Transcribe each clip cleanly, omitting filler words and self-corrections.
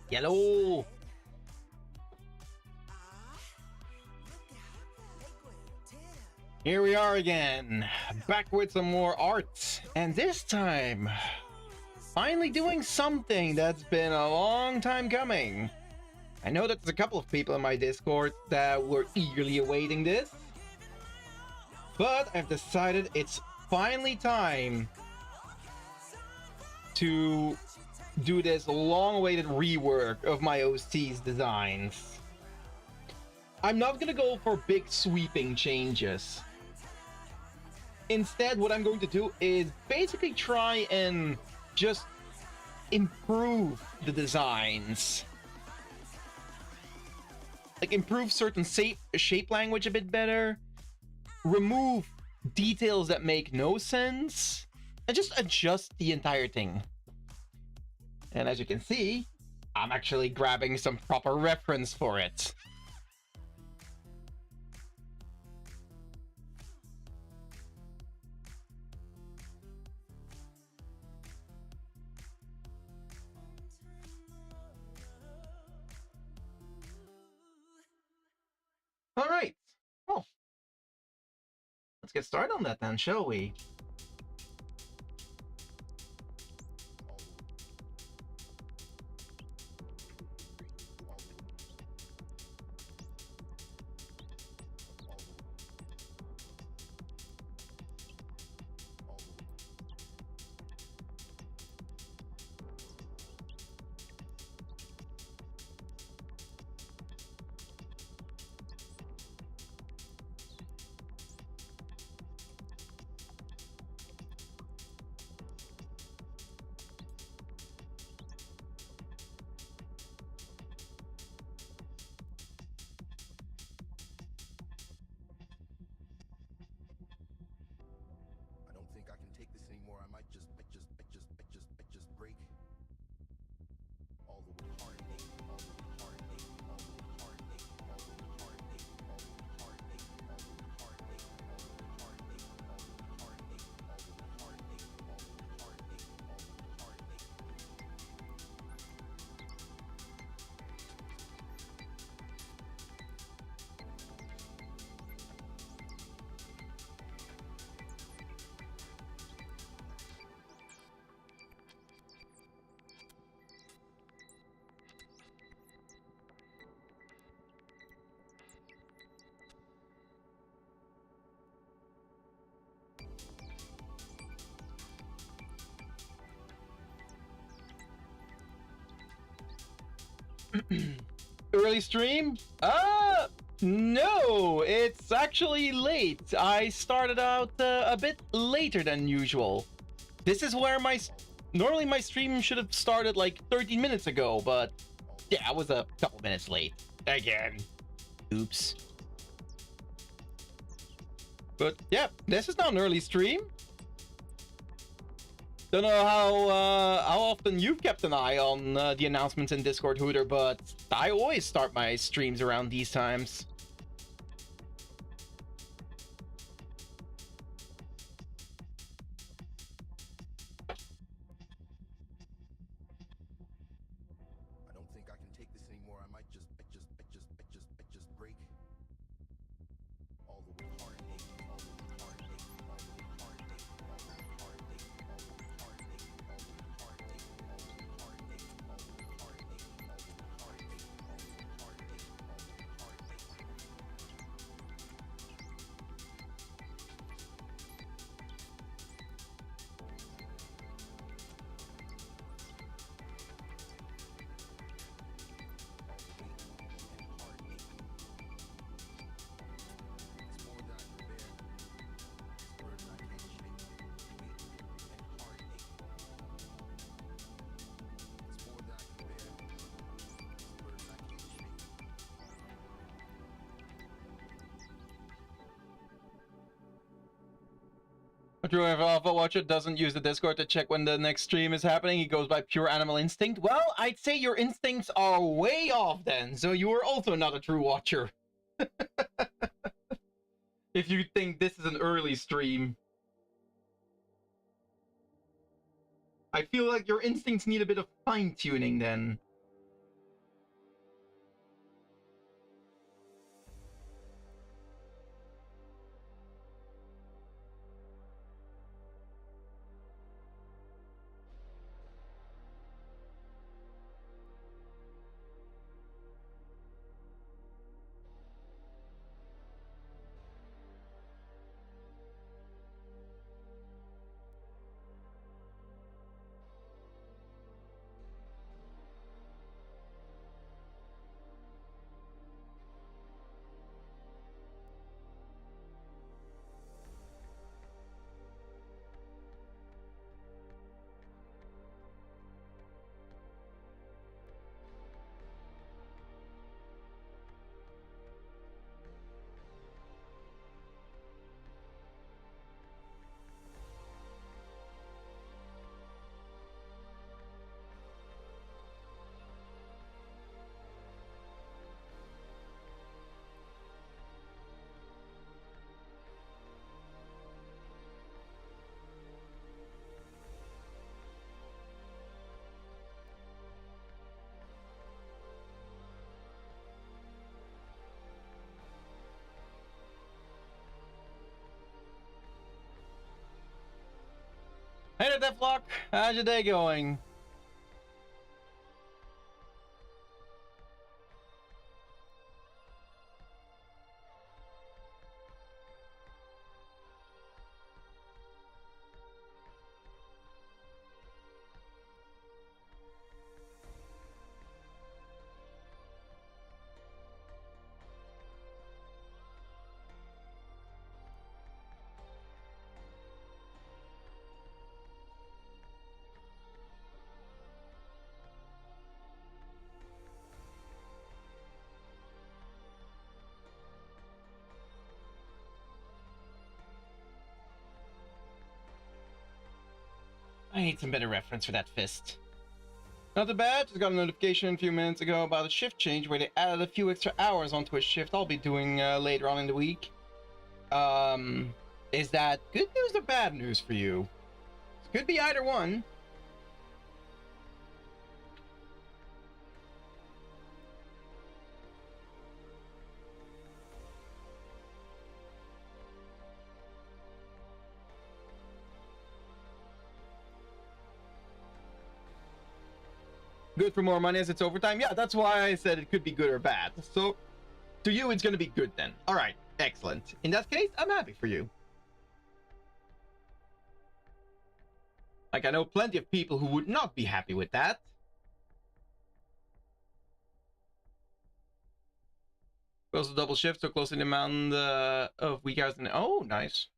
Yellow. Here we are again, back with some more art, and this time, finally doing something that's been a long time coming. I know that there's a couple of people in my Discord that were eagerly awaiting this, but I've decided it's finally time to do this long-awaited rework of my OC's designs. I'm not gonna go for big sweeping changes. Instead, what I'm going to do is basically try and just improve the designs. Like, improve certain shape language a bit better, remove details that make no sense, and just adjust the entire thing. And as you can see, I'm actually grabbing some proper reference for it. All right. Well, let's get started on that then, shall we? Early stream? No, it's actually late. I started out a bit later than usual. This is where normally my stream should have started like 13 minutes ago, but yeah, I was a couple minutes late. Again. Oops. But yeah, this is not an early stream. Don't know how often you've kept an eye on the announcements in Discord, Hooter, but I always start my streams around these times. I don't think I can take this anymore. I might just break. All the way heartache, all the way heartache, all the way heartache, all the way heartache, all the way heartache, all the way heartache, all the way heartache, all the way heartache, all the way heartache, all the way heartache, all the way heartache. True, if Alpha Watcher doesn't use the Discord to check when the next stream is happening, he goes by pure animal instinct. Well, I'd say your instincts are way off then, so you are also not a true watcher. If you think this is an early stream. I feel like your instincts need a bit of fine-tuning then. Hey there, Deathlock! How's your day going? I need some better reference for that fist. Not too bad, just got a notification a few minutes ago about a shift change where they added a few extra hours onto a shift I'll be doing later on in the week. Is that good news or bad news for you? It could be either one. Good for more money as it's overtime? Yeah, that's why I said it could be good or bad. So, to you, it's going to be good then. All right, excellent. In that case, I'm happy for you. Like, I know plenty of people who would not be happy with that. We also double shift, so close in the amount of weak hours. Oh, nice.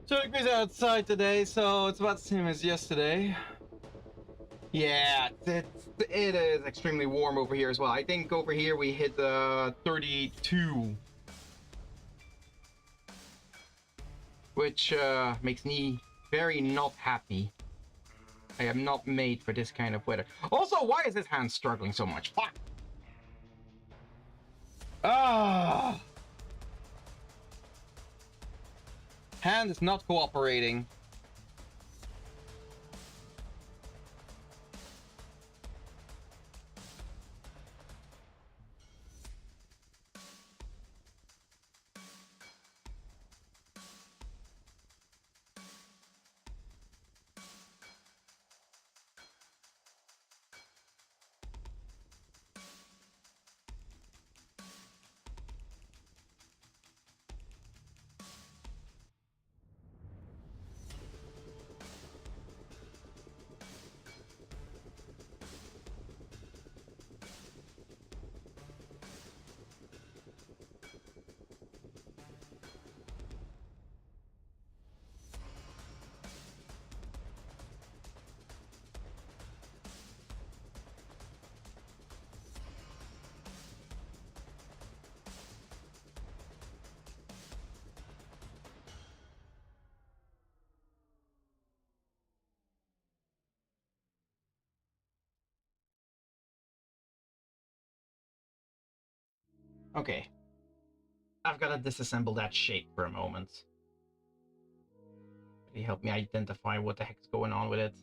So degrees outside today, so it's about the same as yesterday. Yeah, it is extremely warm over here as well. I think over here we hit 32, which makes me very not happy. I am not made for this kind of weather. Also, why is this hand struggling so much? Fuck! Ah! Hand is not cooperating. Okay. I've got to disassemble that shape for a moment. Really help me identify what the heck's going on with it.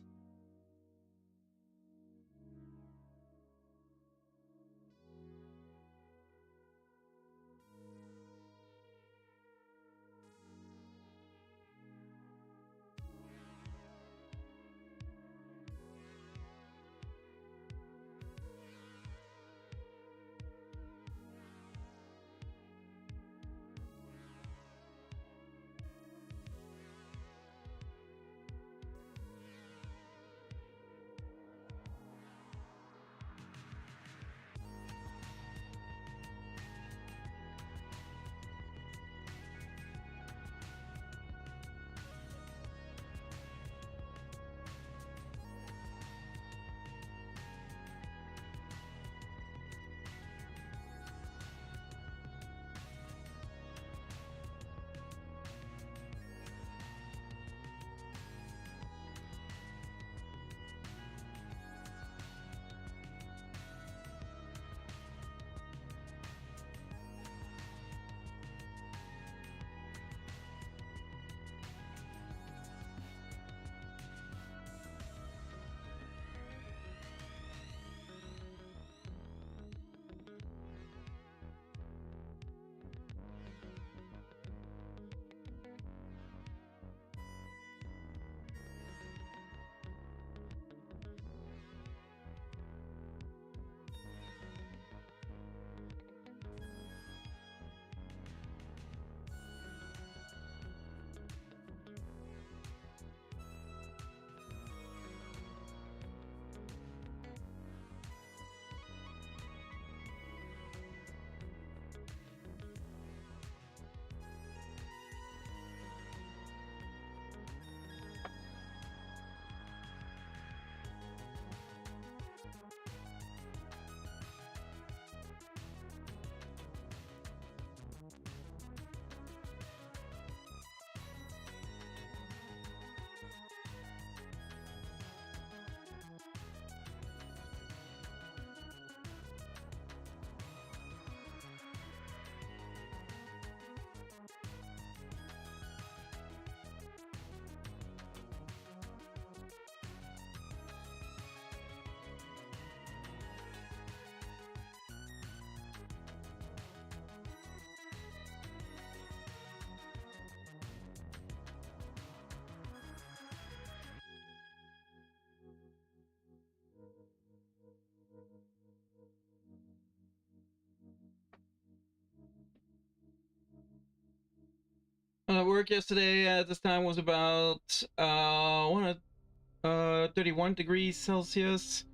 work yesterday at this time was about 31 degrees Celsius,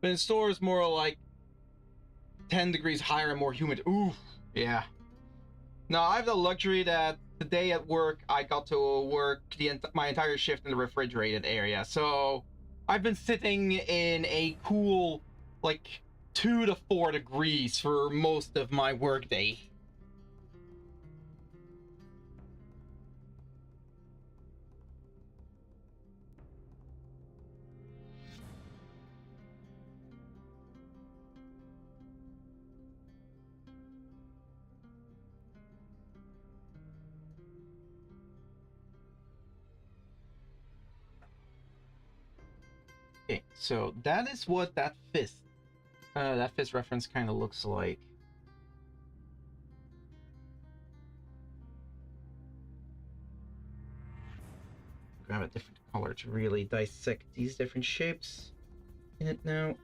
but in stores more like 10 degrees higher and more humid. Ooh, yeah. Now I have the luxury that today at work I got to work my entire shift in the refrigerated area, so I've been sitting in a cool like 2 to 4 degrees for most of my workday. Okay, so that is what that fist reference kind of looks like. Grab a different color to really dissect these different shapes in it now.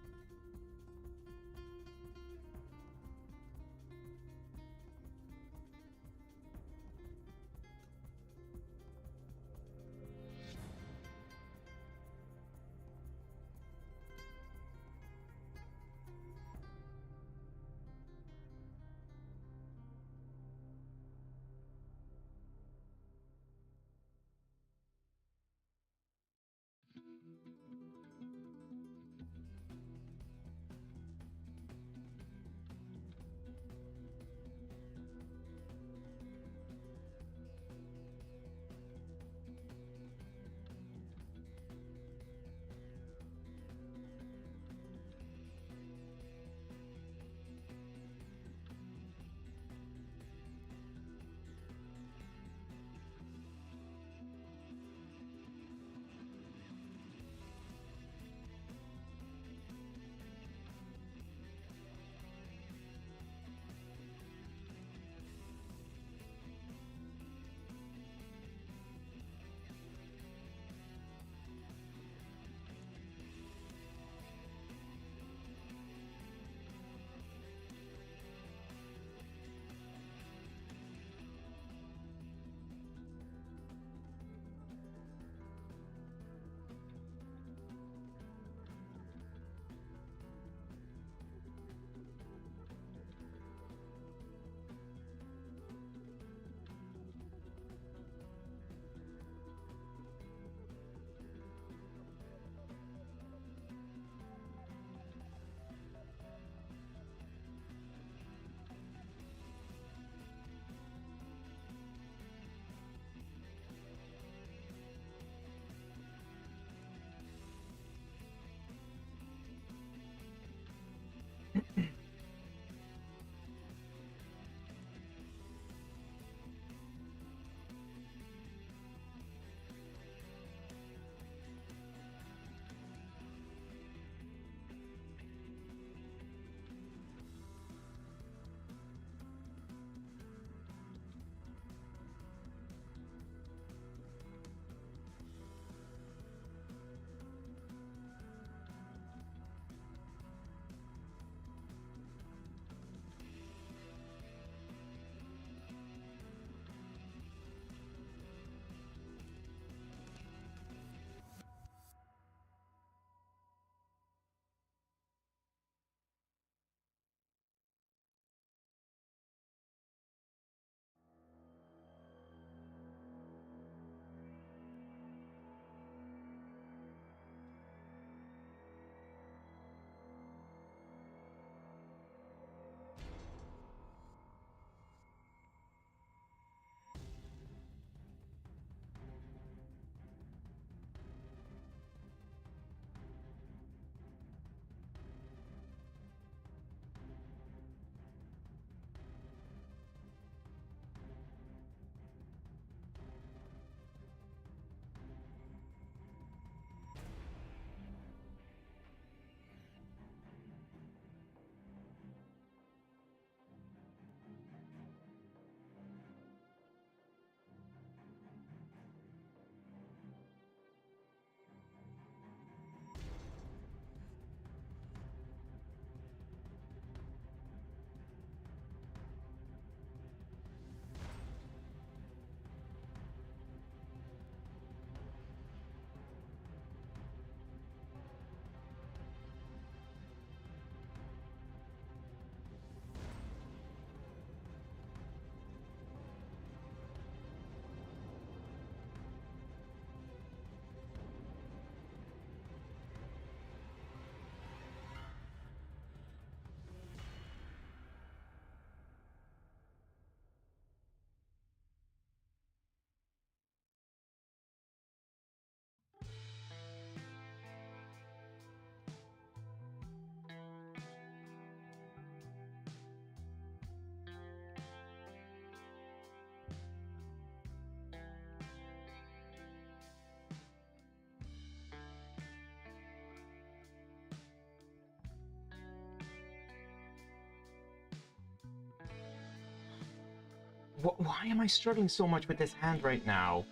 Why am I struggling so much with this hand right now?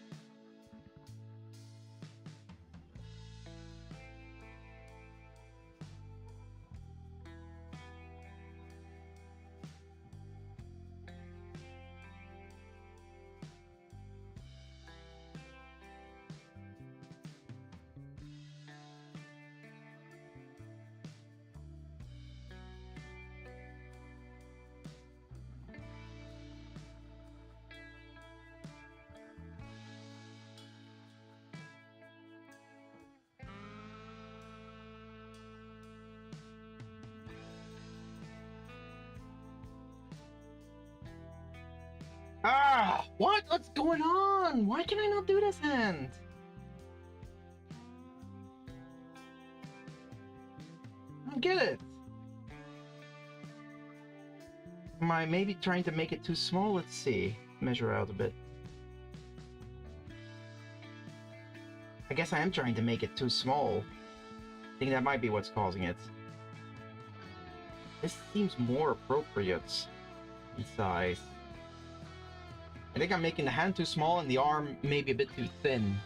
Ah, what? What's going on? Why can I not do this hand? I don't get it. Am I maybe trying to make it too small? Let's see. Measure out a bit. I guess I am trying to make it too small. I think that might be what's causing it. This seems more appropriate in size. I think I'm making the hand too small and the arm maybe a bit too thin.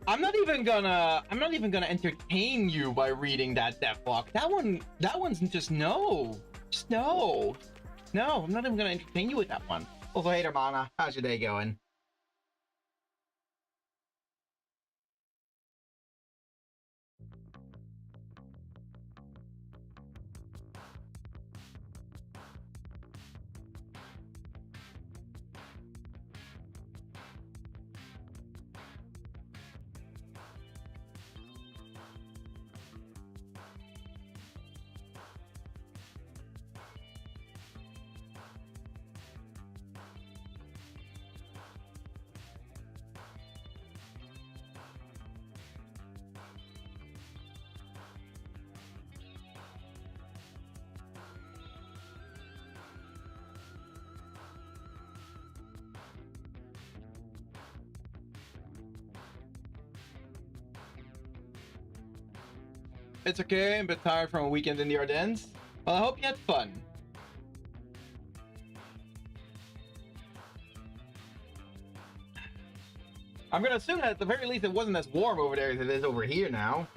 I'm not even gonna entertain you by reading that deathlock. That one's just no. Just no. No, I'm not even gonna entertain you with that one. Also, hey there, Mana. How's your day going? It's okay. I'm a bit tired from a weekend in the Ardennes. Well, I hope you had fun. I'm gonna assume that at the very least it wasn't as warm over there as it is over here now.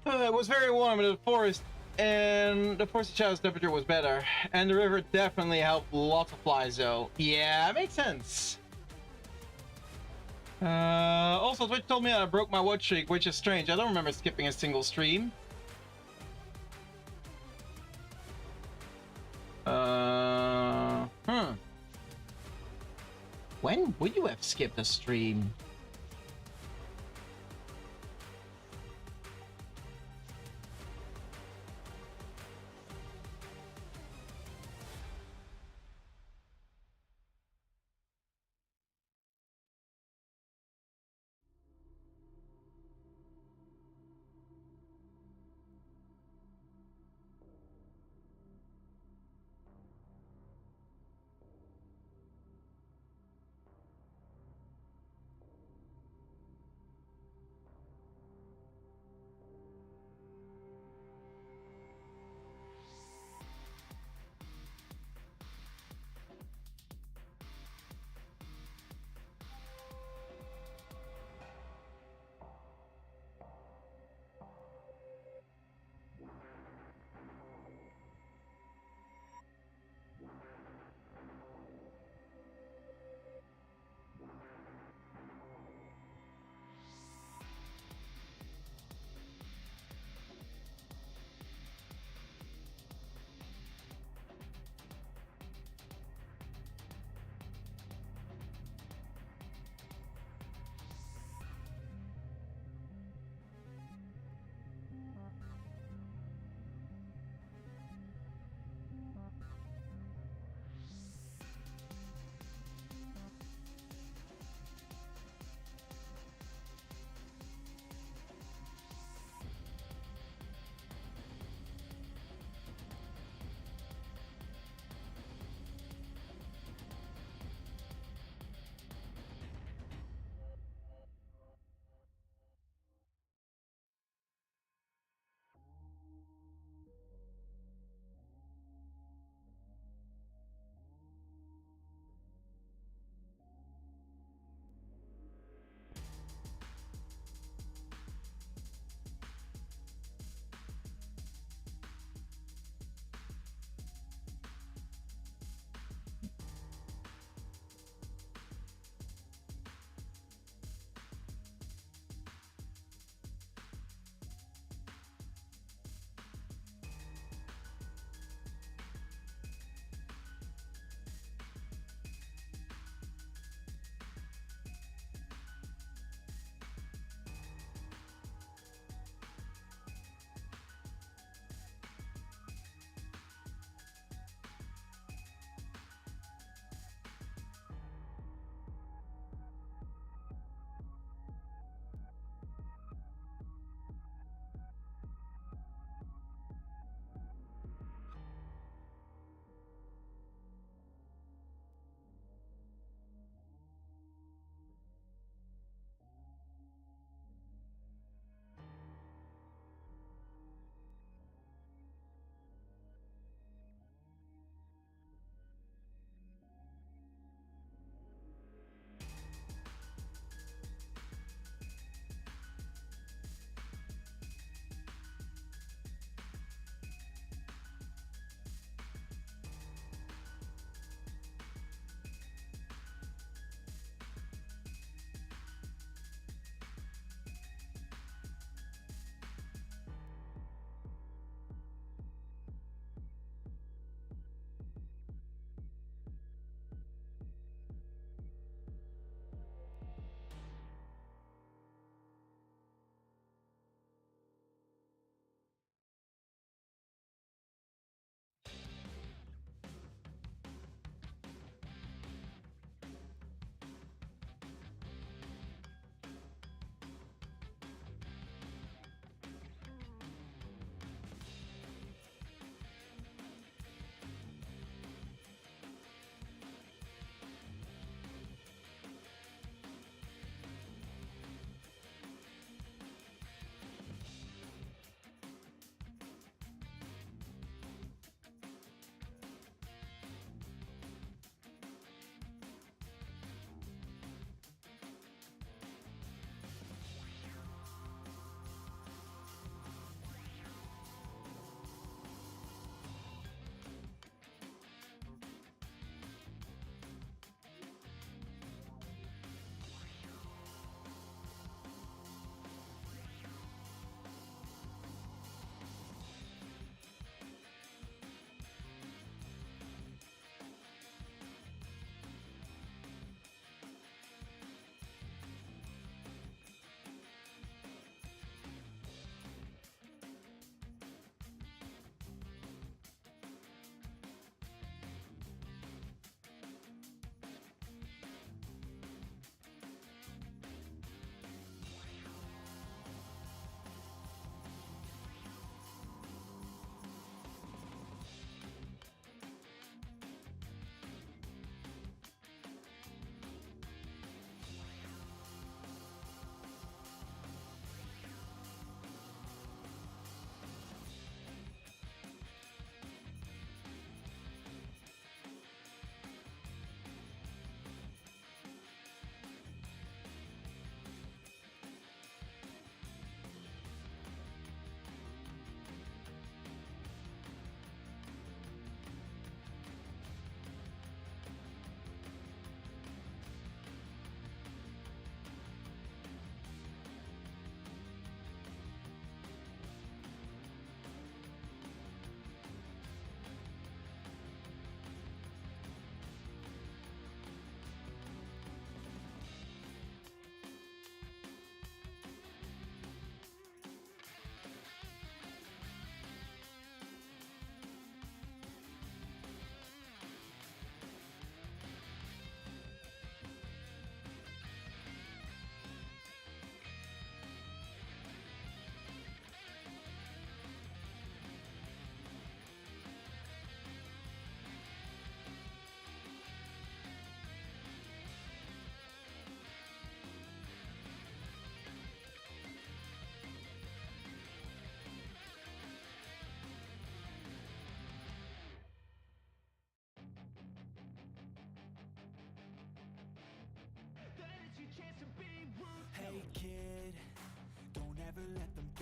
It was very warm in the forest, and the forest shadow's temperature was better, and the river definitely helped lots of flies though. Yeah, it makes sense. Also, Twitch told me that I broke my watch streak, which is strange. I don't remember skipping a single stream. When would you have skipped a stream?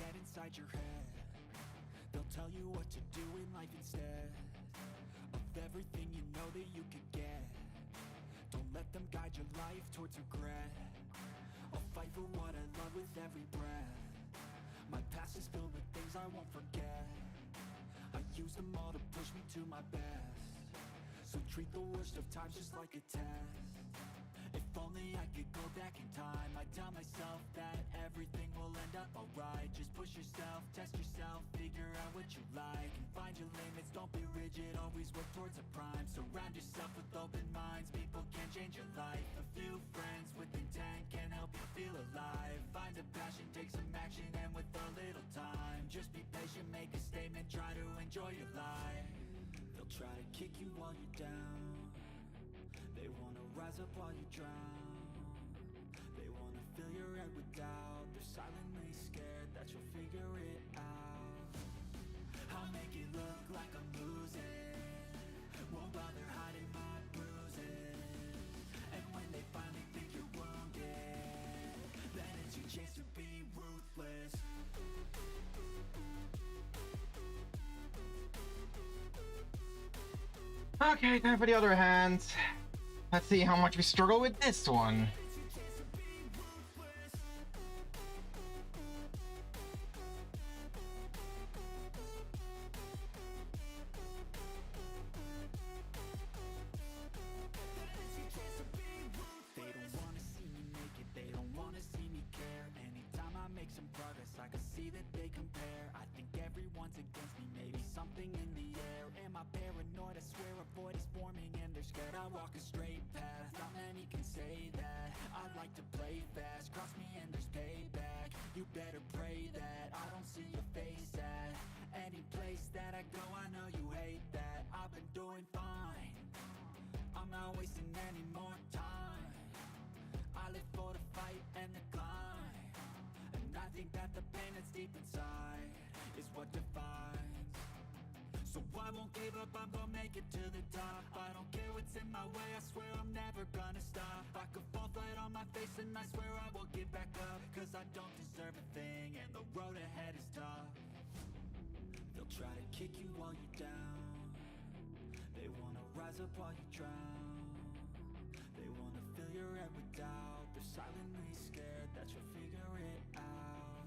get inside your head. They'll tell you what to do in life instead of everything you know that you could get. Don't let them guide your life towards regret. I'll fight for what I love with every breath. My past is filled with things I won't forget. I use them all to push me to my best. So treat the worst of times just like a test. If only I could go back in time, I'd tell myself that everything will end up alright. Just push yourself, test yourself, figure out what you like, and find your limits, don't be rigid, always work towards a prime. Surround yourself with open minds, people can change your life. A few friends with intent can help you feel alive. Find a passion, take some action, and with a little time, just be patient, make a statement, try to enjoy your life. They'll try to kick you while you're down. They wanna rise up while you drown. They wanna fill your head with doubt. They're silently scared that you'll figure it out. I'll make it look like I'm losing, won't bother hiding my bruises. And when they finally think you're wounded, then it's your chance to be ruthless. Okay, time for the other hand. Let's see how much we struggle with this one. They don't wanna see me make it, they don't wanna see me care. Anytime I make some progress, I can see that they compare. I think everyone's against me, maybe something in the air. Am I paranoid? I swear a void is forming and they're scared. I walk a straight path, not many can say that. I like to play fast, cross me and there's payback. You better pray that I don't see your face at any place that I go. I know you hate that. I've been doing fine, I'm not wasting any more time. I live for the fight and the climb, and I think that the pain that's deep inside is what defines. So I won't give up, I'm gonna make it to the top. I don't care what's in my way, I swear I'm never gonna stop. I could fall flat on my face and I swear I will get back up, cause I don't deserve a thing and the road ahead is tough. They'll try to kick you while you're down. They wanna rise up while you drown. They wanna fill your head with doubt. They're silently scared that you'll figure it out.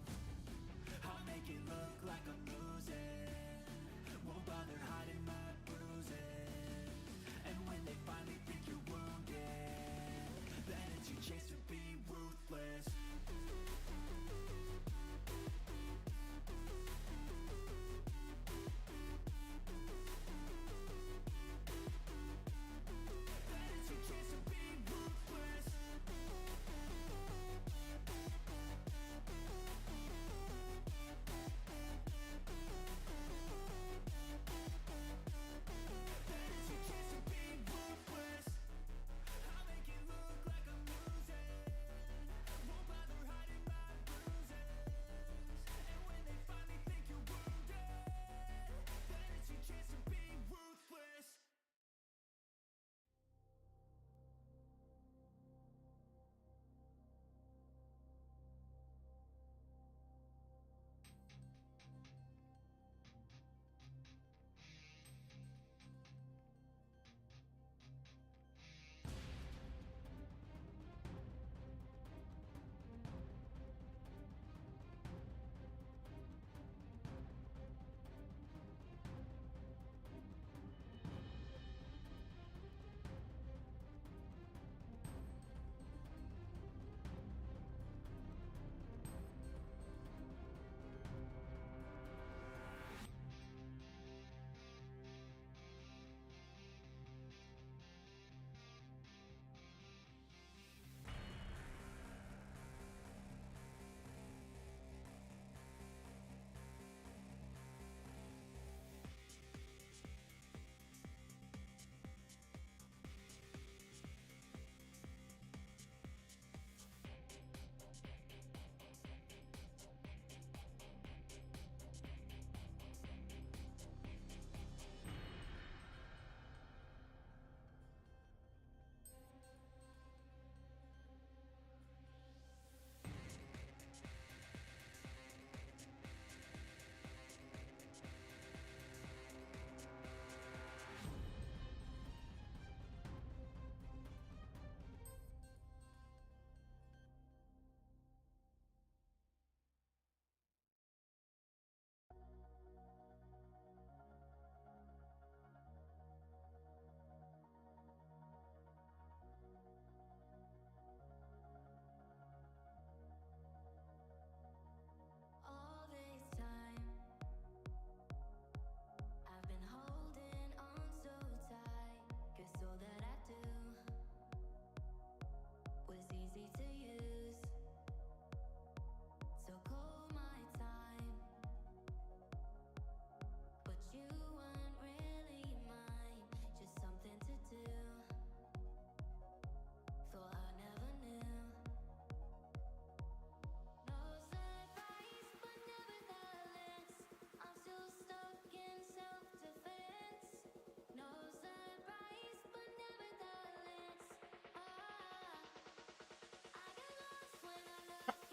I'll make it look like I'm losing, won't bother hiding my bruises. And when they finally think you're wounded, then it's your chance to be ruthless. Then it's your chance to be ruthless.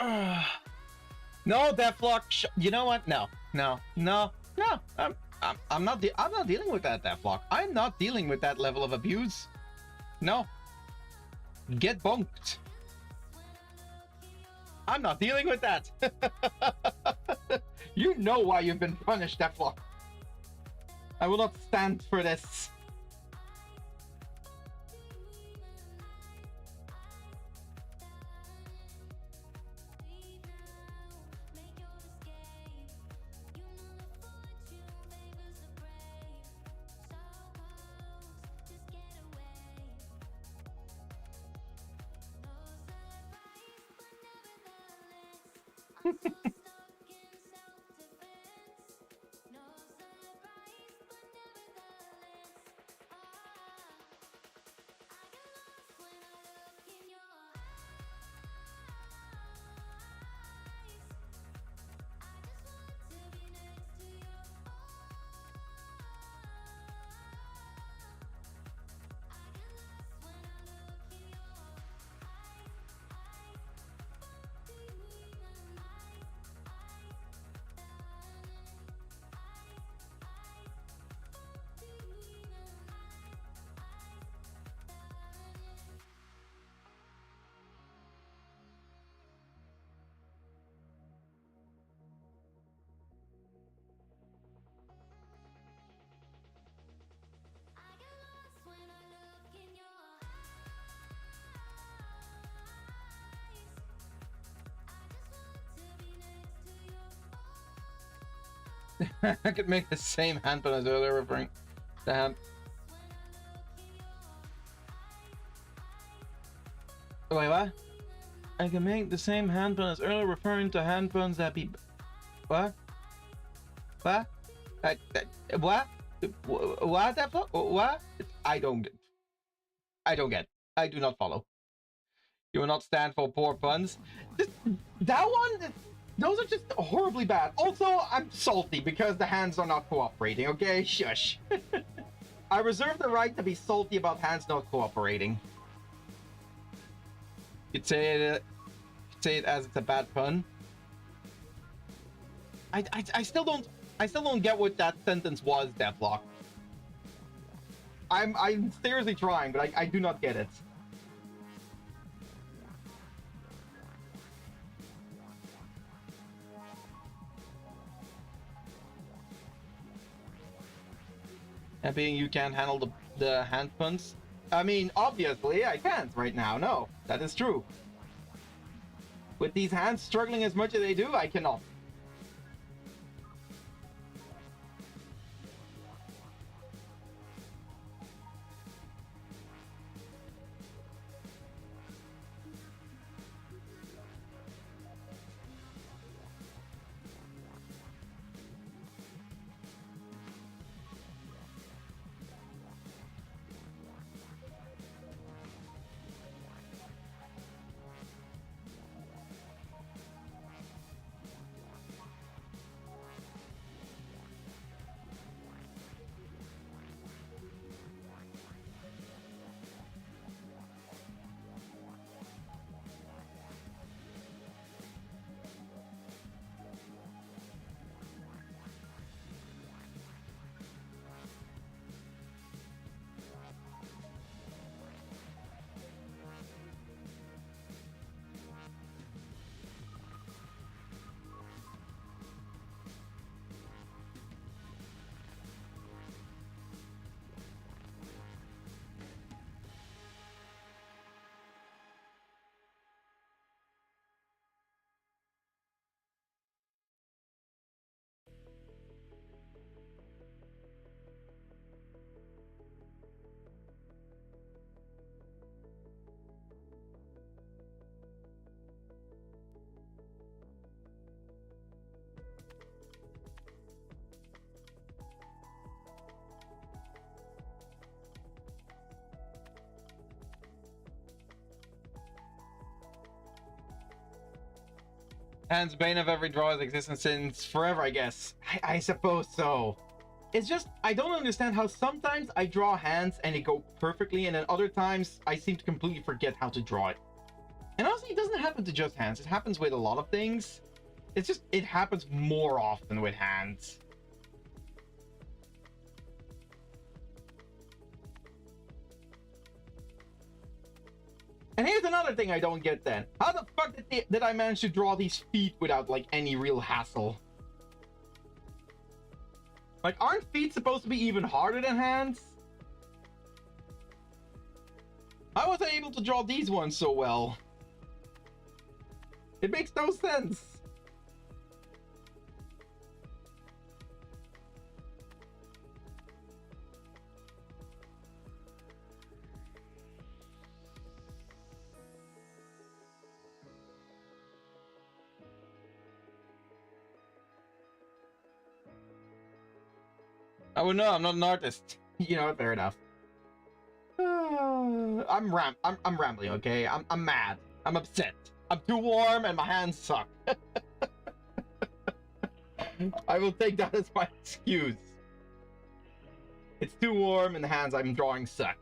No, Deathlock. You know what? No, no, no, no. I'm not. I'm not dealing with that, Deathlock. I'm not dealing with that level of abuse. No. Get bunked. I'm not dealing with that. You know why you've been punished, Deathlock. I will not stand for this. I could make the same hand, but as earlier referring to hand. Wait, what? I can make the same hand pun as earlier referring to hand puns that be. What? What? What? What? What? I don't get. I do not follow. You will not stand for poor puns. That one. Those are just horribly bad. Also, I'm salty because the hands are not cooperating, okay? Shush. I reserve the right to be salty about hands not cooperating. You'd say it as it's a bad pun. I still don't get what that sentence was, Deathlock. I'm seriously trying, but I do not get it. And being you can't handle the hand puns. I mean, obviously, I can't right now. No, that is true. With these hands struggling as much as they do, I cannot. Hands bane of every drawer's existence since forever, I guess. I suppose so. It's just, I don't understand how sometimes I draw hands and they go perfectly, and then other times I seem to completely forget how to draw it. And honestly, it doesn't happen to just hands. It happens with a lot of things. It's just, it happens more often with hands. And here's another thing I don't get then. How the fuck did I manage to draw these feet without, like, any real hassle? Like, aren't feet supposed to be even harder than hands? How was I able to draw these ones so well? It makes no sense. Oh no, I'm not an artist. You know, fair enough. I'm rambling, okay? I'm mad. I'm upset. I'm too warm and my hands suck. I will take that as my excuse. It's too warm and the hands I'm drawing suck.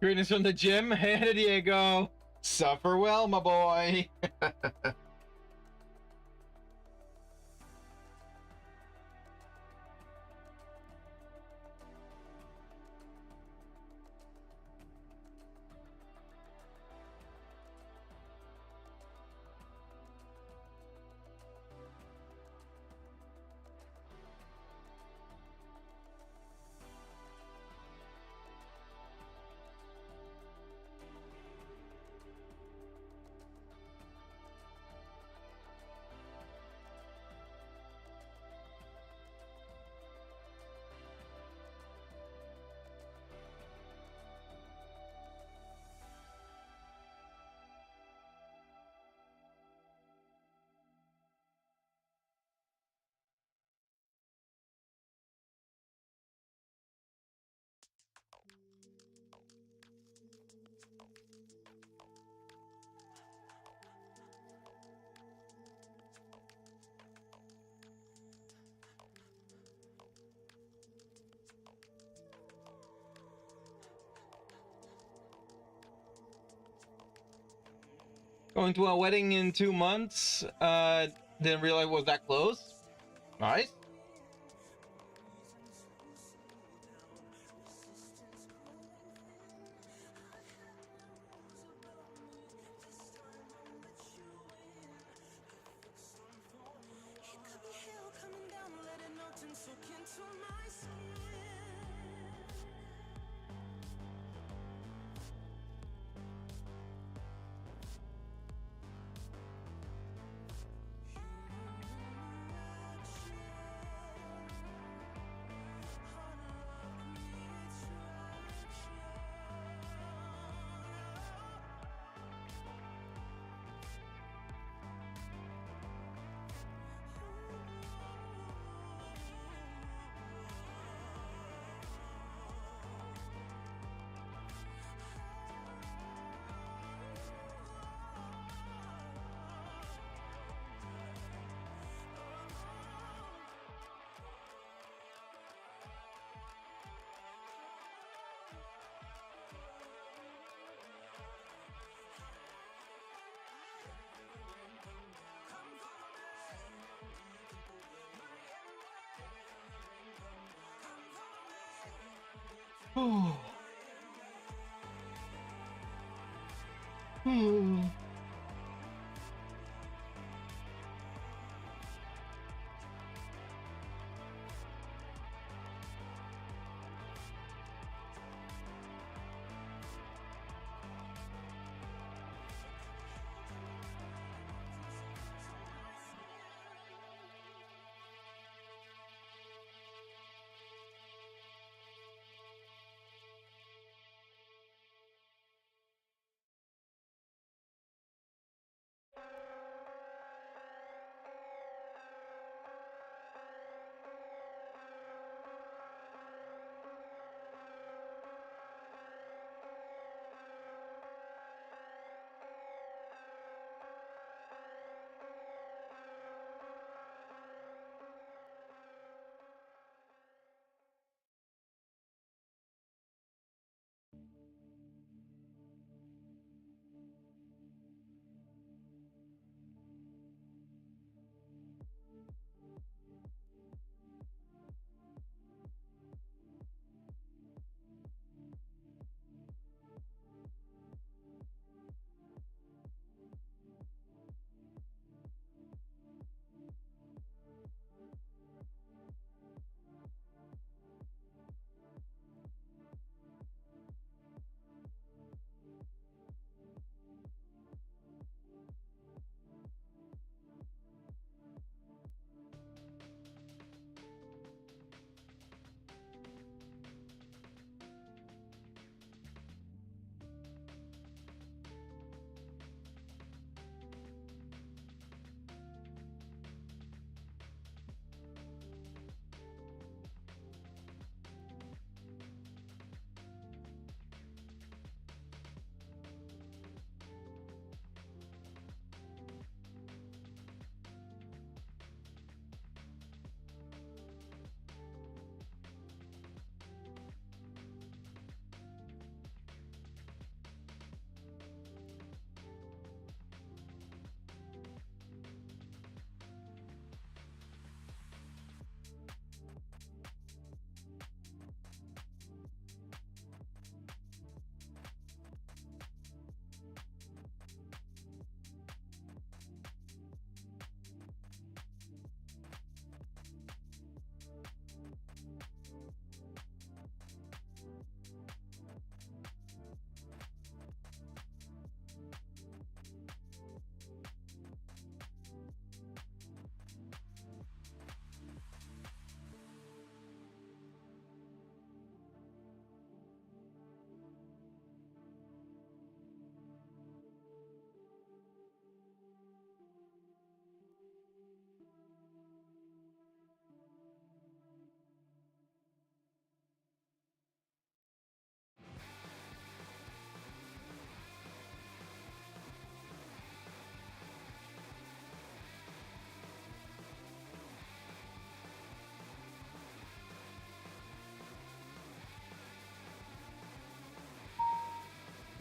Greetings from the gym. Hey, Diego. Suffer well, my boy. Going to a wedding in 2 months. Didn't realize it was that close. Nice.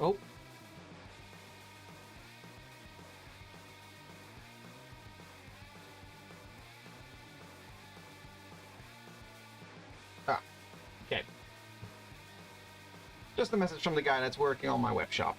Oh. Ah, okay. Just a message from the guy that's working on my web shop.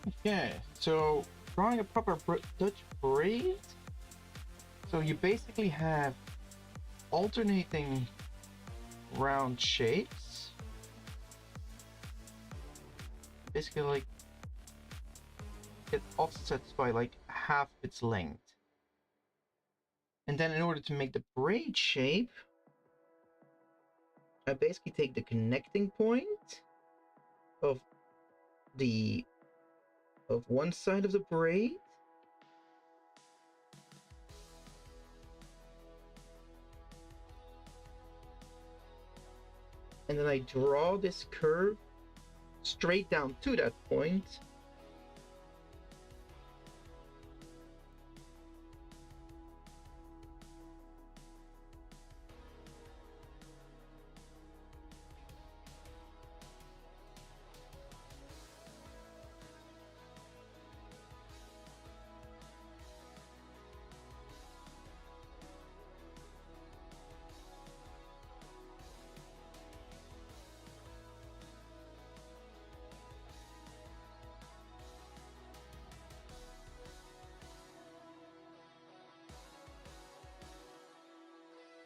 Okay, so drawing a proper Dutch braid. So you basically have alternating round shapes. Basically like it offsets by like half its length. And then in order to make the braid shape, I basically take the connecting point of one side of the braid, and then I draw this curve straight down to that point.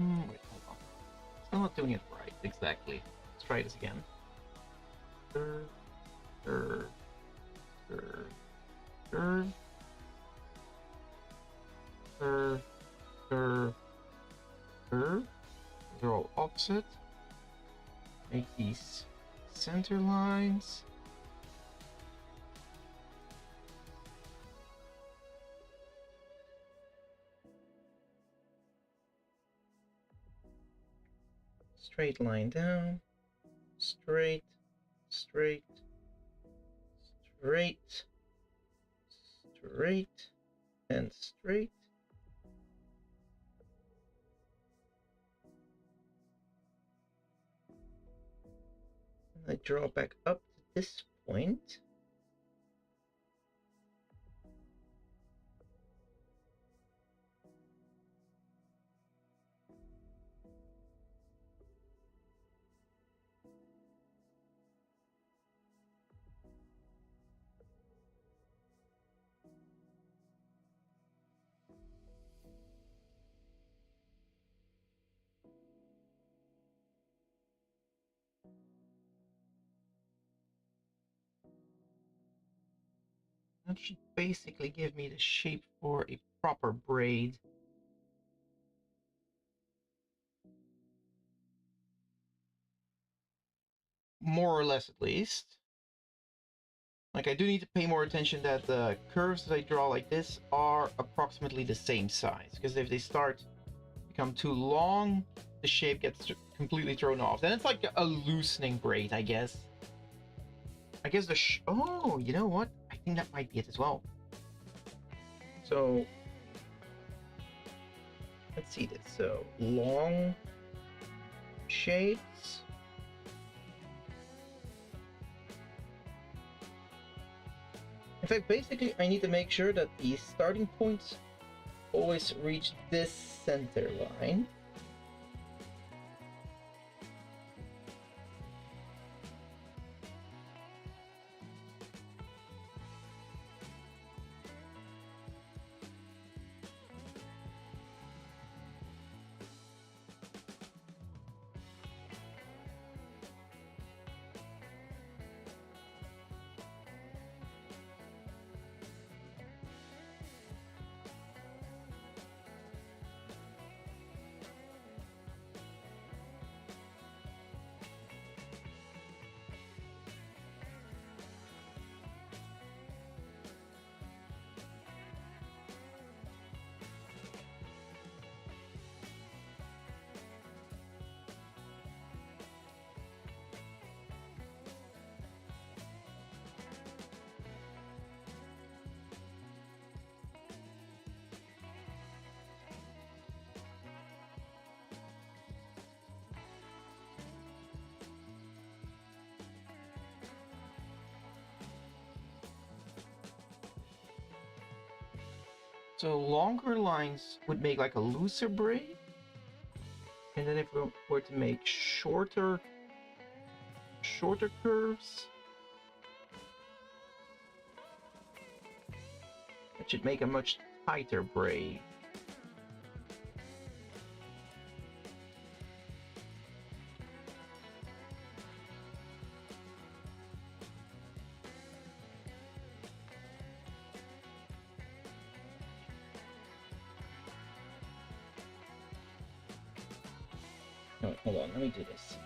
Wait, hold on. Still not doing it right exactly. Let's try this again. Curve, curve, curve, curve, curve, curve, curve. They're all opposite. Make these center lines. Straight line down, straight, straight, straight, straight, and straight. And I draw back up to this point. That should basically give me the shape for a proper braid. More or less, at least. Like, I do need to pay more attention that the curves that I draw like this are approximately the same size. Because if they start to become too long, the shape gets completely thrown off. Then it's like a loosening braid, I guess. I guess oh, you know what? I think that might be it as well. So, let's see this. So, long shapes. In fact, basically, I need to make sure that the starting points always reach this center line. So longer lines would make like a looser braid. And then if we were to make shorter curves, That should make a much tighter braid. No, hold on, let me do this.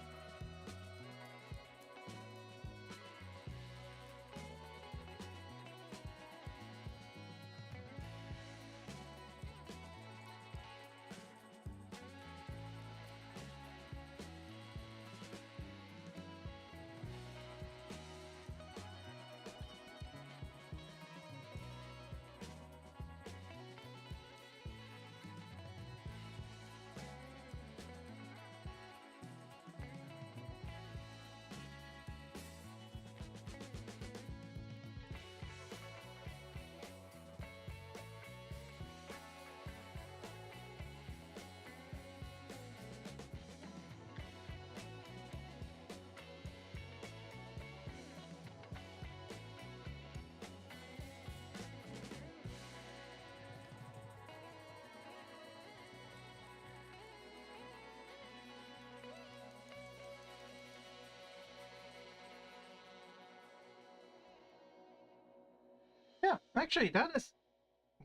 Yeah, actually, that is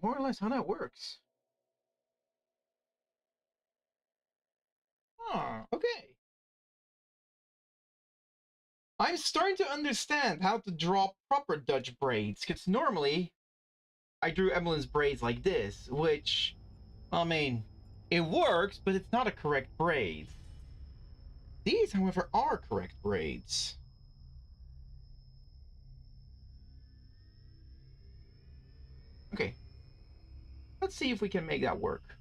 more or less how that works. Ah, okay. I'm starting to understand how to draw proper Dutch braids, because normally I drew Emmalyn's braids like this, which, I mean, it works, but it's not a correct braid. These, however, are correct braids. Okay, let's see if we can make that work.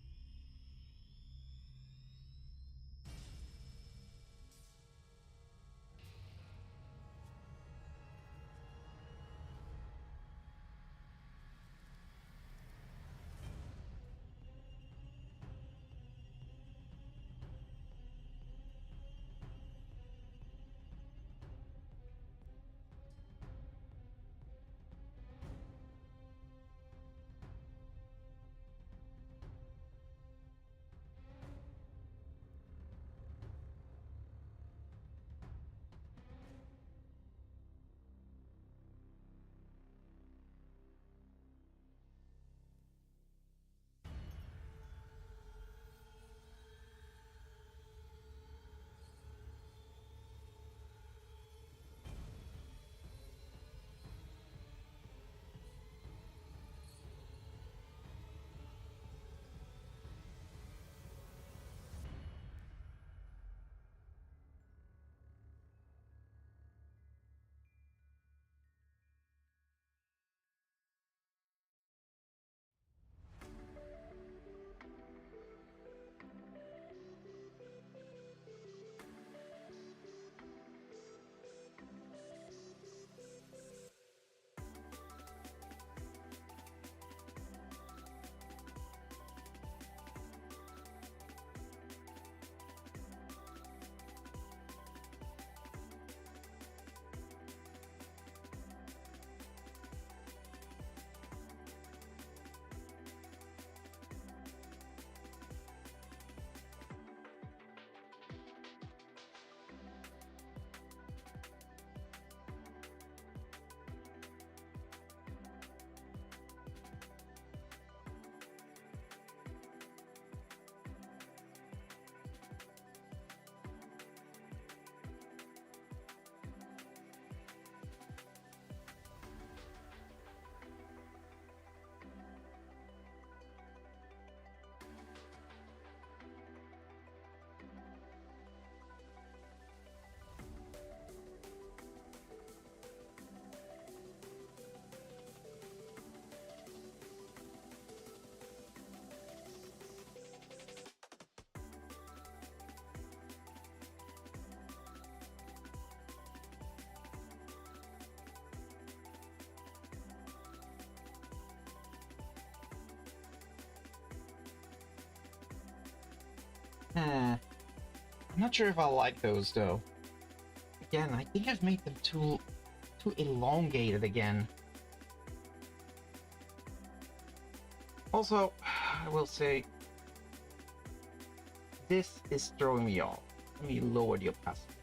I'm not sure if I like those though. Again, I think I've made them too elongated again. Also, I will say, this is throwing me off. Let me lower the opacity.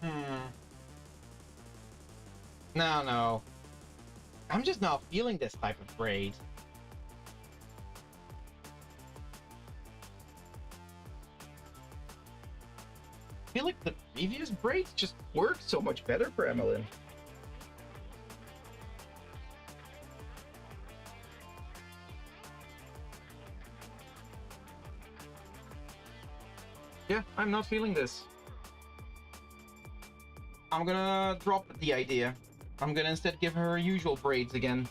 Hmm. No, no. I'm just not feeling this type of braid. I feel like the previous braids just worked so much better for Emmalyn. Yeah, I'm not feeling this. I'm gonna drop the idea. I'm gonna instead give her usual braids again.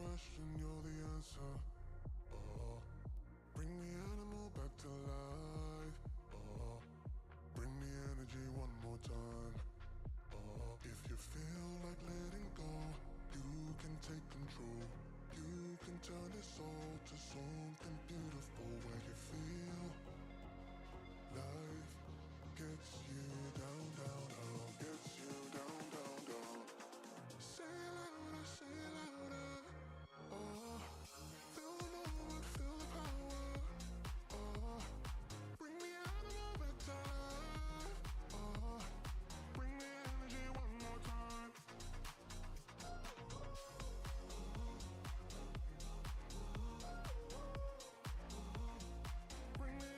question, you're the answer. Oh, bring the animal back to life. Oh, bring the energy one more time. Oh, if you feel like letting go, you can take control. You can turn this all to something beautiful where you feel life gets you down, down, down, gets you down, down, down. Say it louder, say it louder. Oh, feel the moment, feel the power. Oh, bring the animal back to life. Oh, bring the energy one more time. Bring the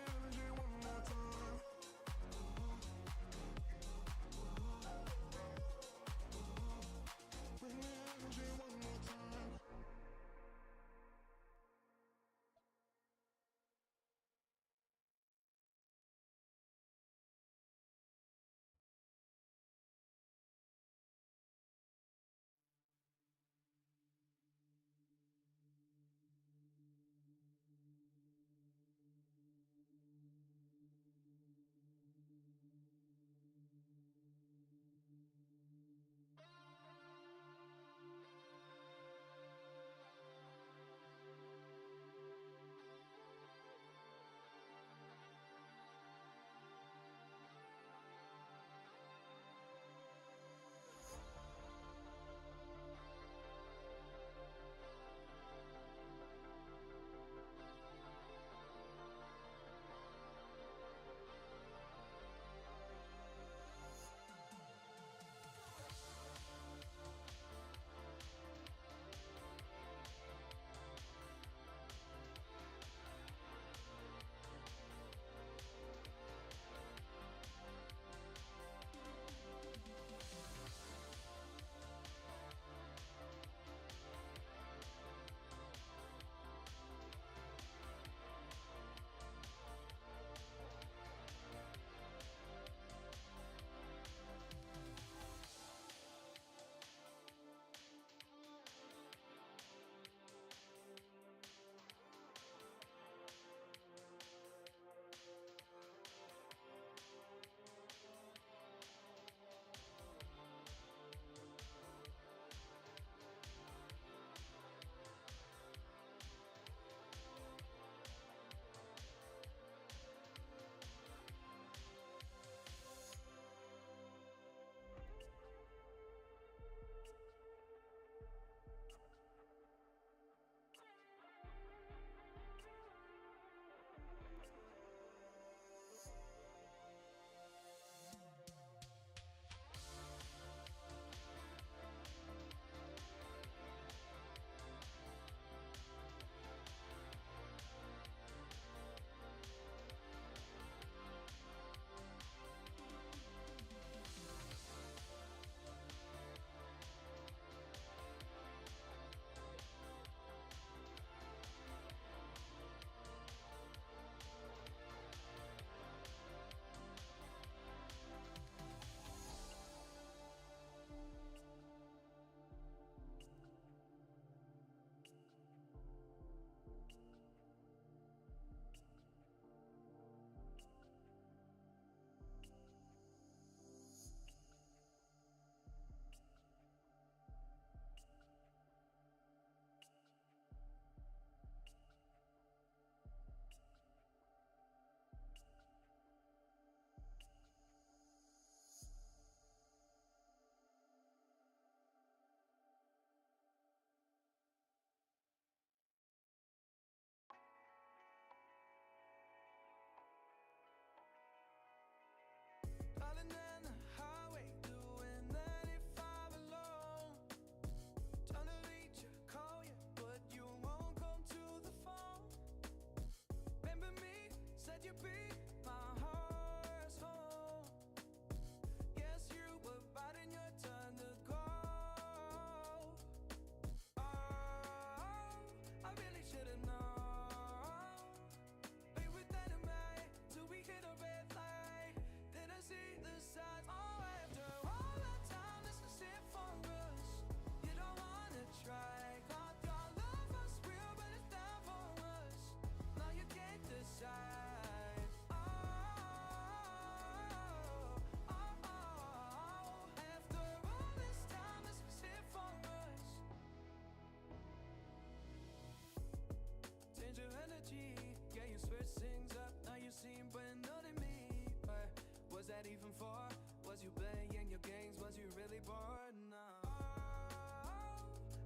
that even for? Was you playing your games? Was you really bored? No.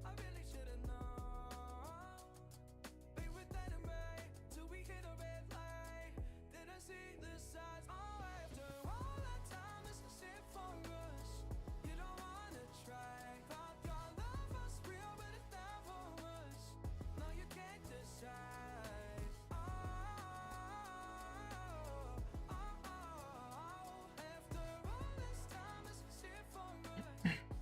I really should've known. Be with that and right till we hit a red light. Didn't see the signs. Oh, after all that time, it's a shit for us. You don't wanna try. Thought your love was real, but it never was. No, you can't decide. After all this time, it's a shit for us.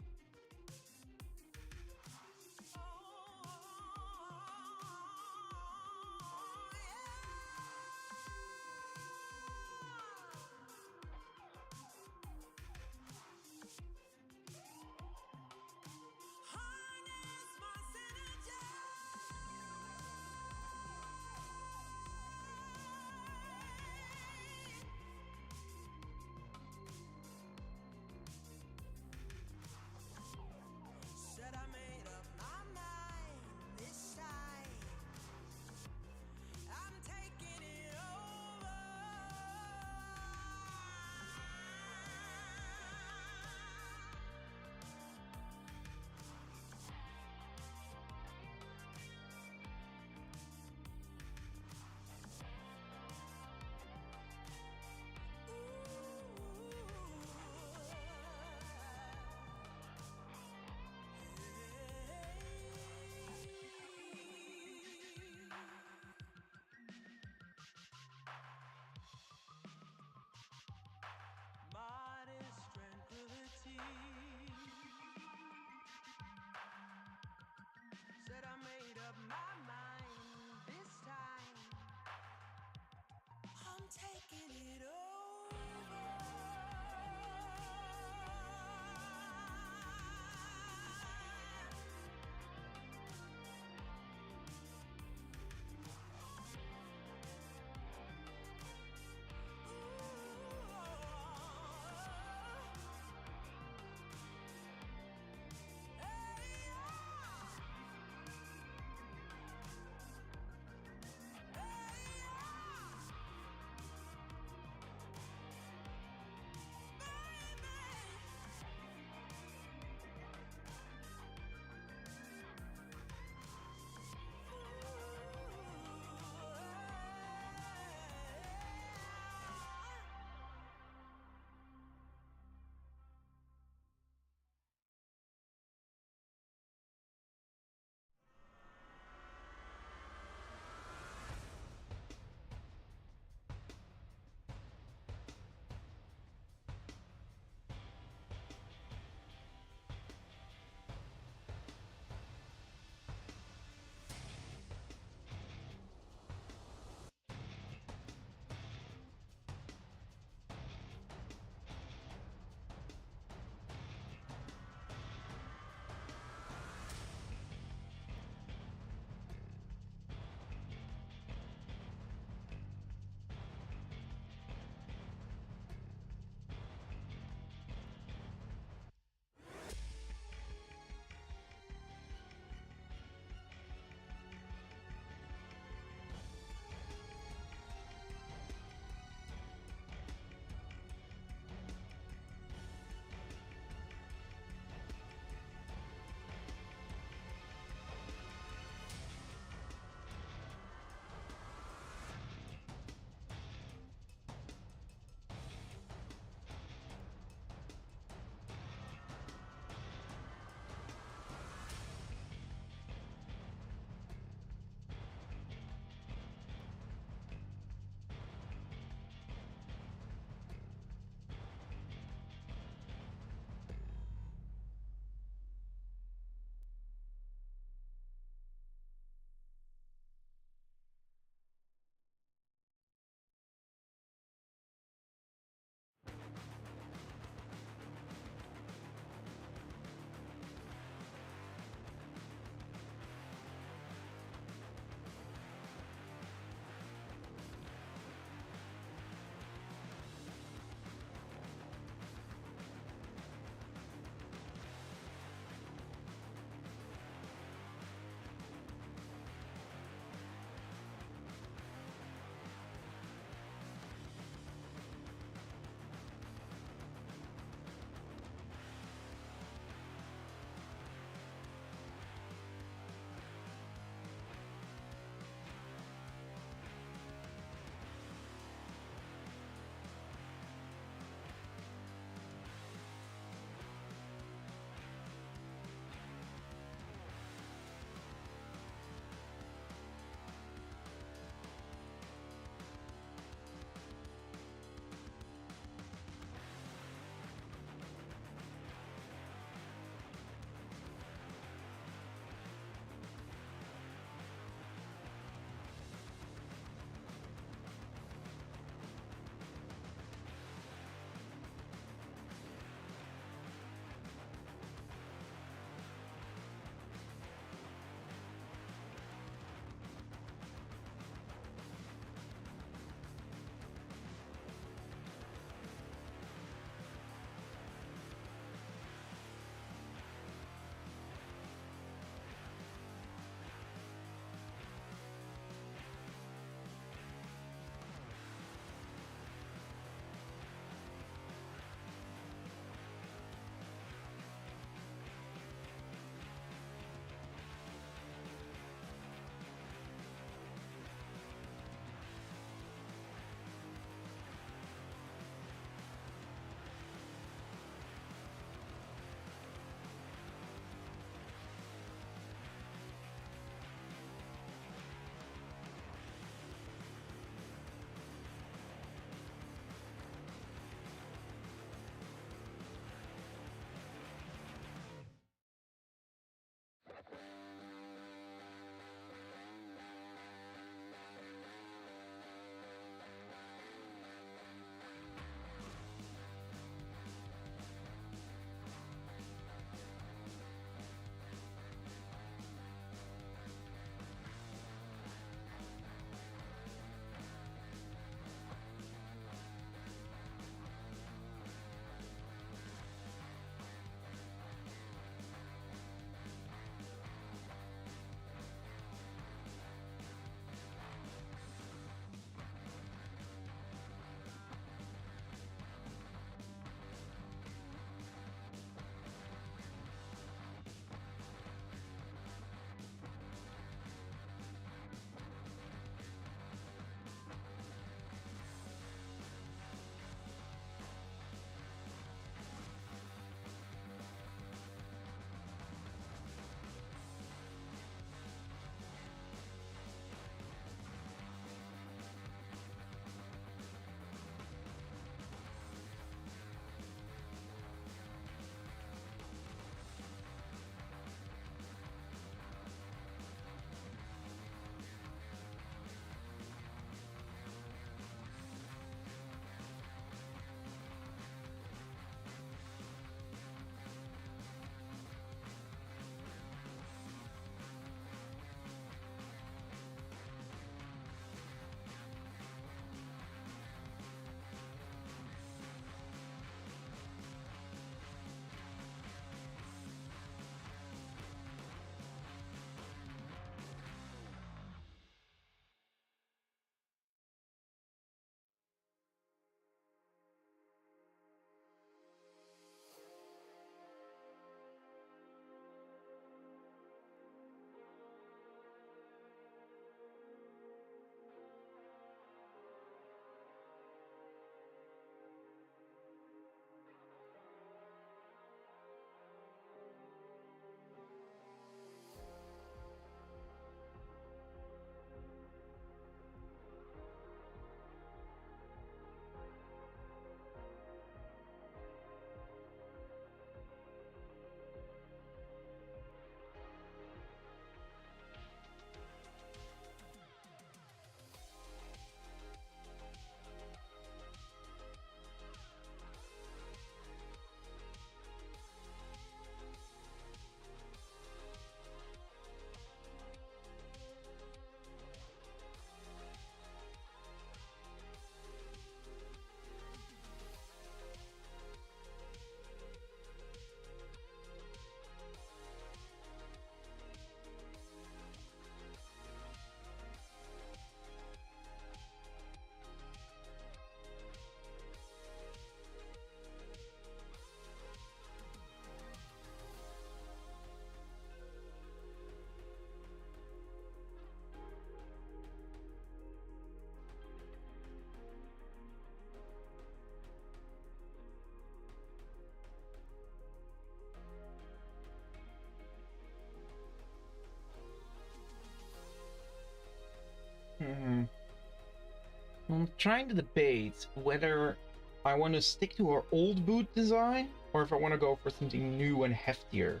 I'm trying to debate whether I want to stick to our old boot design or if I want to go for something new and heftier.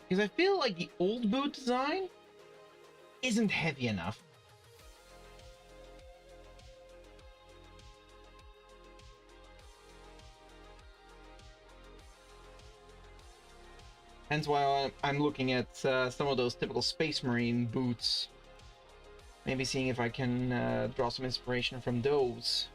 Because I feel like the old boot design isn't heavy enough. Hence why I'm looking at some of those typical Space Marine boots. Maybe seeing if I can draw some inspiration from those.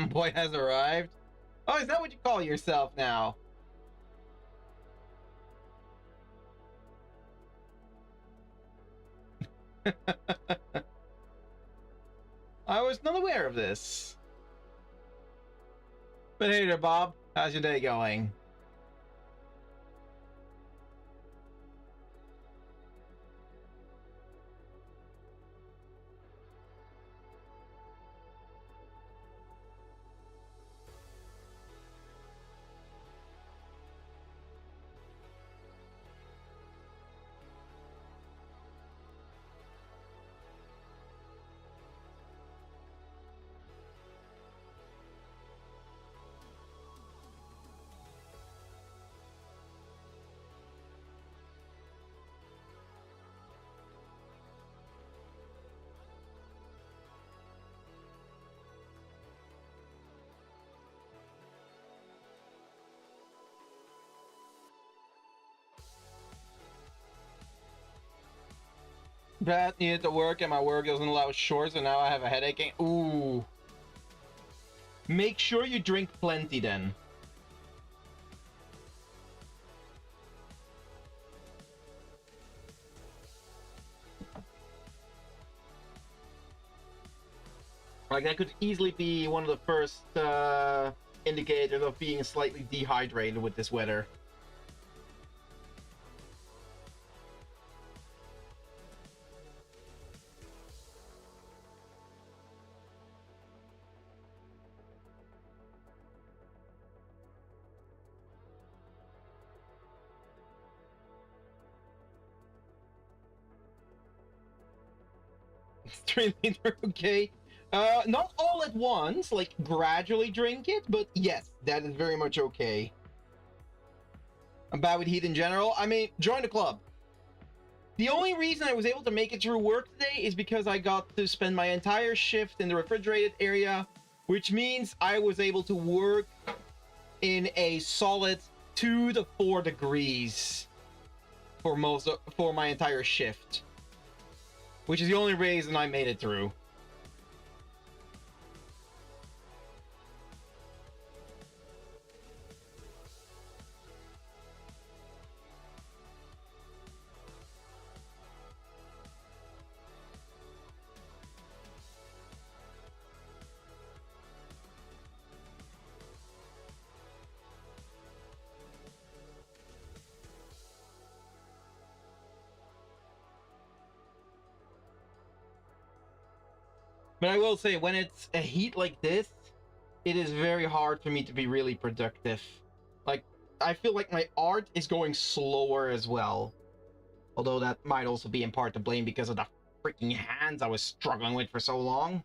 Boy has arrived. Oh, is that what you call yourself now? I was not aware of this. But hey there, Bob. How's your day going? Bad needed to work and my work doesn't allow shorts and now I have a headache. Ooh. Make sure you drink plenty then. Like that could easily be one of the first indicators of being slightly dehydrated with this weather. Okay. Not all at once, like gradually drink it, but yes, that is very much okay. I'm bad with heat in general. I mean, join the club. The only reason I was able to make it through work today is because I got to spend my entire shift in the refrigerated area, which means I was able to work in a solid 2 to 4 degrees for my entire shift, which is the only reason I made it through. But I will say, when it's a heat like this, it is very hard for me to be really productive. Like, I feel like my art is going slower as well. Although that might also be in part to blame because of the freaking hands I was struggling with for so long.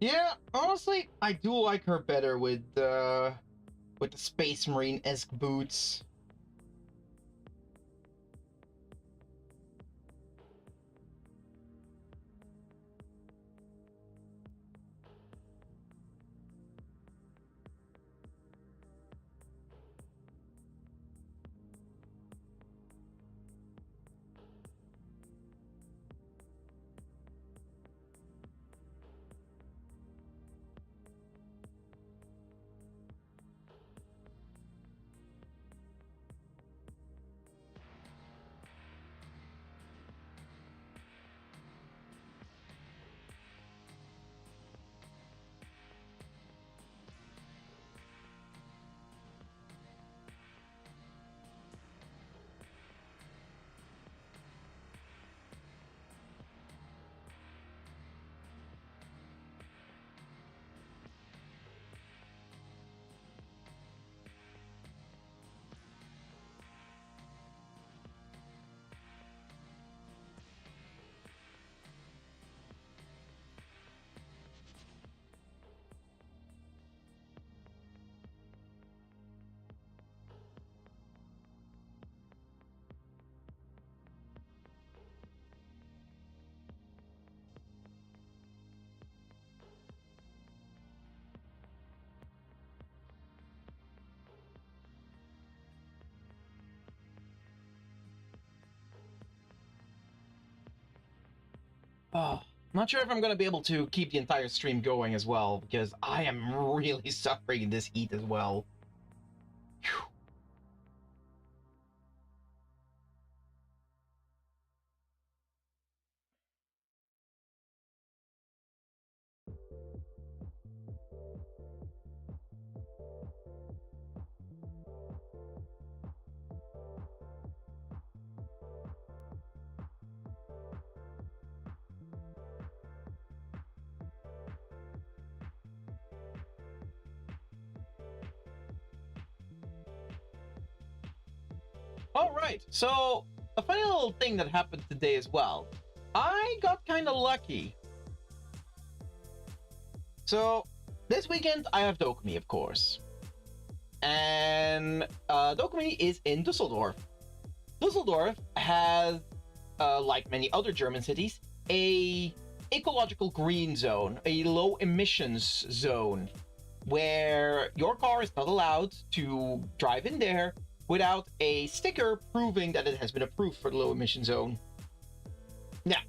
Yeah, honestly, I do like her better with the Space Marine-esque boots. Oh, not sure if I'm gonna be able to keep the entire stream going as well, because I am really suffering in this heat as well. Whew. All right, so a funny little thing that happened today as well. I got kind of lucky. So this weekend I have Dokumi, of course, and Dokumi is in Dusseldorf. Dusseldorf has, like many other German cities, a ecological green zone, a low emissions zone, where your car is not allowed to drive in there without a sticker proving that it has been approved for the low emission zone. Now,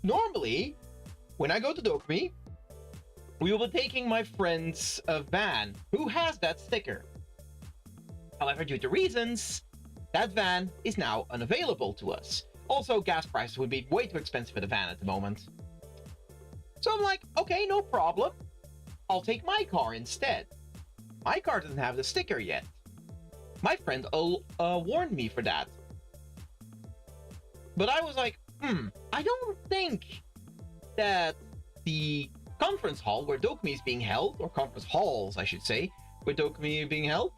normally, when I go to Dokumi, we will be taking my friend's van, who has that sticker. However, due to reasons, that van is now unavailable to us. Also, gas prices would be way too expensive for the van at the moment. So I'm like, okay, no problem. I'll take my car instead. My car doesn't have the sticker yet. My friend warned me for that. But I was like, I don't think that the conference hall where Dokumi is being held, or conference halls, I should say, where Dokumi is being held,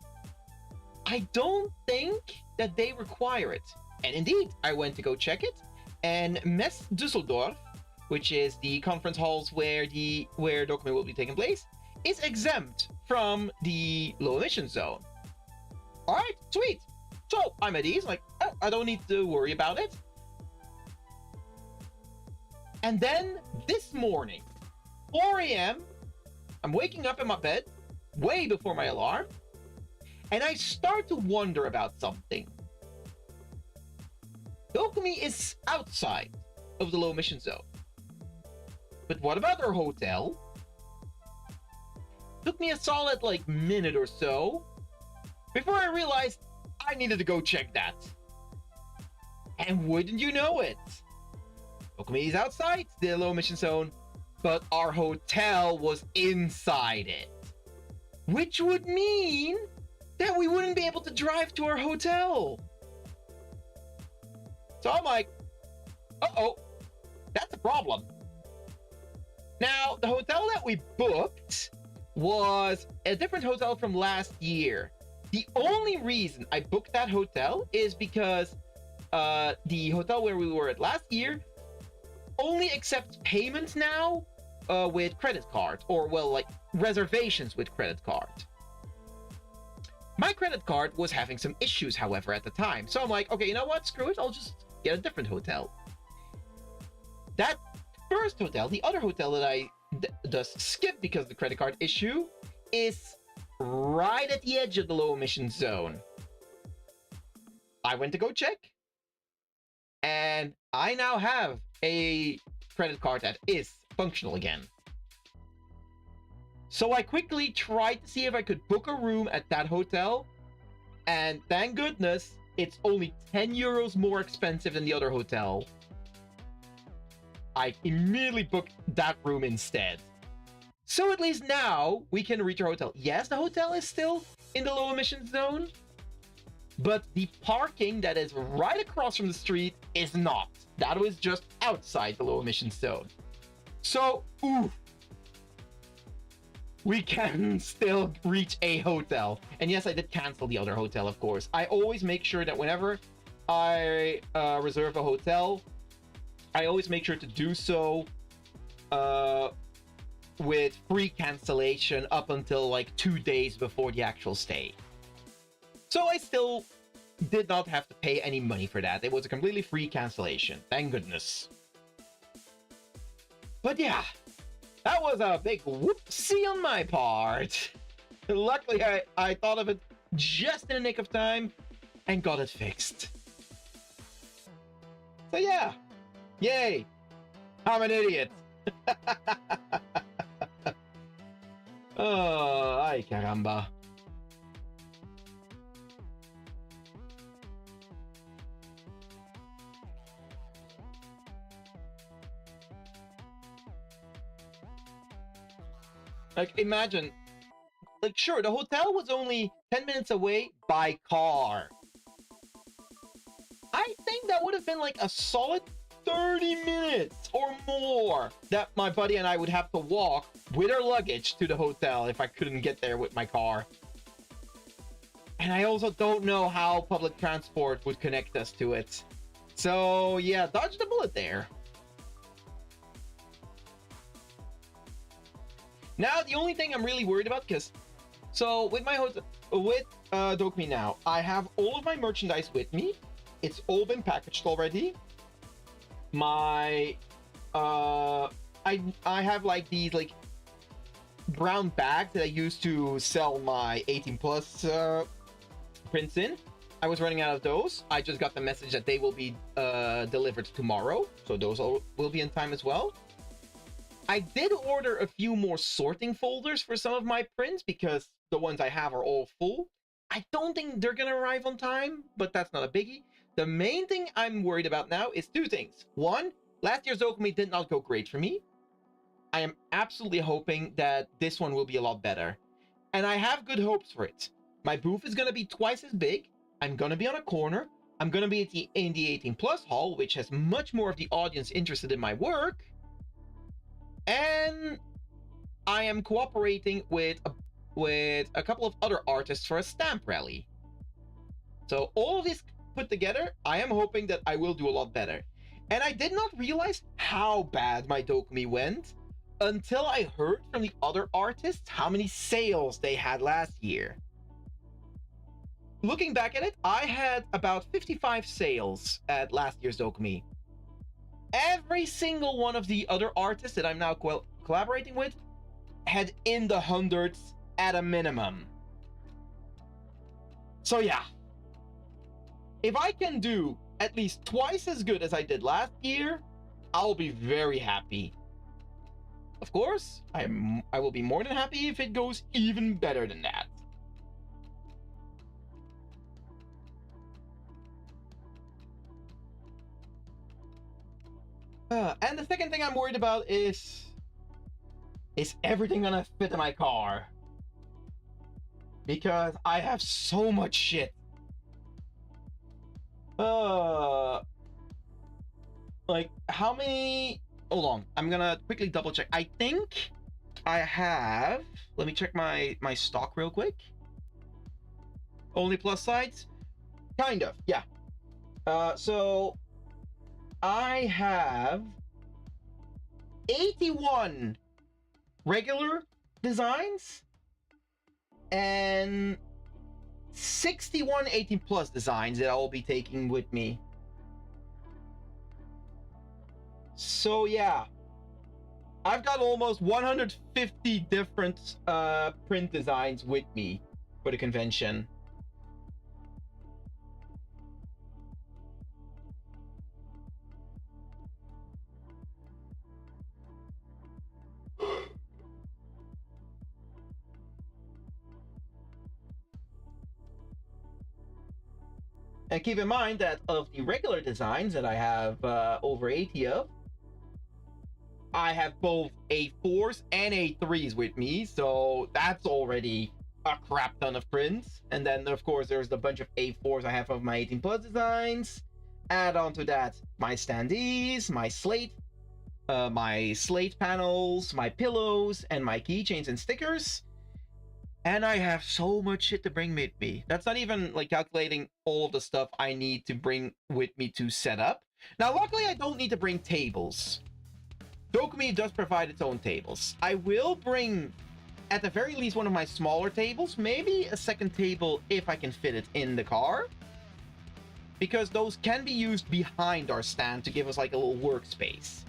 I don't think that they require it. And indeed, I went to go check it, and Mess Düsseldorf, which is the conference halls where Dokumi will be taking place, is exempt from the low emission zone. All right, sweet. So I'm at ease, like, oh, I don't need to worry about it. And then this morning, 4 a.m., I'm waking up in my bed, way before my alarm, and I start to wonder about something. Dokumi is outside of the low emission zone. But what about our hotel? Took me a solid minute or so before I realized I needed to go check that. And wouldn't you know it, Dokumi is outside the low emission zone, but our hotel was inside it. Which would mean that we wouldn't be able to drive to our hotel. So I'm like, uh-oh, that's a problem. Now, the hotel that we booked was a different hotel from last year. The only reason I booked that hotel is because the hotel where we were at last year only accepts payments now with credit card, or well, like reservations with credit card. My credit card was having some issues, however, at the time. So I'm like, okay, you know what? Screw it. I'll just get a different hotel. That first hotel, the other hotel that I just skipped because of the credit card issue, is right at the edge of the low emission zone. I went to go check, and I now have a credit card that is functional again. So I quickly tried to see if I could book a room at that hotel, and thank goodness, it's only 10 euros more expensive than the other hotel. I immediately booked that room instead. So at least now we can reach our hotel. Yes, the hotel is still in the low emission zone, but the parking that is right across from the street is not. That was just outside the low emission zone. So, ooh, we can still reach a hotel. And yes, I did cancel the other hotel, of course. I always make sure that whenever I reserve a hotel, I always make sure to do so with free cancellation up until like 2 days before the actual stay. So I still did not have to pay any money for that. It was a completely free cancellation. Thank goodness. But yeah, that was a big whoopsie on my part. Luckily, I thought of it just in the nick of time and got it fixed. So yeah, yay, I'm an idiot. Oh, ay caramba. Like, imagine, like, sure, the hotel was only 10 minutes away by car. I think that would have been like a solid 30 minutes or more that my buddy and I would have to walk with our luggage to the hotel if I couldn't get there with my car. And I also don't know how public transport would connect us to it. So yeah, dodge the bullet there. Now, the only thing I'm really worried about, because, so with my hotel, with Dokumi now, I have all of my merchandise with me. It's all been packaged already. My, I have like these like brown bags that I use to sell my 18 plus prints in. I was running out of those. I just got the message that they will be delivered tomorrow, so those will be in time as well. I did order a few more sorting folders for some of my prints because the ones I have are all full. I don't think they're gonna arrive on time, but that's not a biggie. The main thing I'm worried about now is two things. One, last year's Okami did not go great for me. I am absolutely hoping that this one will be a lot better. And I have good hopes for it. My booth is gonna be twice as big. I'm gonna be on a corner. I'm gonna be in the 18 plus hall, which has much more of the audience interested in my work. And I am cooperating with a couple of other artists for a stamp rally. So all of this put together, I am hoping that I will do a lot better. And I did not realize how bad my Dokumi went until I heard from the other artists how many sales they had last year. Looking back at it, I had about 55 sales at last year's Dokumi. Every single one of the other artists that I'm now collaborating with had in the hundreds at a minimum. So yeah, if I can do at least twice as good as I did last year, I'll be very happy. Of course, I will be more than happy if it goes even better than that. And the second thing I'm worried about is everything gonna fit in my car? Because I have so much shit. Like, how many... Hold on, I'm gonna quickly double check. I think I have... Let me check my stock real quick. Only plus sides? Kind of, yeah. So... I have 81 regular designs and 61 18 plus designs that I will be taking with me. So yeah, I've got almost 150 different print designs with me for the convention. And keep in mind that of the regular designs that I have over 80 of, I have both A4s and A3s with me, so that's already a crap ton of prints. And then, of course, there's the bunch of A4s I have of my 18 plus designs. Add on to that my standees, my slate panels, my pillows, and my keychains and stickers. And I have so much shit to bring with me. That's not even like calculating all of the stuff I need to bring with me to set up. Now, luckily, I don't need to bring tables. Dokumi does provide its own tables. I will bring, at the very least, one of my smaller tables, maybe a second table if I can fit it in the car, because those can be used behind our stand to give us like a little workspace.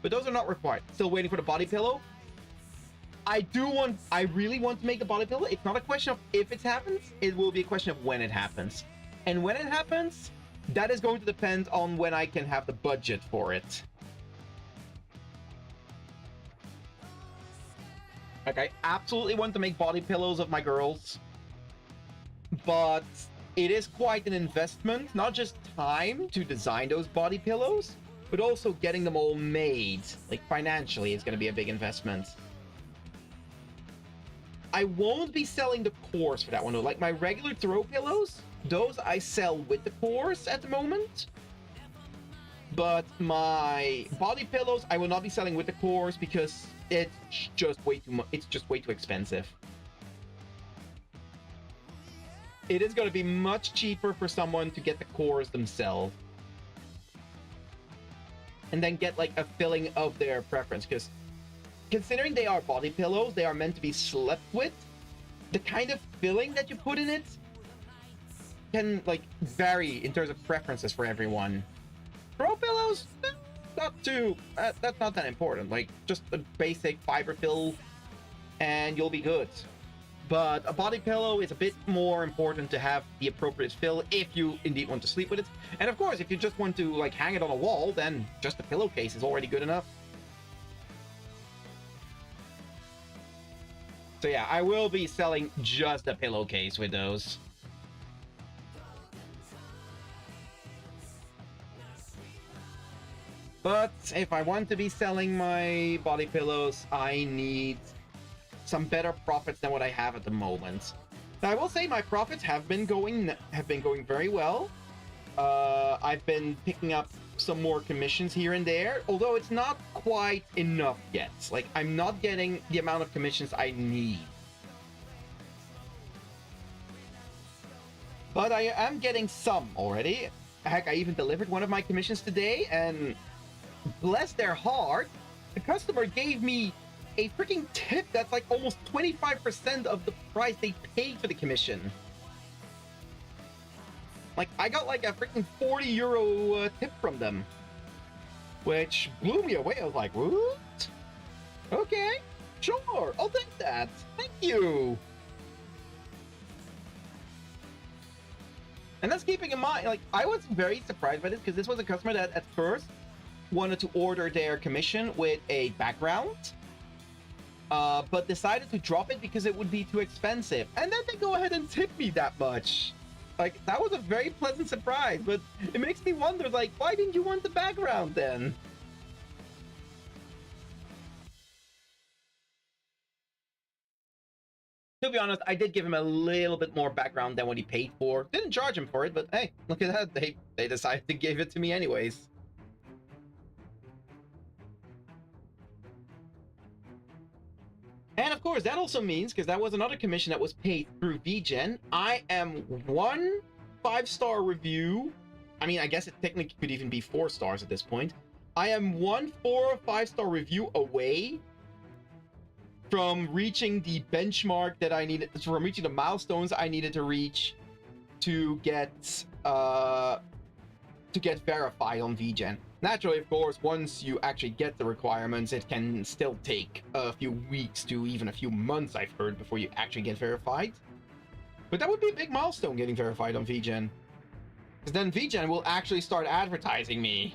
But those are not required. Still waiting for the body pillow. I really want to make the body pillow. It's not a question of if it happens, it will be a question of when it happens. And when it happens, that is going to depend on when I can have the budget for it. Like, I absolutely want to make body pillows of my girls, but it is quite an investment, not just time to design those body pillows, but also getting them all made. Like, financially, it's going to be a big investment. I won't be selling the cores for that one, though. Like, my regular throw pillows, those I sell with the cores at the moment. But my body pillows, I will not be selling with the cores because it's just way too much. It's just way too expensive. It is going to be much cheaper for someone to get the cores themselves and then get like a filling of their preference, because considering they are body pillows, they are meant to be slept with. The kind of filling that you put in it can like vary in terms of preferences for everyone. Throw pillows, that's not that important. Like, just a basic fiber fill and you'll be good. But a body pillow is a bit more important to have the appropriate fill if you indeed want to sleep with it. And of course, if you just want to like hang it on a wall, then just a pillowcase is already good enough. So yeah, I will be selling just a pillowcase with those. But if I want to be selling my body pillows, I need some better profits than what I have at the moment. Now, I will say my profits have been going very well. I've been picking up some more commissions here and there, although it's not quite enough yet. Like, I'm not getting the amount of commissions I need. But I am getting some already. Heck, I even delivered one of my commissions today, and bless their heart, the customer gave me a freaking tip that's like almost 25% of the price they paid for the commission. Like, I got like a freaking 40 euro tip from them, which blew me away. I was like, what? Okay, sure, I'll take that. Thank you. And that's keeping in mind, like, I was very surprised by this because this was a customer that at first wanted to order their commission with a background, but decided to drop it because it would be too expensive. And then they go ahead and tip me that much. Like, that was a very pleasant surprise, but it makes me wonder, like, why didn't you want the background then? To be honest, I did give him a little bit more background than what he paid for. Didn't charge him for it, but hey, look at that. They decided to give it to me anyways. And of course, that also means, because that was another commission that was paid through VGen, I am 1 5-star review. I mean, I guess it technically could even be 4 stars at this point. I am 1 4 or 5-star review away from reaching the benchmark that I needed, from reaching the milestones I needed to reach to get verified on VGen. Naturally, of course, once you actually get the requirements, it can still take a few weeks to even a few months, I've heard, before you actually get verified. But that would be a big milestone, getting verified on VGen. Because then VGen will actually start advertising me.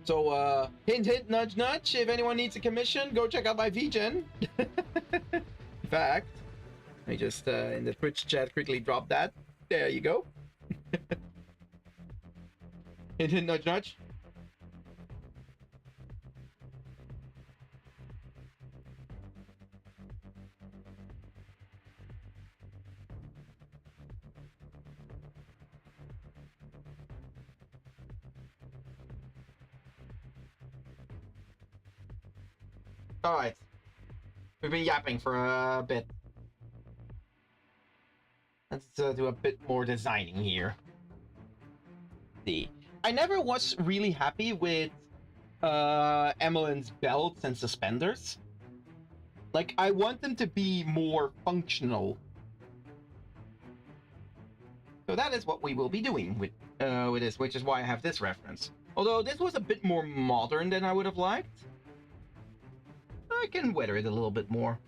So, hint, hint, nudge, nudge. If anyone needs a commission, go check out my VGen. In fact, I just, in the Twitch chat, quickly drop that. There you go. Hint, hint, nudge, nudge. All right. We've been yapping for a bit. Let's do a bit more designing here. See, I never was really happy with Emmalyn's belts and suspenders. Like, I want them to be more functional. So that is what we will be doing with this, which is why I have this reference. Although this was a bit more modern than I would have liked. I can weather it a little bit more.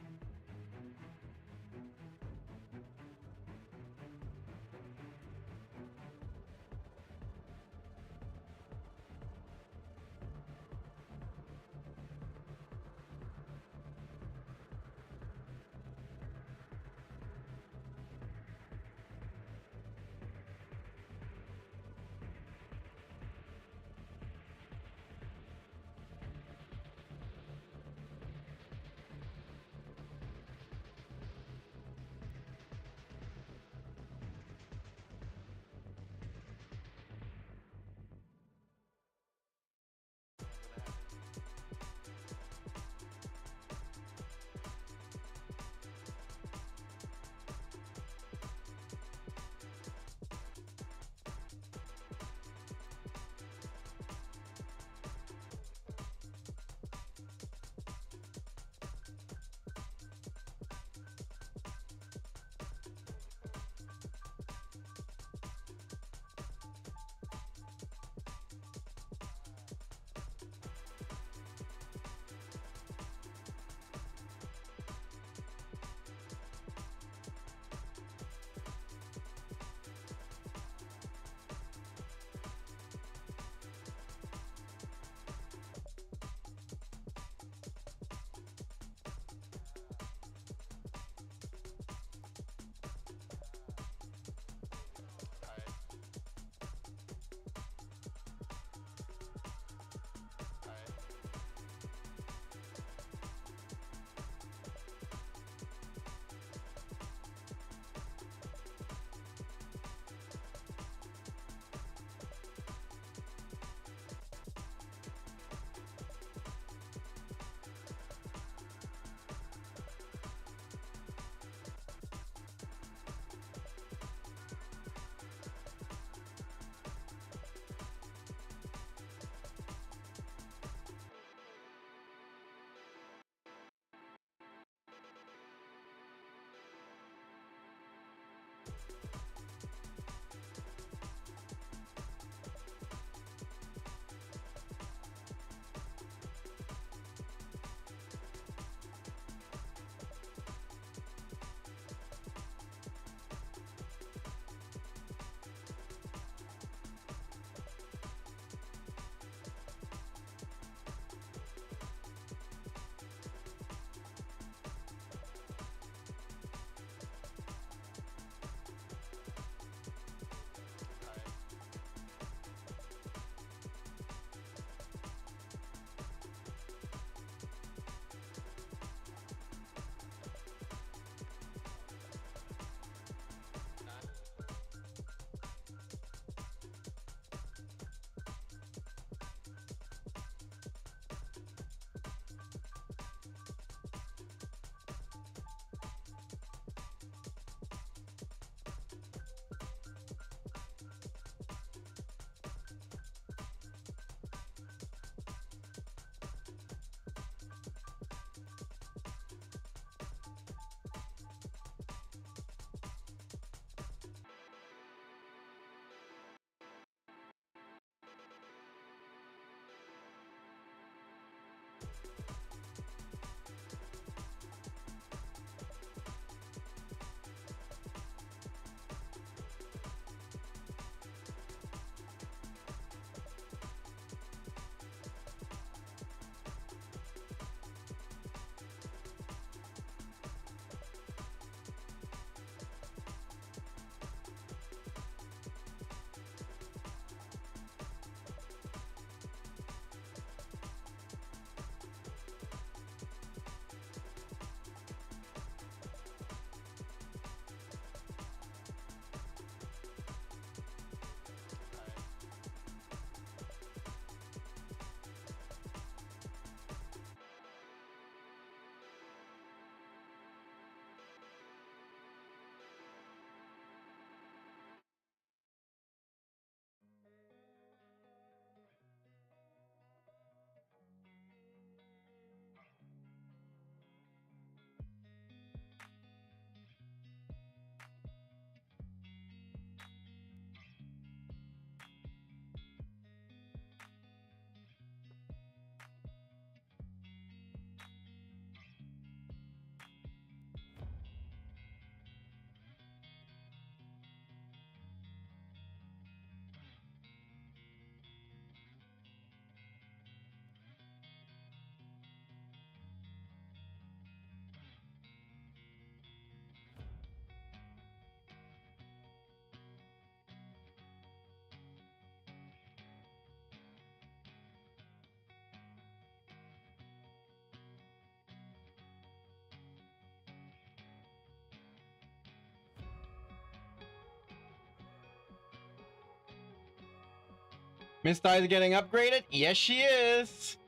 Miss Ty's getting upgraded? Yes, she is.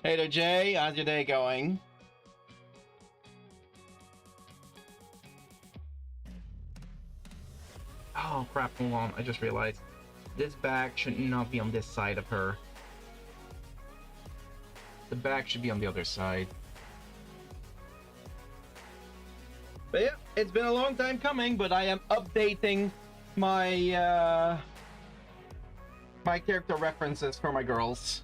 Hey there, Jay. How's your day going? Oh, crap. Hold on. I just realized. This bag should not be on this side of her. The bag should be on the other side. But yeah, it's been a long time coming, but I am updating my my character references for my girls.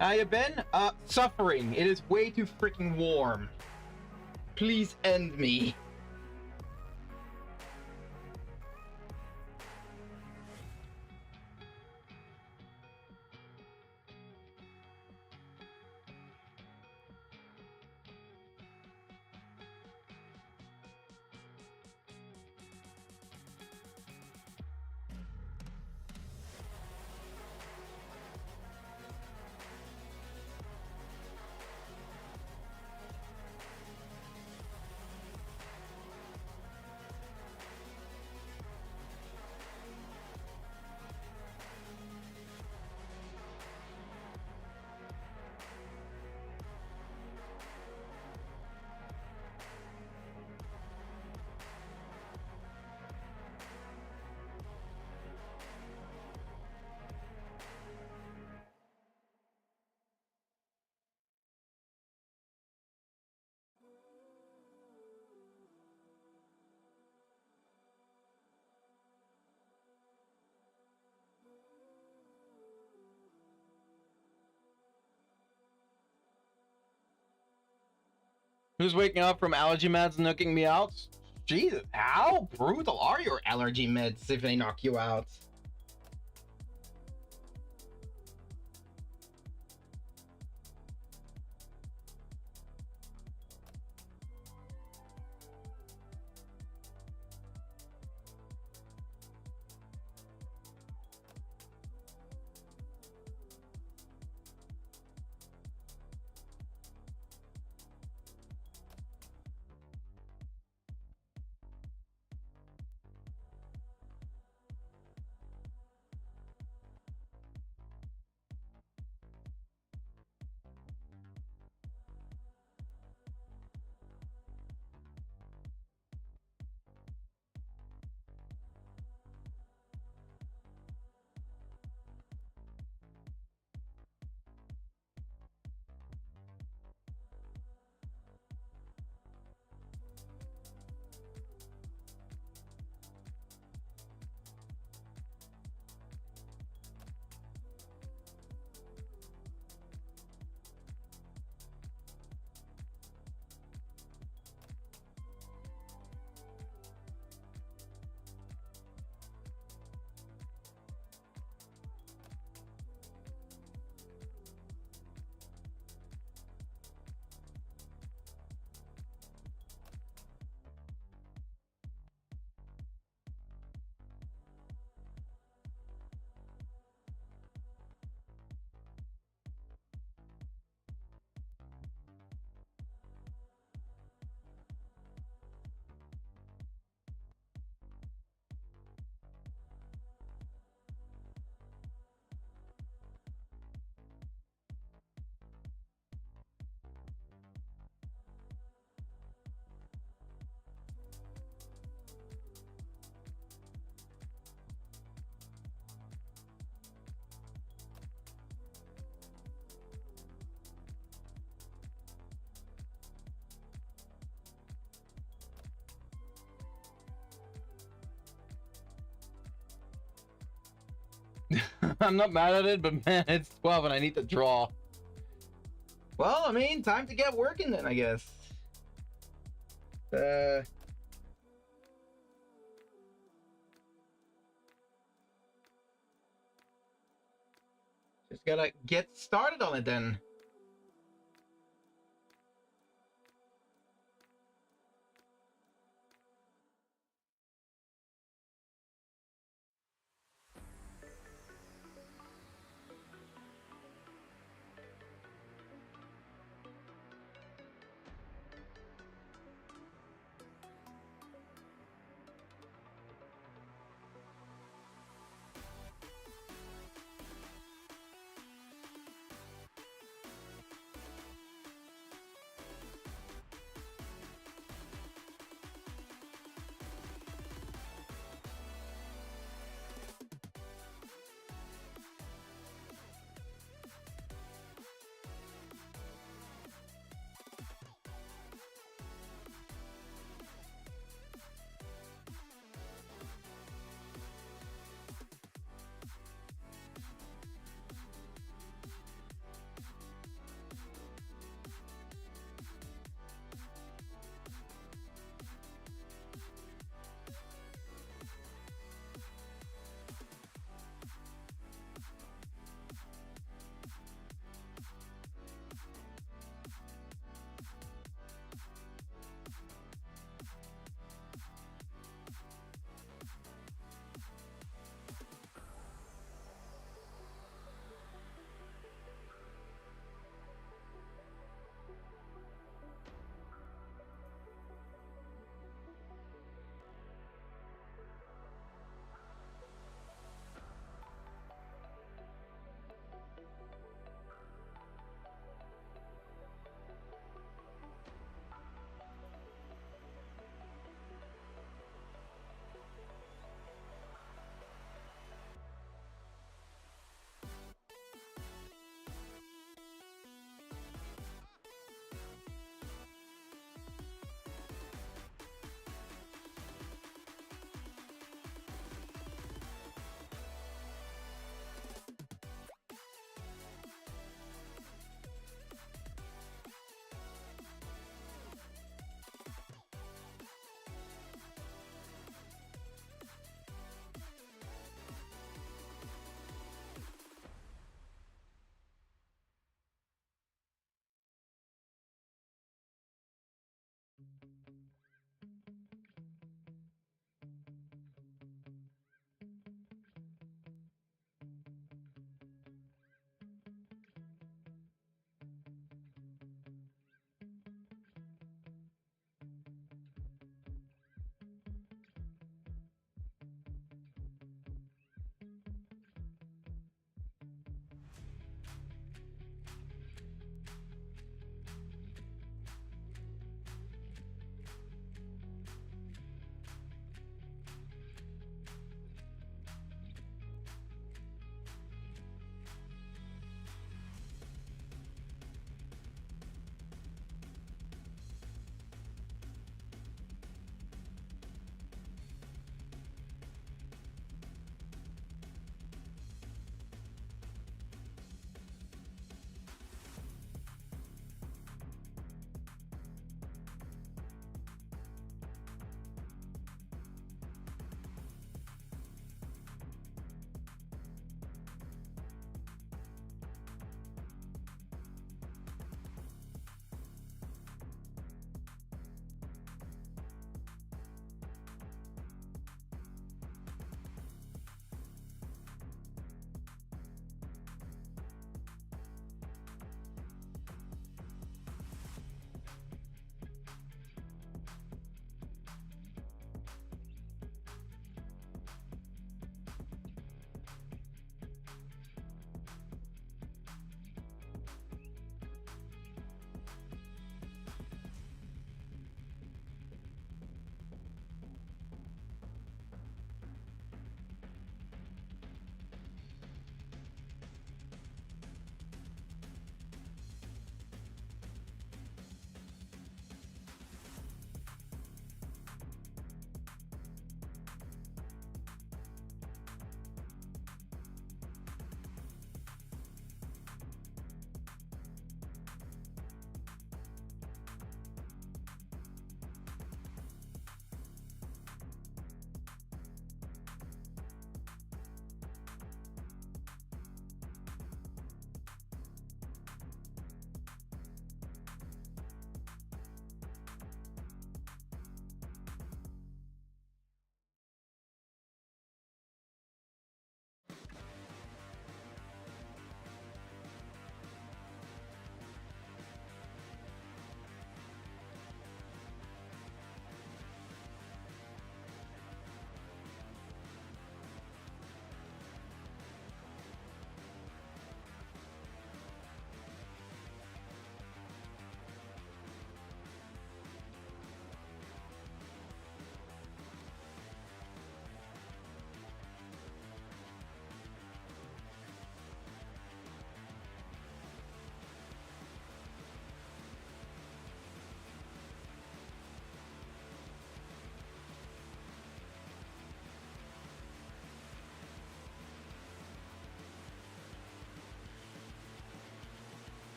How you been? Suffering. It is way too freaking warm. Please end me. Who's waking up from allergy meds knocking me out? Jesus, how brutal are your allergy meds if they knock you out? I'm not mad at it, but man, it's 12 and I need to draw. Well, I mean, time to get working then, I guess. Just gotta get started on it then.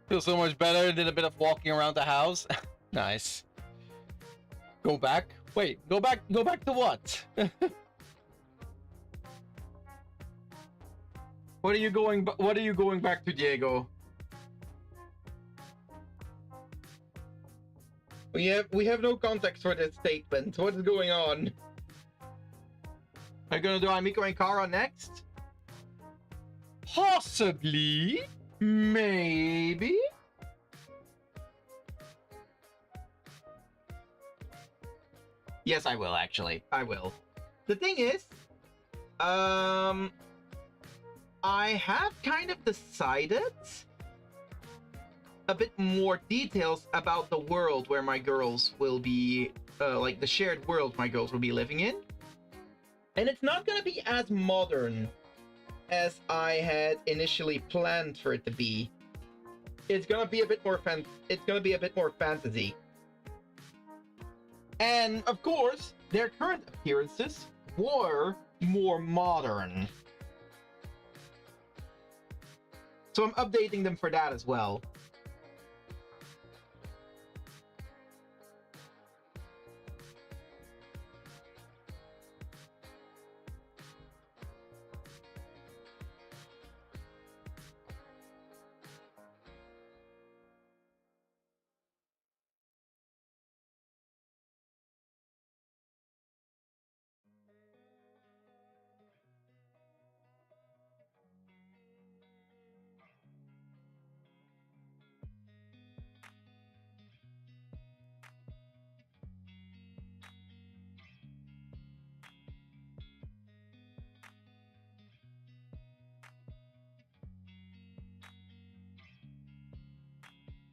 Feels so much better. Did a bit of walking around the house. Nice. Go back? Wait, go back to what? What are you going back to, Diego? We have no context for this statement. What is going on? Are you gonna do Amiko and Kara next? Possibly. Maybe. Yes, I will actually. I will. The thing is, I have kind of decided a bit more details about the world where my girls will be, like the shared world my girls will be living in. And it's not gonna be as modern as I had initially planned for it to be. It's gonna be a bit more fantasy. And of course, their current appearances were more modern. So I'm updating them for that as well.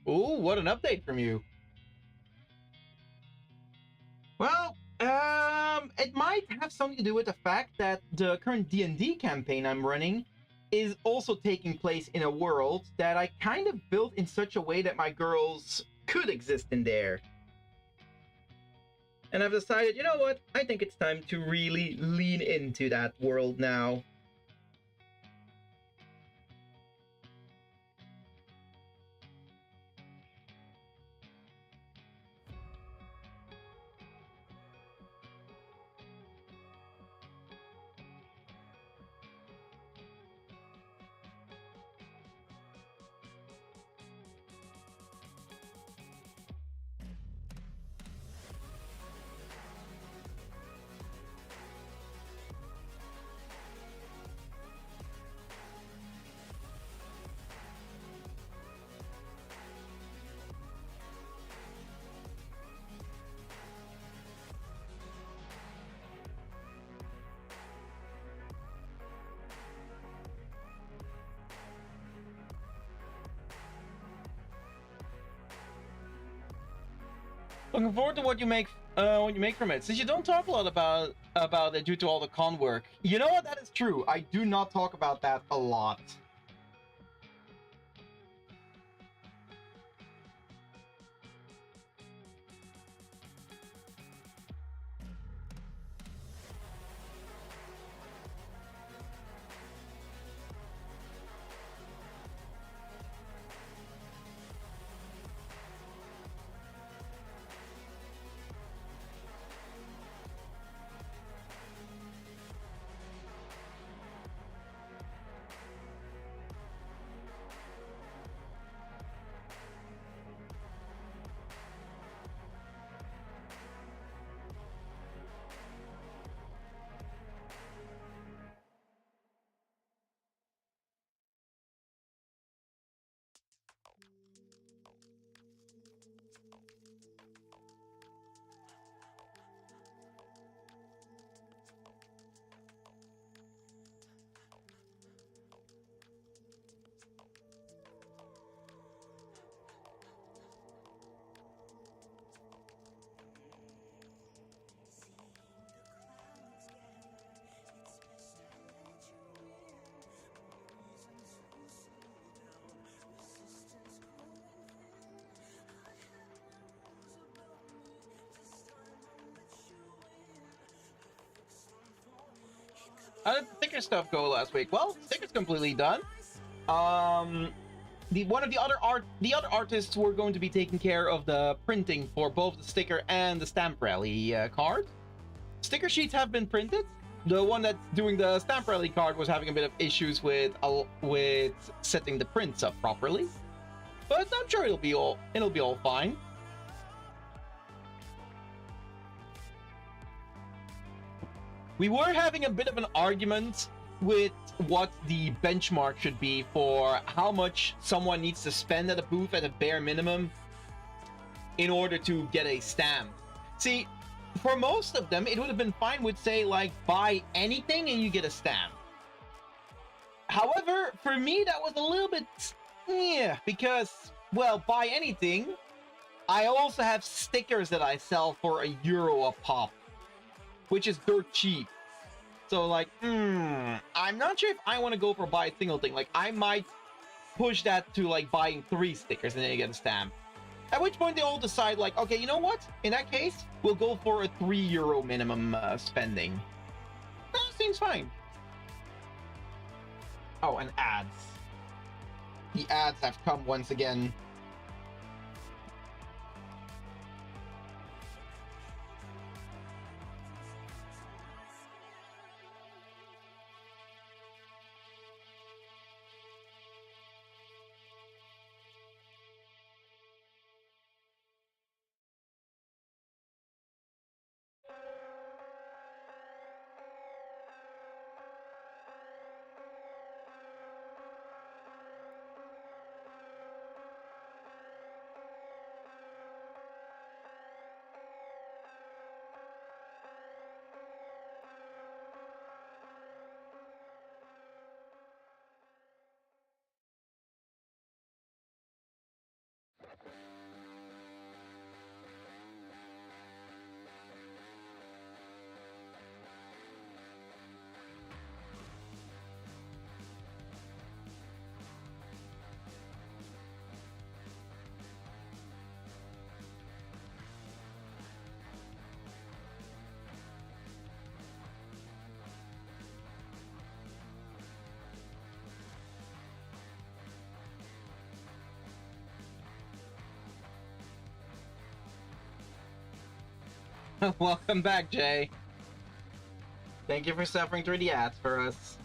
Ooh, what an update from you. Well, it might have something to do with the fact that the current D&D campaign I'm running is also taking place in a world that I kind of built in such a way that my girls could exist in there. And I've decided, you know what? I think it's time to really lean into that world now. Looking forward to what you make from it. Since you don't talk a lot about it due to all the con work. You know what? That is true. I do not talk about that a lot. How did the sticker stuff go last week? Well, sticker's completely done. one of the other artists were going to be taking care of the printing for both the sticker and the stamp rally card. Sticker sheets have been printed. The one that's doing the stamp rally card was having a bit of issues with setting the prints up properly, but I'm sure it'll be all fine. We were having a bit of an argument with what the benchmark should be for how much someone needs to spend at a booth at a bare minimum in order to get a stamp. See, for most of them, it would have been fine with, say, like, buy anything and you get a stamp. However, for me, that was a little bit, yeah, because, well, buy anything, I also have stickers that I sell for €1 a pop, which is dirt cheap. So, like, I'm not sure if I want to go for buy a single thing. Like, I might push that to, like, buying 3 stickers and then you get a stamp. At which point they all decide, like, okay, you know what? In that case, we'll go for a €3 minimum spending. That seems fine. Oh, and ads. The ads have come once again. Welcome back, Jay. Thank you for suffering through the ads for us.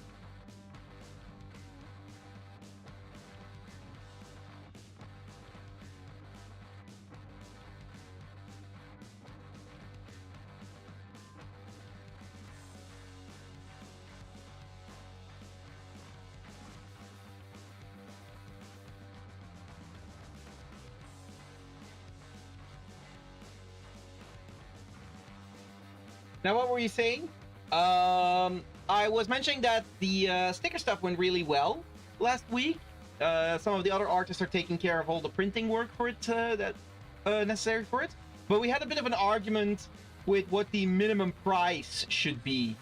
Now, what were you saying? I was mentioning that the sticker stuff went really well last week. Some of the other artists are taking care of all the printing work for it that necessary for it. But we had a bit of an argument with what the minimum price should be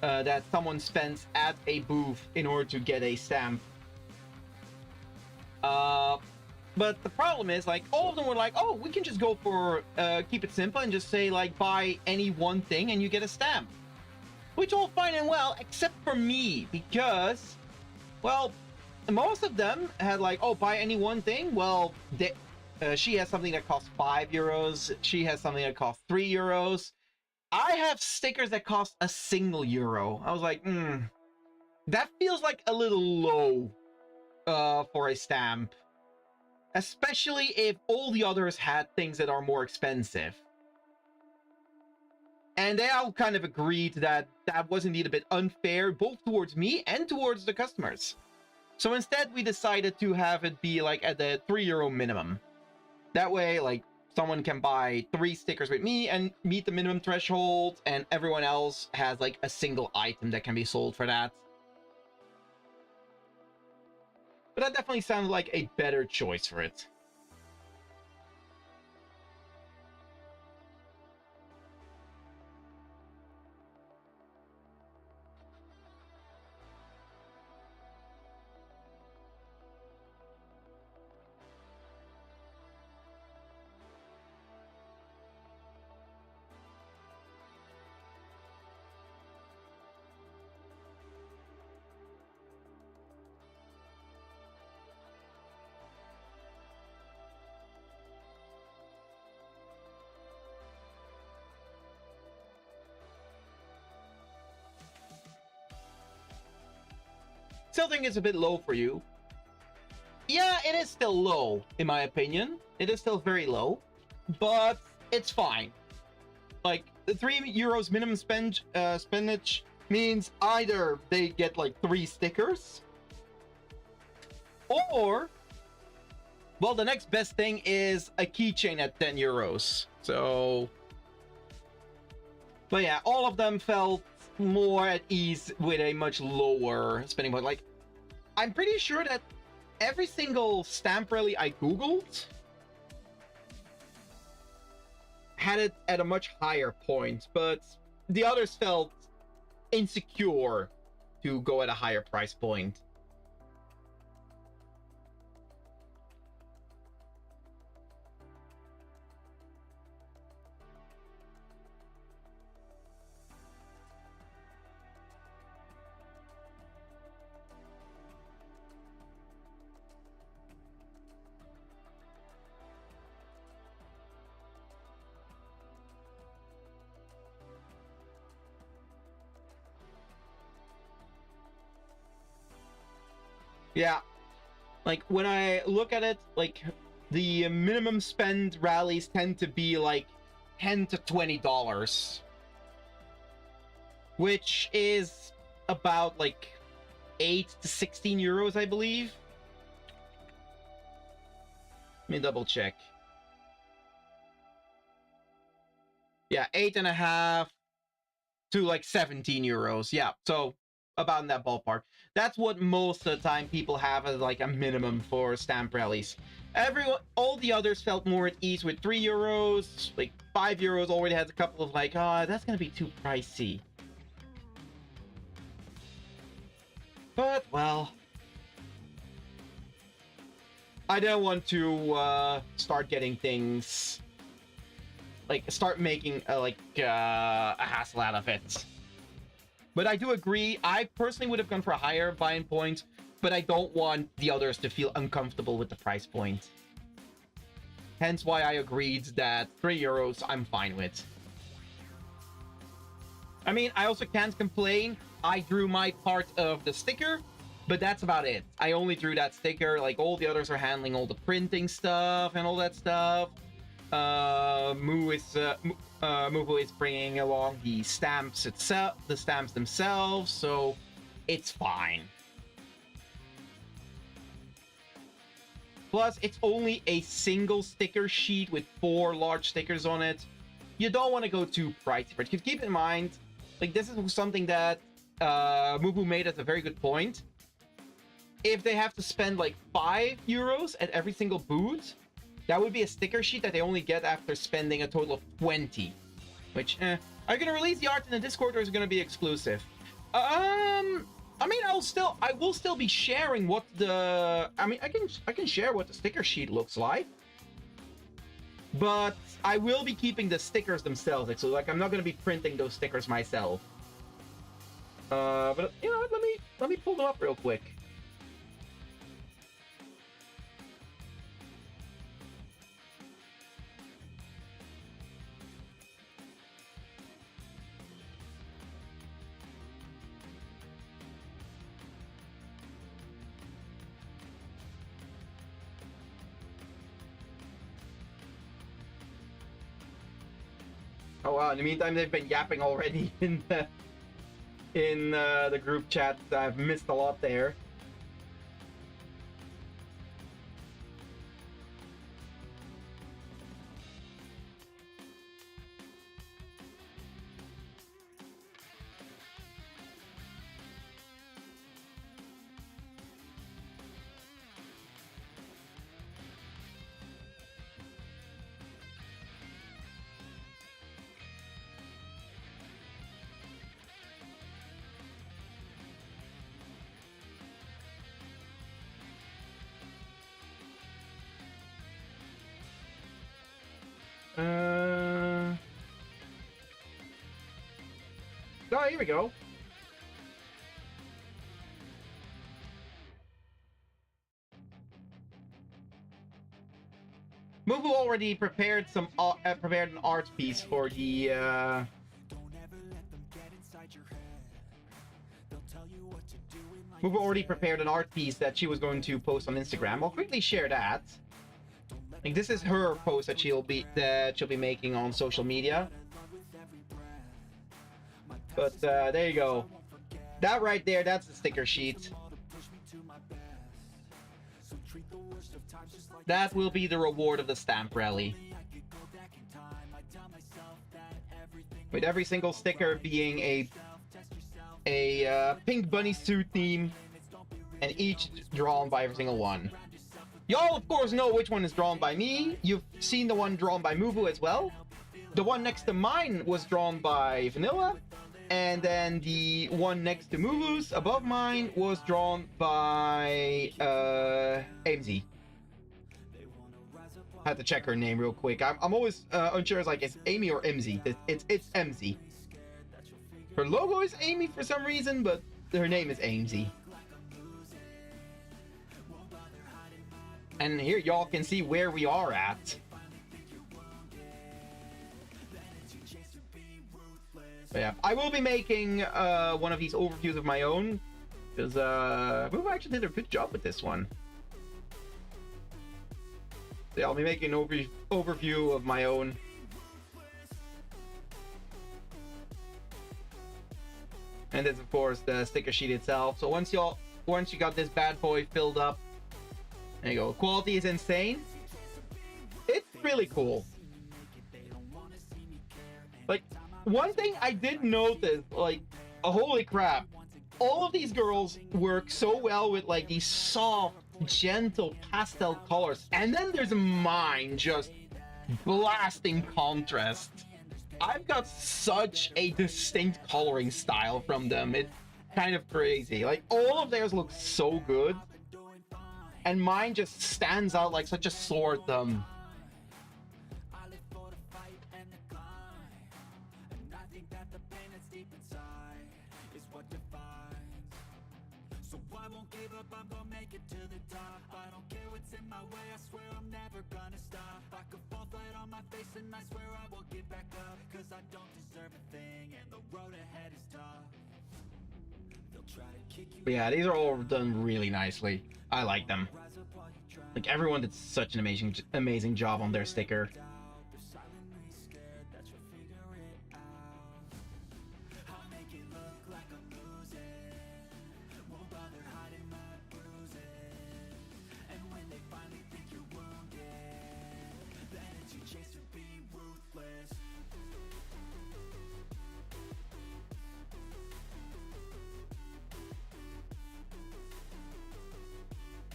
that someone spends at a booth in order to get a stamp. But the problem is, like, all of them were like, oh, we can just go for, keep it simple and just say, like, buy any one thing and you get a stamp. Which all fine and well, except for me, because, well, most of them had, like, oh, buy any one thing. Well, she has something that costs €5. She has something that costs €3. I have stickers that cost a single euro. I was like, that feels like a little low for a stamp. Especially if all the others had things that are more expensive. And they all kind of agreed that that was indeed a bit unfair, both towards me and towards the customers. So instead, we decided to have it be like at the €3 minimum. That way, like, someone can buy 3 stickers with me and meet the minimum threshold, and everyone else has like a single item that can be sold for that. But that definitely sounded like a better choice for it. still think it's a bit low for you. Yeah, it is still low, in my opinion. It is still very low, but it's fine. Like, the €3 minimum spendage means either they get like 3 stickers, or, well, the next best thing is a keychain at €10. So, but yeah, all of them felt more at ease with a much lower spending point. Like, I'm pretty sure that every single stamp rally I googled had it at a much higher point, but the others felt insecure to go at a higher price point. Yeah, like when I look at it, like the minimum spend rallies tend to be like $10 to $20, which is about like 8 to 16 euros, I believe. Let me double check. Yeah, 8.5 to like 17 euros. Yeah, so about in that ballpark. That's what most of the time people have as like a minimum for stamp rallies. All the others felt more at ease with €3, like €5 already has a couple of like, that's gonna be too pricey. But, well, I don't want to start getting things, like, start making a hassle out of it. But I do agree, I personally would have gone for a higher buy-in point, but I don't want the others to feel uncomfortable with the price point. Hence why I agreed that €3 I'm fine with. I mean, I also can't complain. I drew my part of the sticker, but that's about it. I only drew that sticker. Like, all the others are handling all the printing stuff and all that stuff. Muvu is bringing along the stamps themselves, so it's fine. Plus, it's only a single sticker sheet with 4 large stickers on it. You don't want to go too pricey for it. Because keep in mind, like, this is something that Muvu made as a very good point. If they have to spend like €5 at every single booth, that would be a sticker sheet that they only get after spending a total of 20. Which, are you gonna release the art in the Discord, or is it gonna be exclusive? I mean, I will still be sharing what the... I mean, I can share what the sticker sheet looks like. But I will be keeping the stickers themselves. So, like, I'm not gonna be printing those stickers myself. But, you know what, let me pull them up real quick. Oh wow, in the meantime, they've been yapping already in the group chat. I've missed a lot there. Oh, here we go. Muvu already prepared prepared an art piece for the We've already prepared an art piece that she was going to post on Instagram. I'll quickly share that. Like, this is her post that she'll be making on social media. But there you go. That right there, that's the sticker sheet. That will be the reward of the stamp rally. With every single sticker being a pink bunny suit theme, and each drawn by every single one. Y'all, of course, know which one is drawn by me. You've seen the one drawn by Muvu as well. The one next to mine was drawn by Vanilla. And then the one next to Muvu's, above mine, was drawn by AMZ. I had to check her name real quick. I'm always unsure. It's like, it's Amy or MZ. It's MZ. Her logo is Amy for some reason, but her name is AMZ. And here y'all can see where we are at. But yeah, I will be making one of these overviews of my own, because we actually did a good job with this one. So yeah, I'll be making an overview of my own. And this, of course, the sticker sheet itself. So once you got this bad boy filled up, there you go. Quality is insane. It's really cool. Like, one thing I did notice, like, holy crap, all of these girls work so well with like these soft, gentle pastel colors, and then there's mine just blasting contrast. I've got such a distinct coloring style from them. It's kind of crazy. Like, all of theirs look so good, and mine just stands out like such a sore thumb. But yeah, these are all done really nicely. I like them. Like, everyone did such an amazing job on their sticker.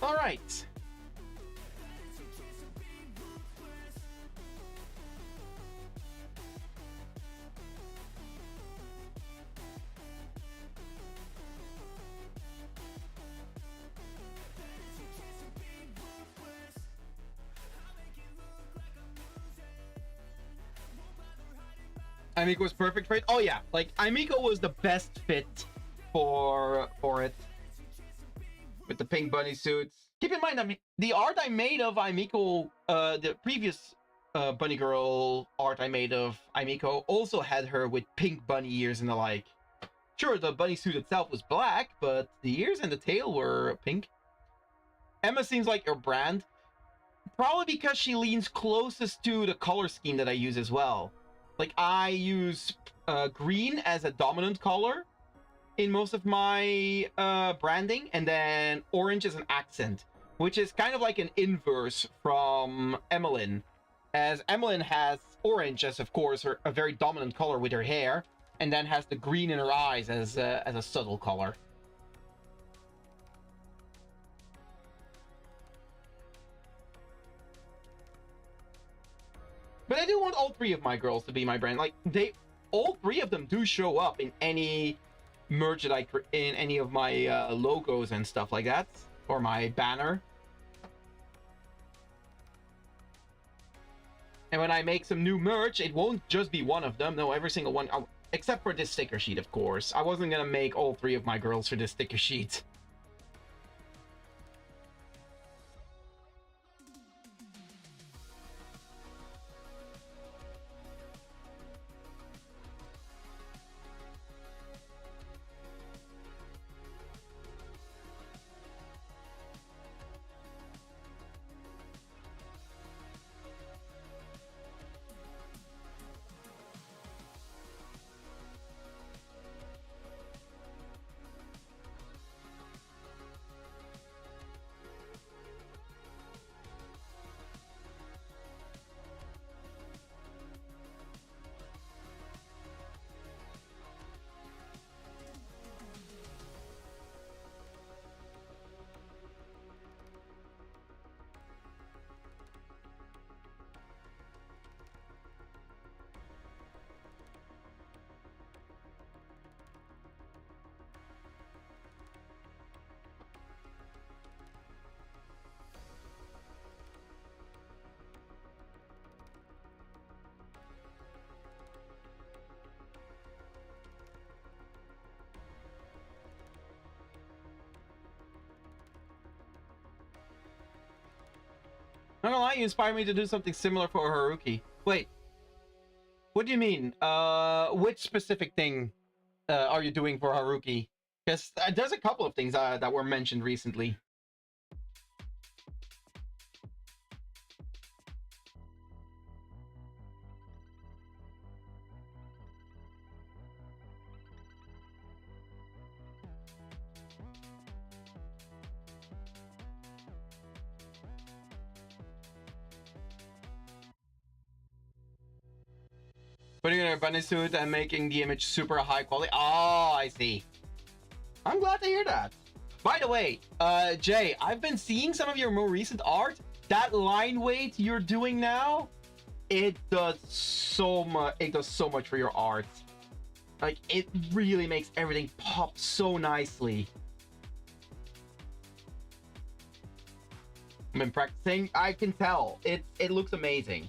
All right. Aimiko was perfect for it. Oh yeah, like, Aimiko was the best fit for it. With the pink bunny suits. Keep in mind, I mean, the art I made of Aimiko, the previous bunny girl art I made of Aimiko also had her with pink bunny ears and the like. Sure, the bunny suit itself was black, but the ears and the tail were pink. Emma seems like your brand. Probably because she leans closest to the color scheme that I use as well. Like, I use green as a dominant color in most of my branding, and then orange is an accent, which is kind of like an inverse from Emmalyn, as Emmalyn has orange as, of course, a very dominant color with her hair, and then has the green in her eyes as a subtle color. But I do want all three of my girls to be my brand. Like, all three of them do show up in any merge that in any of my logos and stuff like that, or my banner. And when I make some new merch, it won't just be one of them. No, every single one, except for this sticker sheet, of course. I wasn't gonna make all three of my girls for this sticker sheet. Not gonna lie, you inspired me to do something similar for Haruki. Wait, what do you mean? Which specific thing are you doing for Haruki? Because there's a couple of things that were mentioned recently. Putting in a bunny suit and making the image super high quality. Oh, I see. I'm glad to hear that. By the way, Jay, I've been seeing some of your more recent art. That line weight you're doing now, it does so much. It does so much for your art. Like, it really makes everything pop so nicely. I've been practicing. I can tell. It looks amazing.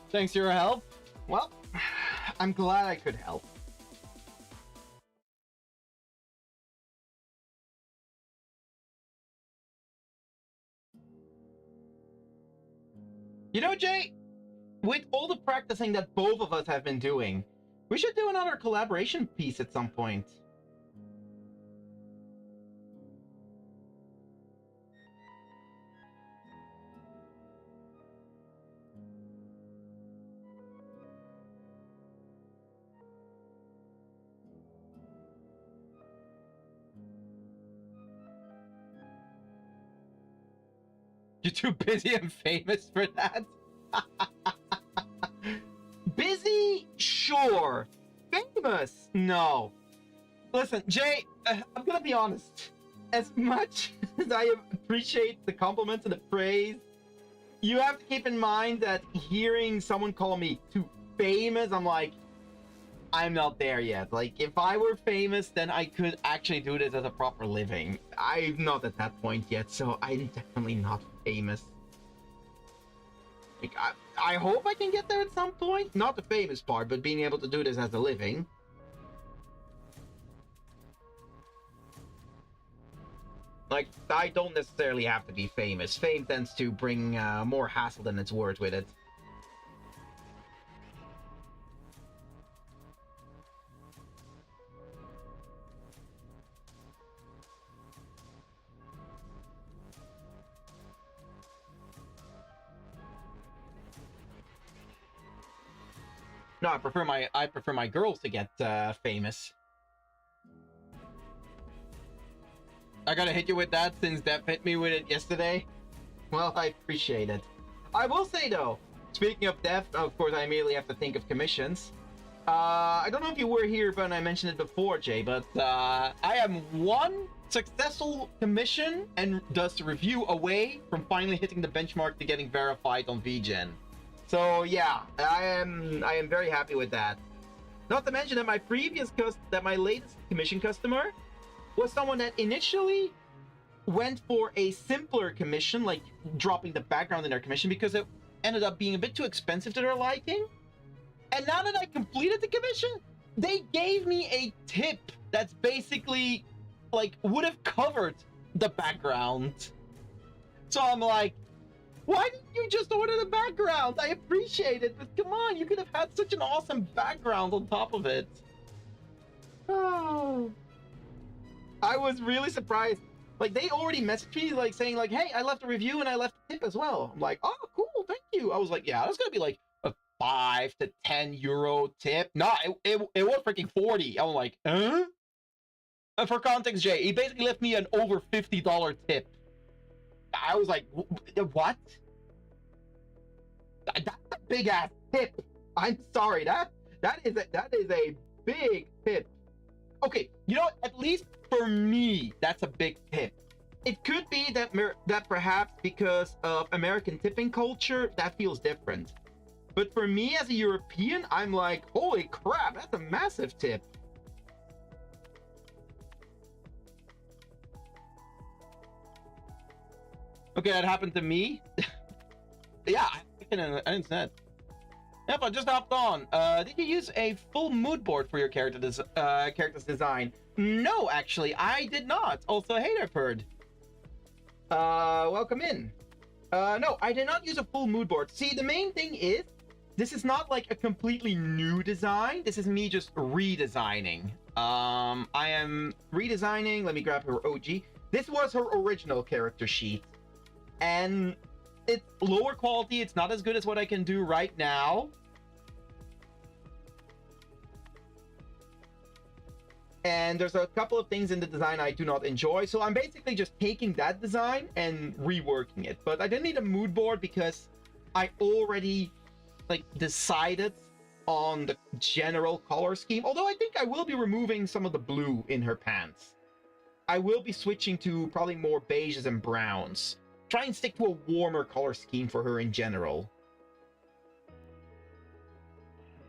Thanks for your help. Well, I'm glad I could help. You know, Jay, with all the practicing that both of us have been doing, we should do another collaboration piece at some point. You're too busy and famous for that. Busy? Sure. Famous? No. Listen, Jay, I'm gonna be honest. As much as I appreciate the compliments and the praise, you have to keep in mind that hearing someone call me too famous, I'm like, I'm not there yet. Like, if I were famous, then I could actually do this as a proper living. I'm not at that point yet, so I'm definitely not famous. Like, I hope I can get there at some point. Not the famous part, but being able to do this as a living. Like, I don't necessarily have to be famous. Fame tends to bring more hassle than it's worth with it. No, I prefer my girls to get famous. I gotta hit you with that since Dev hit me with it yesterday. Well, I appreciate it. I will say though, speaking of Dev, of course I immediately have to think of commissions. I don't know if you were here when I mentioned it before, Jay, but I am one successful commission and thus review away from finally hitting the benchmark to getting verified on VGen. So yeah, I am very happy with that. Not to mention that my latest commission customer was someone that initially went for a simpler commission, like dropping the background in their commission because it ended up being a bit too expensive to their liking. And now that I completed the commission, they gave me a tip that's basically like would have covered the background. So I'm like, why didn't you just order the background? I appreciate it, but come on, you could have had such an awesome background on top of it. Oh, I was really surprised. Like, they already messaged me, like, saying, like, hey, I left a review and I left a tip as well. I'm like, oh, cool, thank you. I was like, yeah, that's gonna be like a 5 to 10 euro tip. No, it was freaking 40. I'm like, huh? And for context, Jay, he basically left me an over $50 tip. I was like, what? That's a big ass tip. I'm sorry, that is a big tip. Okay, you know what? At least for me, that's a big tip. It could be that perhaps because of American tipping culture, that feels different. But for me as a European, I'm like, holy crap, that's a massive tip. Okay, that happened to me. Yeah, I understand. Yep, I just hopped on. Did you use a full mood board for your character's design? No, actually, I did not. Also, hey there, Purd. Welcome in. No, I did not use a full mood board. See, the main thing is, this is not like a completely new design. This is me just redesigning. I am redesigning. Let me grab her OG. This was her original character sheet. And it's lower quality. It's not as good as what I can do right now. And there's a couple of things in the design I do not enjoy. So I'm basically just taking that design and reworking it. But I didn't need a mood board because I already like decided on the general color scheme. Although I think I will be removing some of the blue in her pants. I will be switching to probably more beiges and browns. Try and stick to a warmer color scheme for her in general.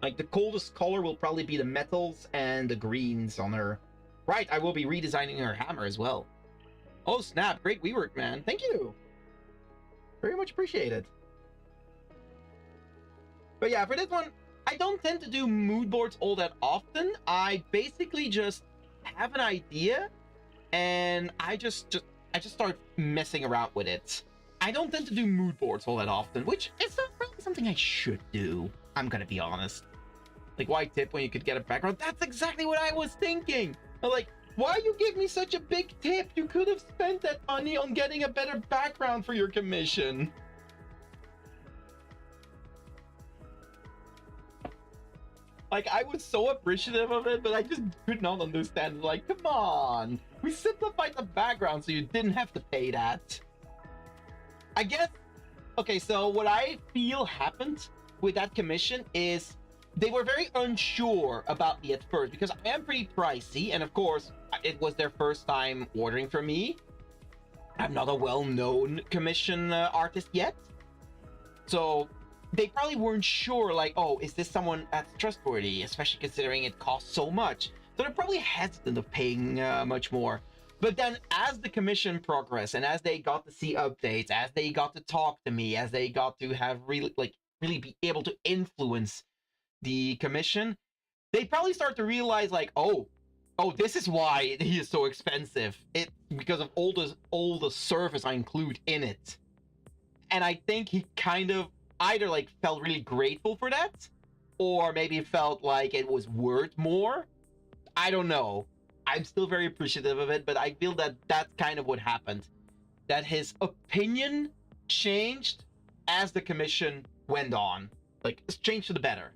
Like, the coldest color will probably be the metals and the greens on her. Right, I will be redesigning her hammer as well. Oh, snap. Great rework, man. Thank you. Very much appreciated. But yeah, for this one, I don't tend to do mood boards all that often. I basically just have an idea, and I just start messing around with it. I don't tend to do mood boards all that often, which is not really something I should do. I'm gonna be honest. Like, why tip when you could get a background? That's exactly what I was thinking. I'm like, why you give me such a big tip? You could have spent that money on getting a better background for your commission. Like, I was so appreciative of it, but I just could not understand. Like, come on. We simplified the background so you didn't have to pay that. I guess... Okay, so what I feel happened with that commission is they were very unsure about me at first because I am pretty pricey, and of course, it was their first time ordering from me. I'm not a well-known commission artist yet. So... they probably weren't sure, like, oh, is this someone that's trustworthy, especially considering it costs so much. So they're probably hesitant of paying much more. But then as the commission progressed and as they got to see updates, as they got to talk to me, as they got to have really be able to influence the commission, they probably start to realize, like, oh, this is why he is so expensive. It's because of all the service I include in it. And I think he kind of either like felt really grateful for that, or maybe felt like it was worth more. I don't know. I'm still very appreciative of it, but I feel that that's kind of what happened. That his opinion changed as the commission went on. Like, it's changed to the better.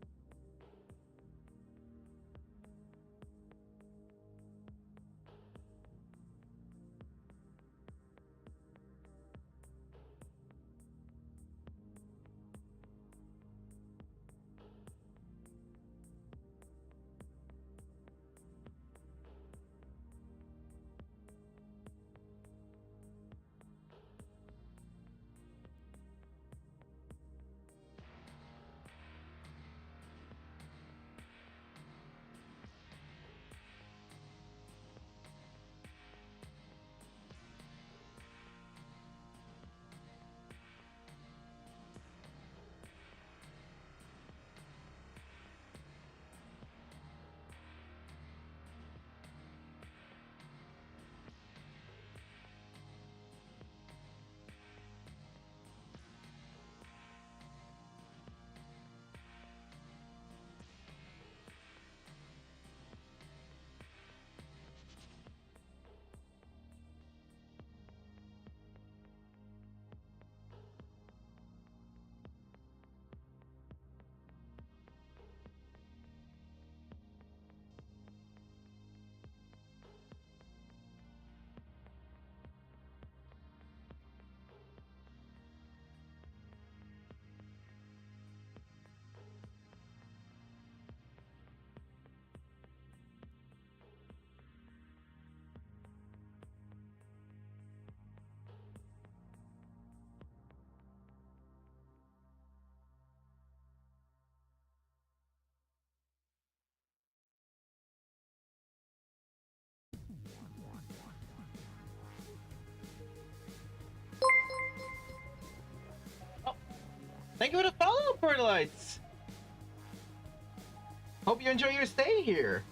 Thank you for the follow, Portalites. Hope you enjoy your stay here.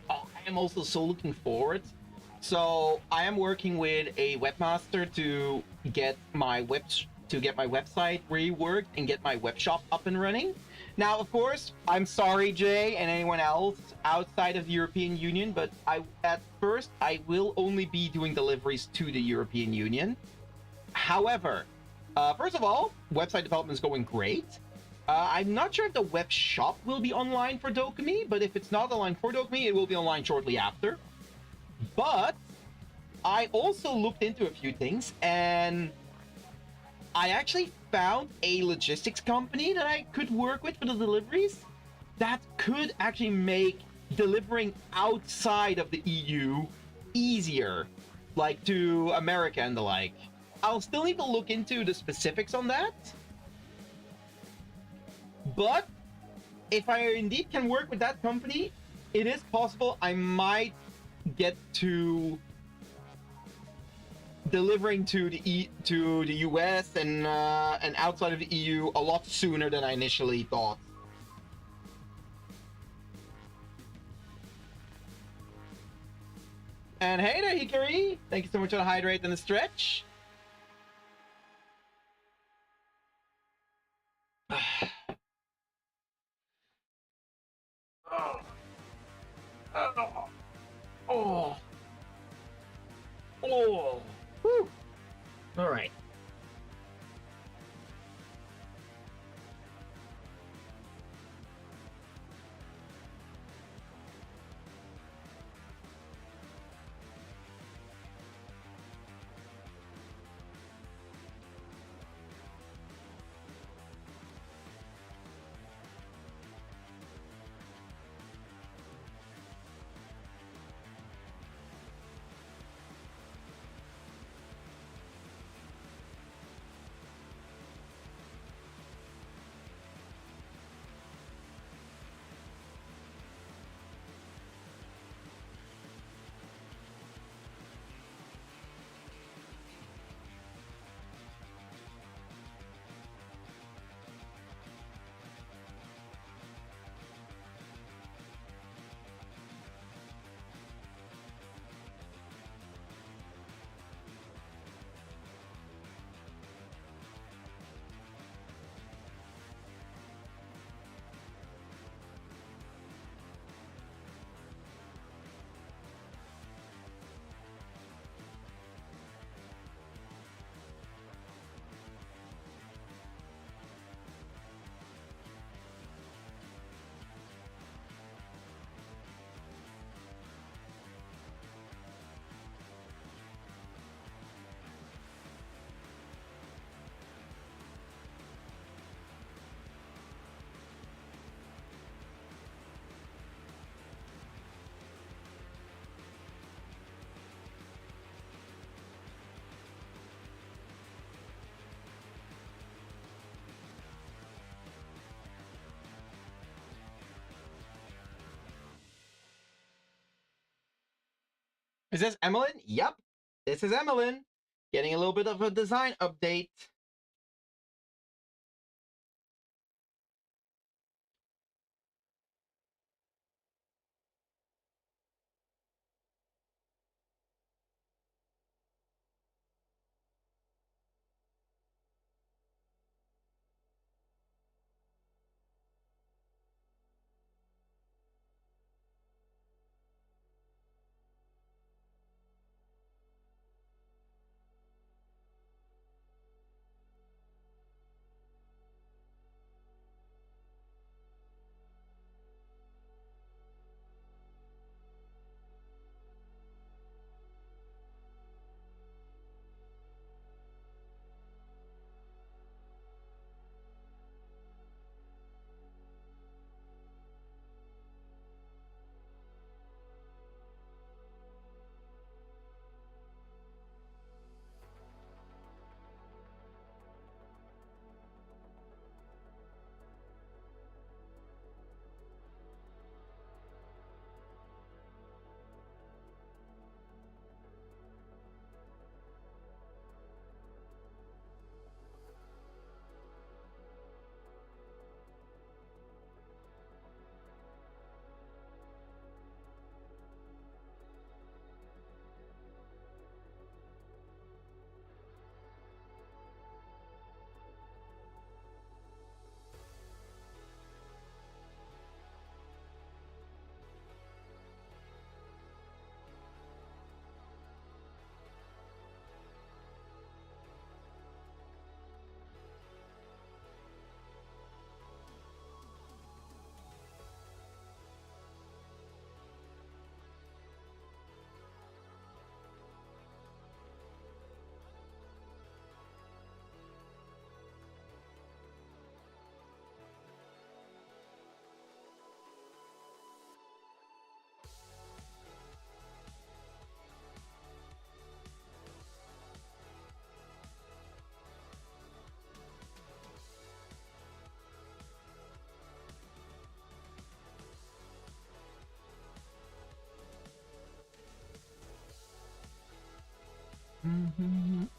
Oh, I am also so looking forward. So I am working with a webmaster to get my website reworked and get my web shop up and running. Now, of course, I'm sorry, Jay, and anyone else outside of the European Union, but at first I will only be doing deliveries to the European Union. However, first of all, website development is going great. I'm not sure if the web shop will be online for Dokumi, but if it's not online for Dokumi, it will be online shortly after. But I also looked into a few things, and I actually found a logistics company that I could work with for the deliveries that could actually make delivering outside of the EU easier, like to America and the like. I'll still need to look into the specifics on that. But if I indeed can work with that company, it is possible I might get to delivering to the US and outside of the EU a lot sooner than I initially thought. And hey there, Hikari! Thank you so much for the hydrate and the stretch. Oh. Oh. Oh. Oh. Whew. All right. Is this Emmalyn? Yep, this is Emmalyn. Getting a little bit of a design update.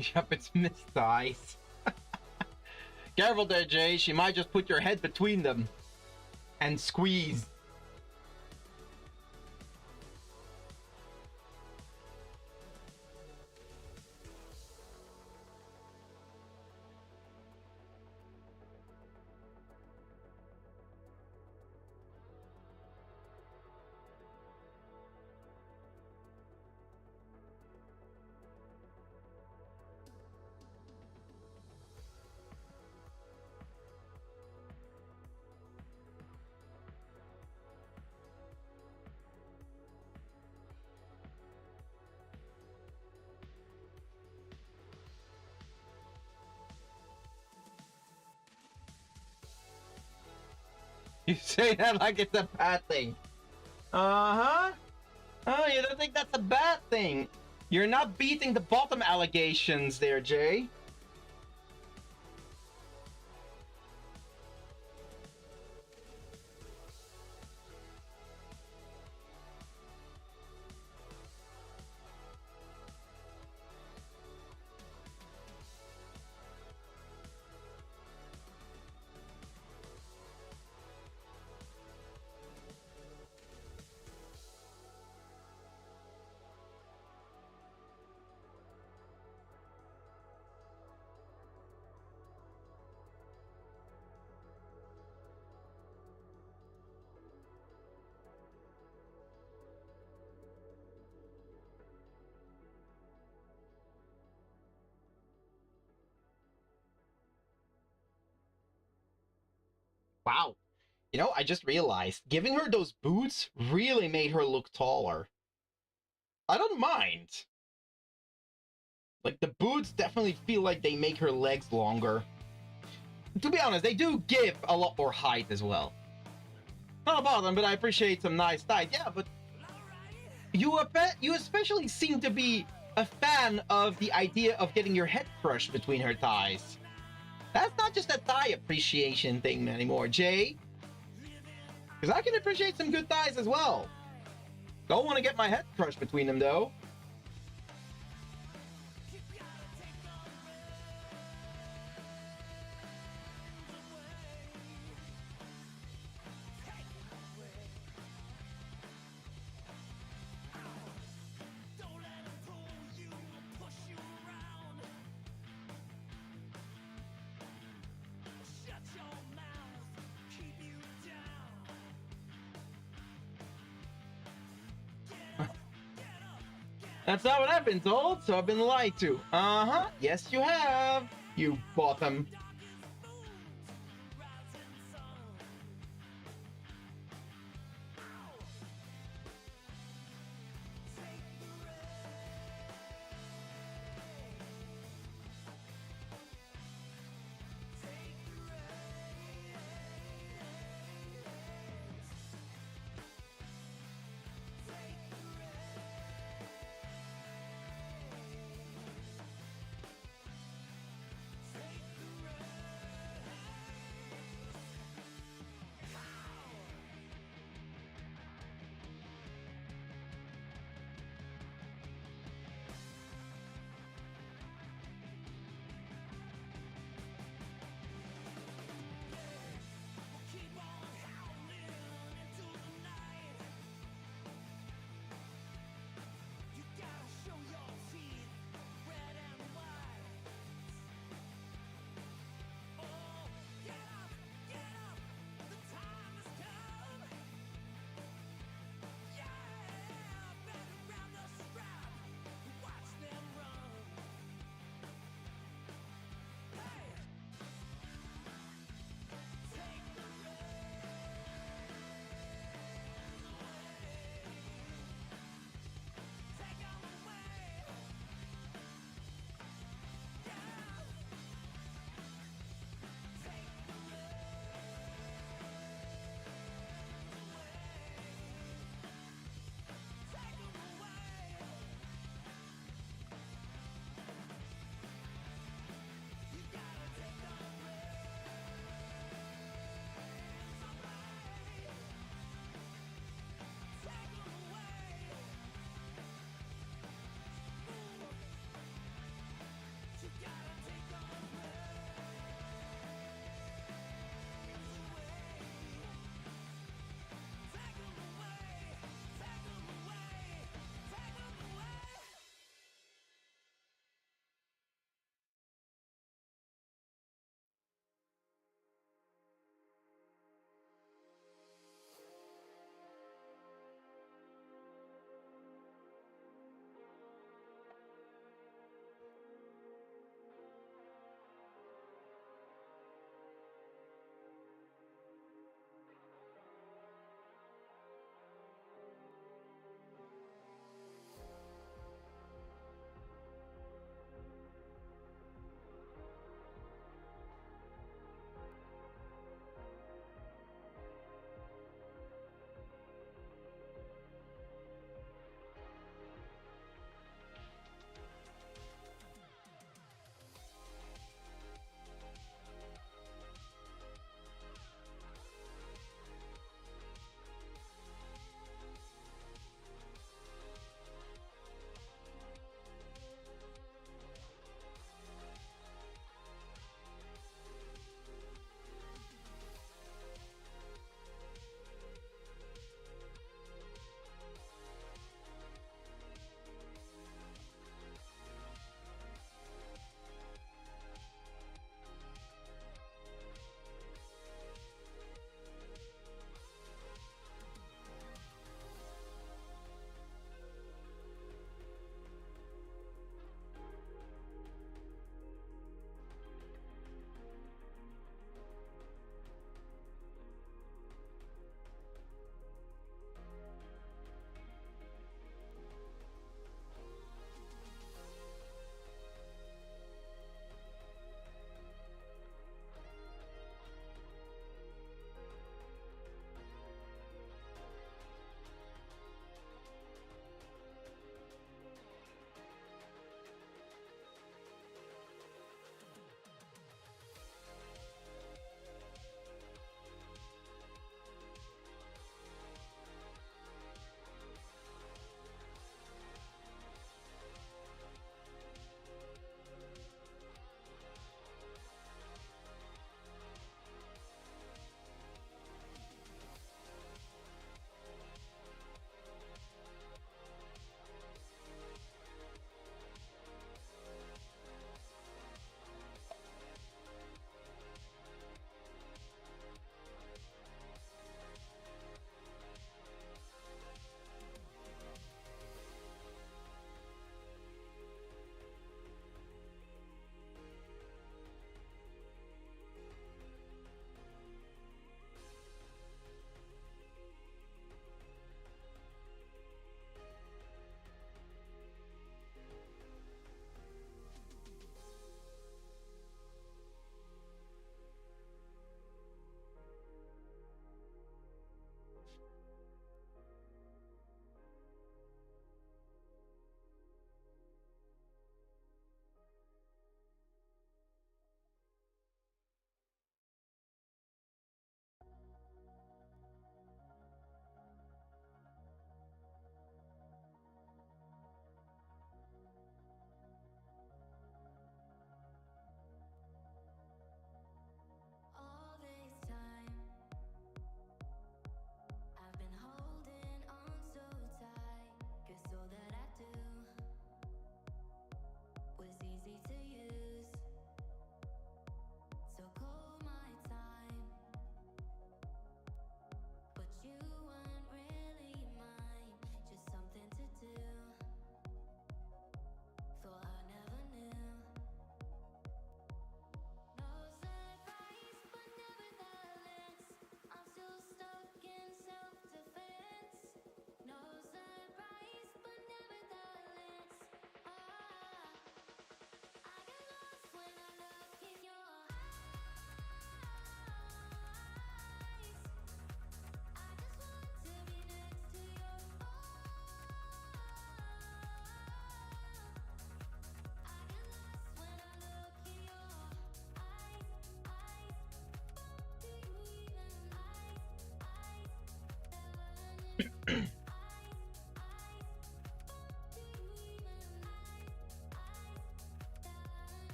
Yep, it's Miss Thighs. Careful there, Jay. She might just put your head between them and squeeze. You say that like it's a bad thing. Uh-huh. Oh, you don't think that's a bad thing? You're not beating the bottom allegations there, Jay. Wow. You know, I just realized giving her those boots really made her look taller. I don't mind. Like, the boots definitely feel like they make her legs longer. To be honest, they do give a lot more height as well. Not about them, but I appreciate some nice thighs. Yeah, but you especially seem to be a fan of the idea of getting your head crushed between her thighs. That's not just a thigh appreciation thing anymore, Jay. Because I can appreciate some good thighs as well. Don't want to get my head crushed between them, though. That's not what I've been told, so I've been lied to. Uh-huh. Yes, you have. You bottom.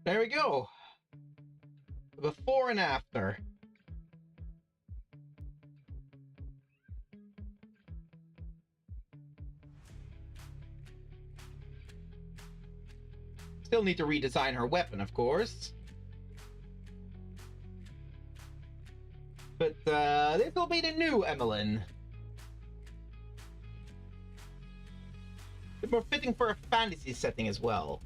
There we go. Before and after. Still need to redesign her weapon, of course. But this will be the new Emmalyn. Bit more fitting for a fantasy setting as well.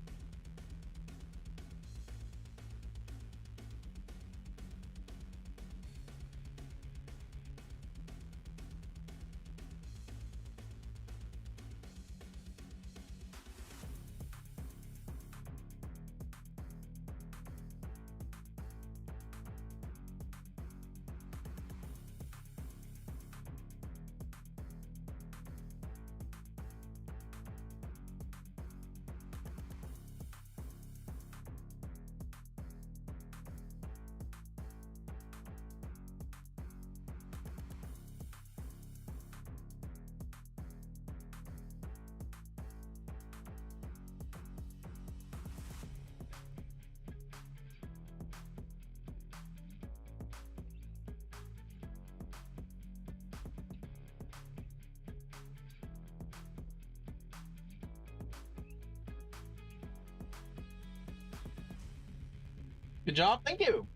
Good job, thank you.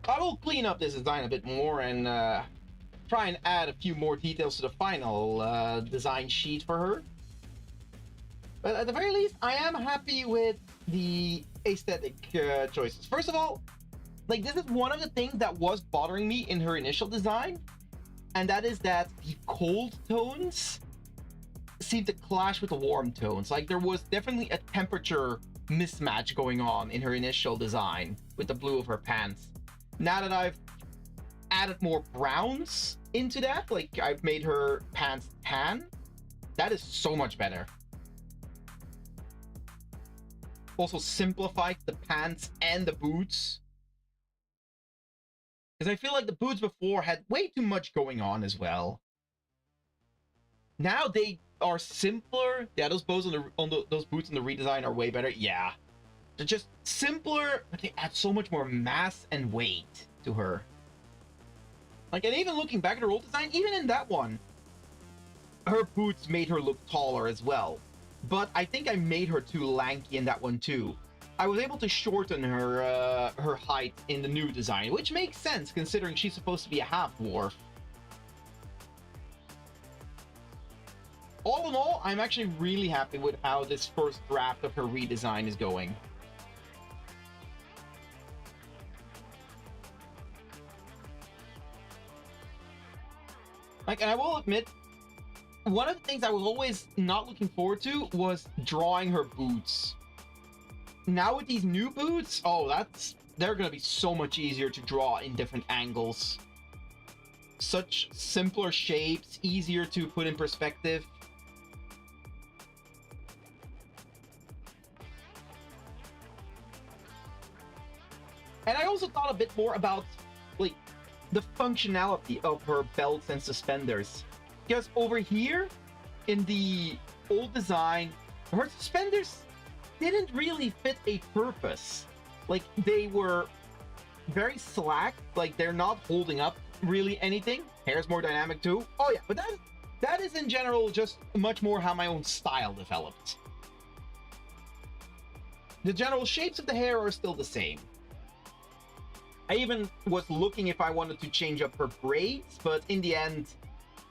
I will clean up this design a bit more and try and add a few more details to the final design sheet for her. But at the very least, I am happy with the aesthetic choices. First of all, like, this is one of the things that was bothering me in her initial design, and that is that the cold tones seem to clash with the warm tones. Like, there was definitely a temperature mismatch going on in her initial design with the blue of her pants. Now that I've added more browns into that, like I've made her pants tan, that is so much better. Also simplified the pants and the boots, because I feel like the boots before had way too much going on as well. Now they are simpler. Yeah, those boots those boots in the redesign are way better. Yeah, they're just simpler, but they add so much more mass and weight to her. Like, and even looking back at her old design, even in that one, her boots made her look taller as well. But I think I made her too lanky in that one too. I was able to shorten her her height in the new design, which makes sense considering she's supposed to be a half dwarf. All in all, I'm actually really happy with how this first draft of her redesign is going. Like, and I will admit, one of the things I was always not looking forward to was drawing her boots. Now with these new boots, oh, they're gonna be so much easier to draw in different angles. Such simpler shapes, easier to put in perspective. And I also thought a bit more about, like, the functionality of her belts and suspenders. Because over here, in the old design, her suspenders didn't really fit a purpose. Like, they were very slack, like they're not holding up really anything. Hair's more dynamic too. Oh yeah, but that is in general just much more how my own style developed. The general shapes of the hair are still the same. I even was looking if I wanted to change up her braids, but in the end,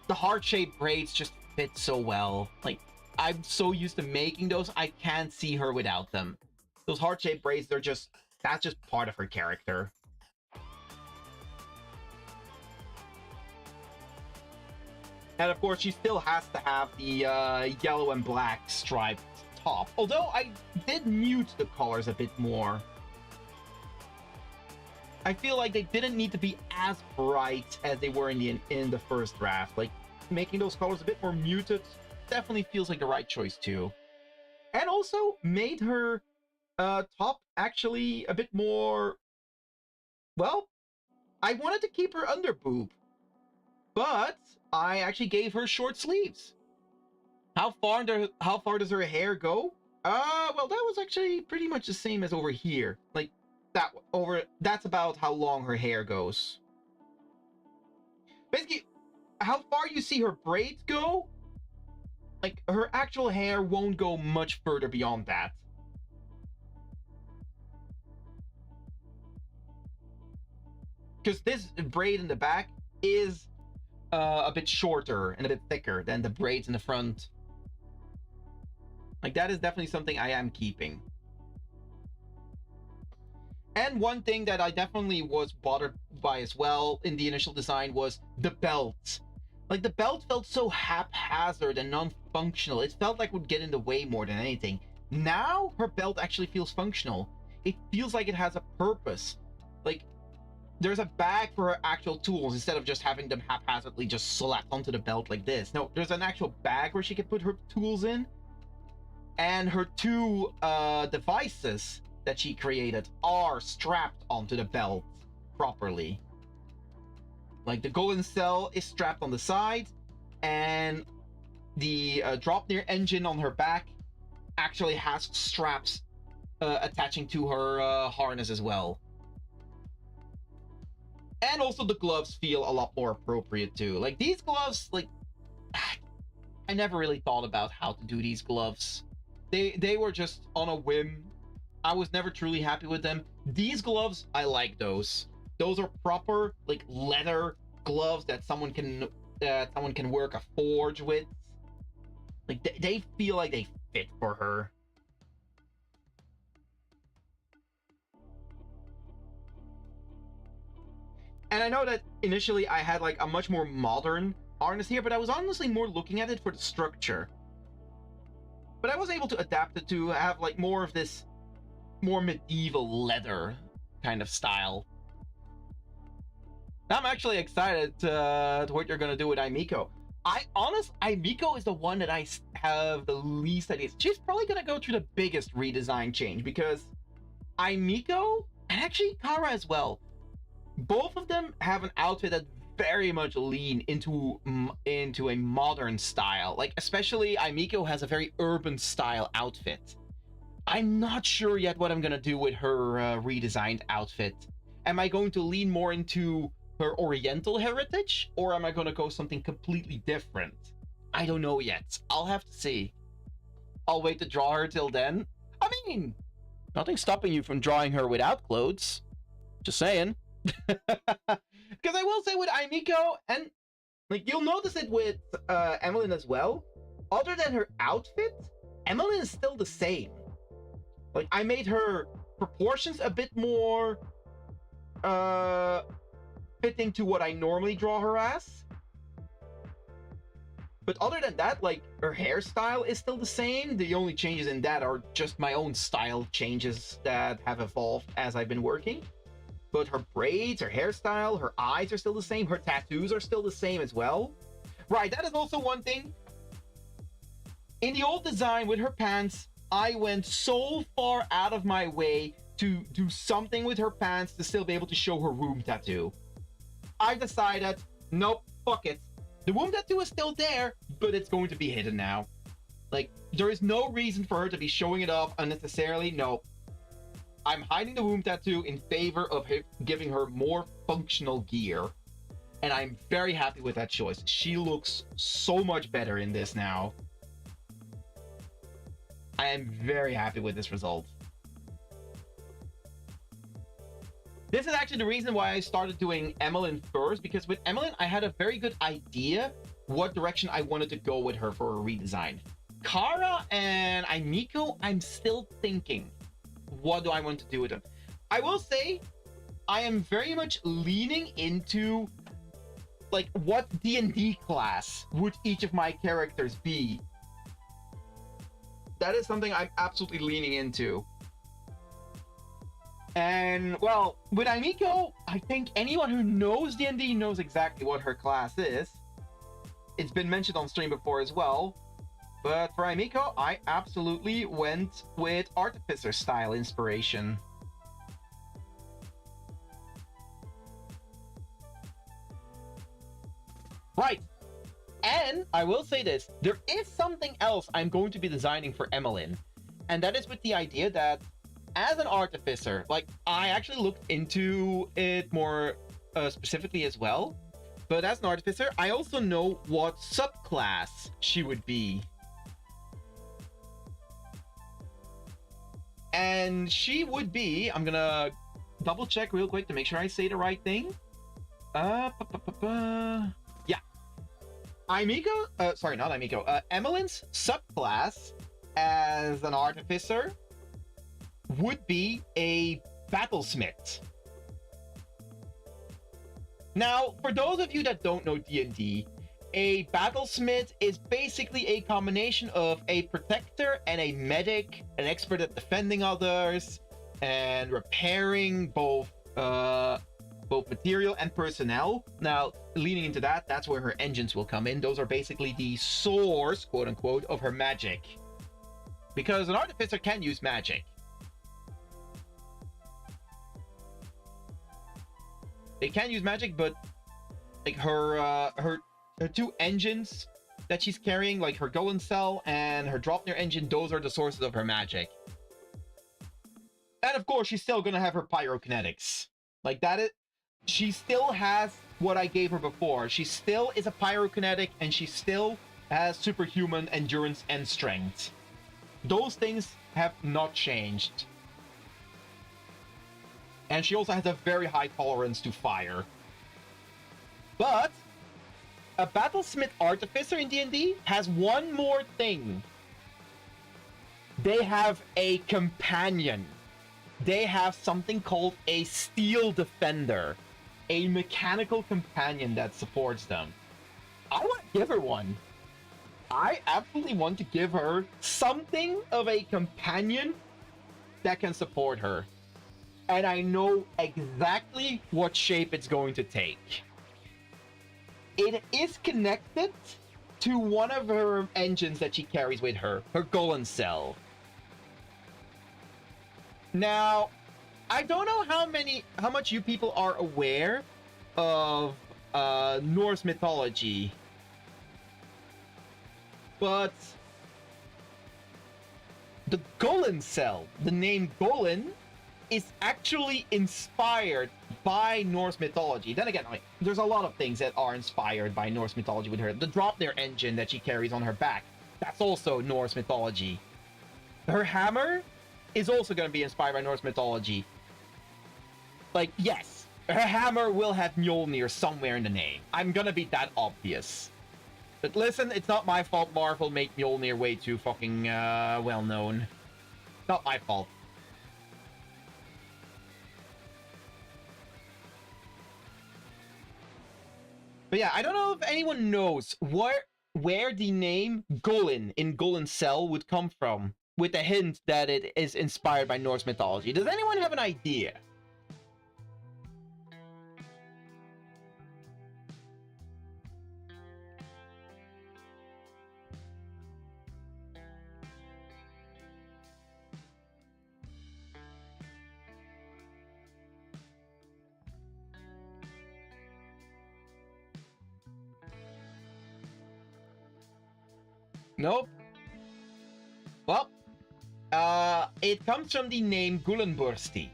the heart-shaped braids just fit so well. Like, I'm so used to making those, I can't see her without them. Those heart-shaped braids, that's just part of her character. And of course, she still has to have the yellow and black striped top. Although I did mute the colors a bit more. I feel like they didn't need to be as bright as they were in the first draft. Like, making those colors a bit more muted definitely feels like the right choice too. And also made her top actually a bit more, well, I wanted to keep her under boob, but I actually gave her short sleeves. How far does her hair go? Well, that was actually pretty much the same as over here. Like, that's about how long her hair goes. Basically, how far you see her braids go, like, her actual hair won't go much further beyond that. Because this braid in the back is a bit shorter and a bit thicker than the braids in the front. Like, that is definitely something I am keeping. And one thing that I definitely was bothered by as well in the initial design was the belt. Like, the belt felt so haphazard and non-functional. It felt like it would get in the way more than anything. Now, her belt actually feels functional. It feels like it has a purpose. Like, there's a bag for her actual tools instead of just having them haphazardly just slapped onto the belt like this. No, there's an actual bag where she can put her tools in. And her two devices that she created are strapped onto the belt properly. Like, the golden cell is strapped on the side, and the drop-near engine on her back actually has straps attaching to her harness as well. And also the gloves feel a lot more appropriate too. Like, these gloves, like, I never really thought about how to do these gloves. They were just on a whim. I was never truly happy with them. These gloves, I like those. Those are proper, like, leather gloves that someone can work a forge with. Like, they feel like they fit for her. And I know that initially I had like a much more modern harness here, but I was honestly more looking at it for the structure. But I was able to adapt it to have like more of this more medieval leather kind of style. I'm actually excited to what you're gonna do with Aimiko. Aimiko is the one that I have the least ideas. She's probably gonna go through the biggest redesign change because Aimiko and actually Kara as well. Both of them have an outfit that very much lean into a modern style. Like, especially Aimiko has a very urban style outfit. I'm not sure yet what I'm gonna do with her redesigned outfit. Am I going to lean more into her oriental heritage, or am I gonna go something completely different? I don't know yet. I'll have to see. I'll wait to draw her till then. I mean, nothing's stopping you from drawing her without clothes. Just saying. Because I will say with Aimiko, and like you'll notice it with Emmalyn as well, other than her outfit, Emmalyn is still the same. Like, I made her proportions a bit more fitting to what I normally draw her as. But other than that, like, her hairstyle is still the same. The only changes in that are just my own style changes that have evolved as I've been working. But her braids, her hairstyle, her eyes are still the same. Her tattoos are still the same as well. Right, that is also one thing. In the old design with her pants, I went so far out of my way to do something with her pants to still be able to show her womb tattoo. I decided, nope, fuck it. The womb tattoo is still there, but it's going to be hidden now. Like, there is no reason for her to be showing it off unnecessarily. No. I'm hiding the womb tattoo in favor of giving her more functional gear. And I'm very happy with that choice. She looks so much better in this now. I am very happy with this result. This is actually the reason why I started doing Emmalyn first, because with Emmalyn, I had a very good idea what direction I wanted to go with her for a redesign. Kara and Aimiko, I'm still thinking. What do I want to do with them? I will say, I am very much leaning into, like, what D&D class would each of my characters be? That is something I'm absolutely leaning into. And, well, with Aimiko, I think anyone who knows D&D knows exactly what her class is. It's been mentioned on stream before as well. But for Aimiko, I absolutely went with Artificer style inspiration. Right. And I will say this, there is something else I'm going to be designing for Emmalyn. And that is with the idea that as an artificer, like I actually looked into it more specifically as well. But as an artificer, I also know what subclass she would be. And she would be, I'm gonna double check real quick to make sure I say the right thing. Yeah. Sorry, not Imiko. Emmalyn's subclass as an artificer would be a battlesmith. Now, for those of you that don't know D&D, a battlesmith is basically a combination of a protector and a medic, an expert at defending others and repairing both material and personnel. Now, leaning into that, that's where her engines will come in. Those are basically the source, quote unquote, of her magic. Because an artificer can use magic. They can use magic, but like her two engines that she's carrying, like her golem cell and her Dropnir engine, those are the sources of her magic. And of course, she's still gonna have her pyrokinetics. Like that is, she still has what I gave her before. She still is a pyrokinetic, and she still has superhuman endurance and strength. Those things have not changed. And she also has a very high tolerance to fire. But a battlesmith artificer in D&D has one more thing. They have a companion. They have something called a steel defender, a mechanical companion that supports them. I want to give her one. I absolutely want to give her something of a companion that can support her. And I know exactly what shape it's going to take. It is connected to one of her engines that she carries with her golem cell. Now, I don't know how much you people are aware of Norse mythology, but the golem cell, the name golem, is actually inspired by Norse mythology. Then again, like, there's a lot of things that are inspired by Norse mythology with her. The Dropnir engine that she carries on her back, that's also Norse mythology. Her hammer is also going to be inspired by Norse mythology. Like, yes, her hammer will have Mjolnir somewhere in the name. I'm gonna be that obvious. But listen, it's not my fault Marvel made Mjolnir way too fucking well known. Not my fault. But yeah, I don't know if anyone knows where the name Golem in Golem Cell would come from, with the hint that it is inspired by Norse mythology. Does anyone have an idea? Nope. Well, it comes from the name Gullenbursti,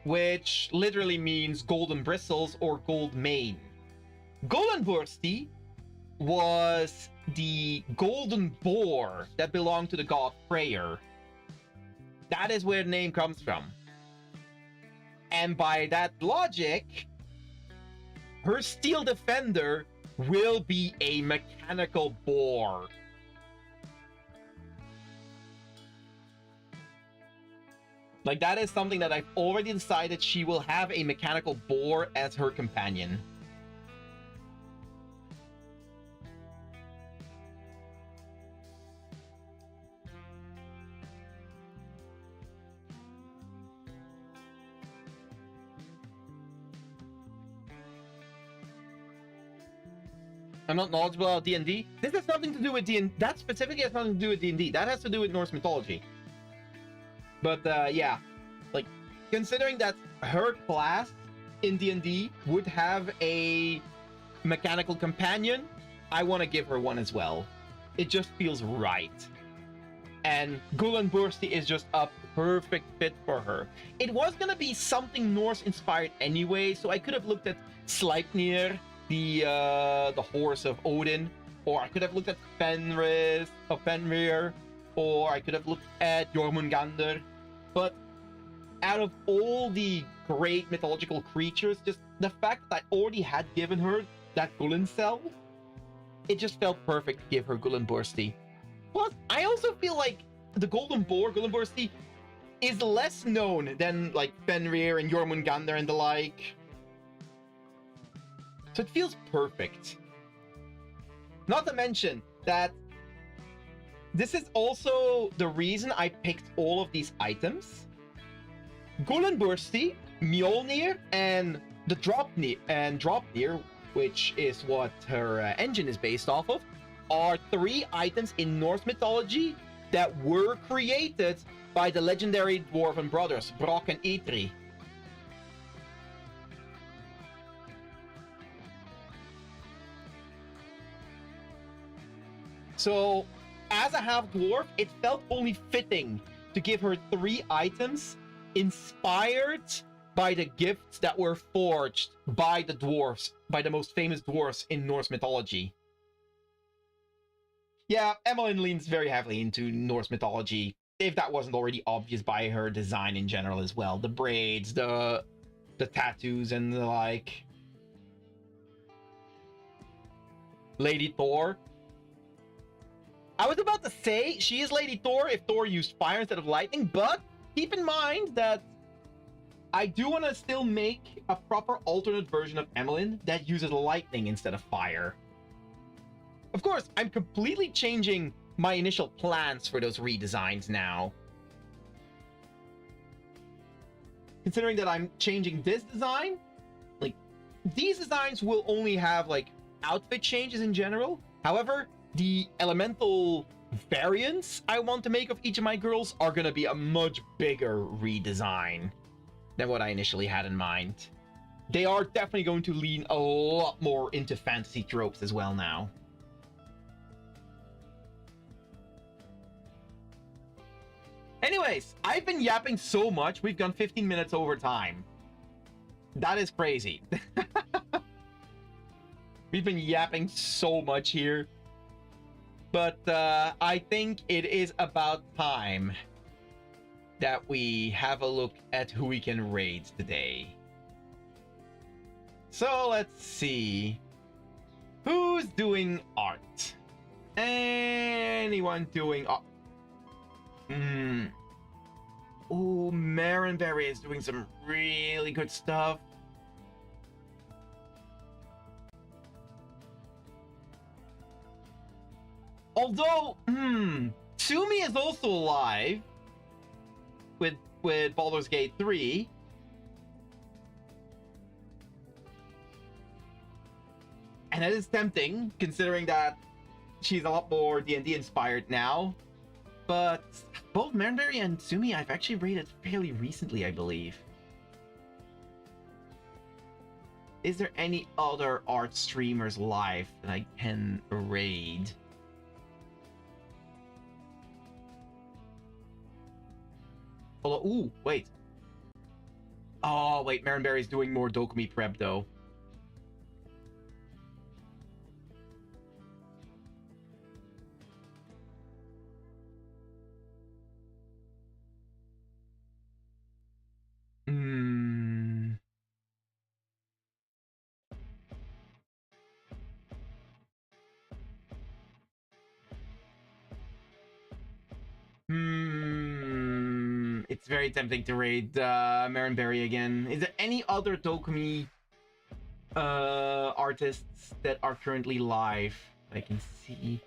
which literally means golden bristles or gold mane. Gullenbursti was the golden boar that belonged to the god Freyr. That is where the name comes from. And by that logic, her steel defender will be a mechanical boar. Like, that is something that I've already decided she will have a mechanical boar as her companion. I'm not knowledgeable about D&D. This has nothing to do with D&D. That specifically has nothing to do with D&D. That has to do with Norse mythology. But yeah, like, considering that her class in D&D would have a mechanical companion, I want to give her one as well. It just feels right. And Gullinbursti is just a perfect fit for her. It was gonna be something Norse inspired anyway, so I could have looked at Sleipnir, the horse of Odin, or I could have looked at Fenrir, or I could have looked at Jormungandr. But out of all the great mythological creatures, just the fact that I already had given her that Gullin cell, it just felt perfect to give her Gullinbursti. Plus, I also feel like the Golden Boar, Gullinbursti, is less known than like Fenrir and Jormungandr and the like. So it feels perfect. Not to mention that this is also the reason I picked all of these items. Gullinbursti, Mjolnir, and the Dropnir, which is what her engine is based off of, are 3 items in Norse mythology that were created by the legendary dwarven brothers, Brok and Eitri. So, as a half-dwarf, it felt only fitting to give her 3 items inspired by the gifts that were forged by the dwarves, by the most famous dwarves in Norse mythology. Yeah, Emmalyn leans very heavily into Norse mythology, if that wasn't already obvious by her design in general as well. The braids, the tattoos, and the like. Lady Thor. I was about to say she is Lady Thor if Thor used fire instead of lightning, but keep in mind that I do want to still make a proper alternate version of Emmalyn that uses lightning instead of fire. Of course, I'm completely changing my initial plans for those redesigns now. Considering that I'm changing this design, like, these designs will only have, like, outfit changes in general. However, the elemental variants I want to make of each of my girls are going to be a much bigger redesign than what I initially had in mind. They are definitely going to lean a lot more into fantasy tropes as well now. Anyways, I've been yapping so much, we've gone 15 minutes over time. That is crazy. We've been yapping so much here. But I think it is about time that we have a look at who we can raid today. So let's see. Who's doing art? Anyone doing art? Oh, Marinberry is doing some really good stuff. Although, Tsumi is also alive with Baldur's Gate 3. And that is tempting, considering that she's a lot more D&D inspired now. But both Marinberry and Tsumi I've actually raided fairly recently, I believe. Is there any other art streamers live that I can raid? Although, ooh, wait. Oh, wait, Marinberry's doing more Dokumi prep, though. It's very tempting to raid Marinberry again. Is there any other Dokumi artists that are currently live that I can see?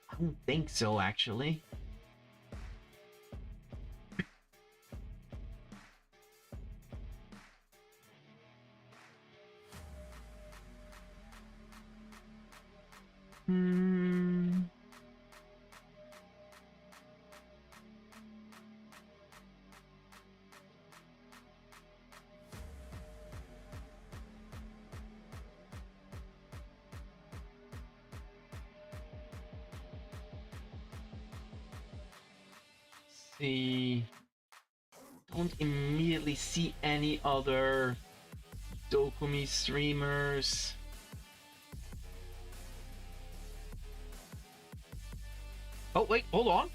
I don't think so, actually. see. Don't immediately see any other Dokumi streamers. Oh wait, hold on.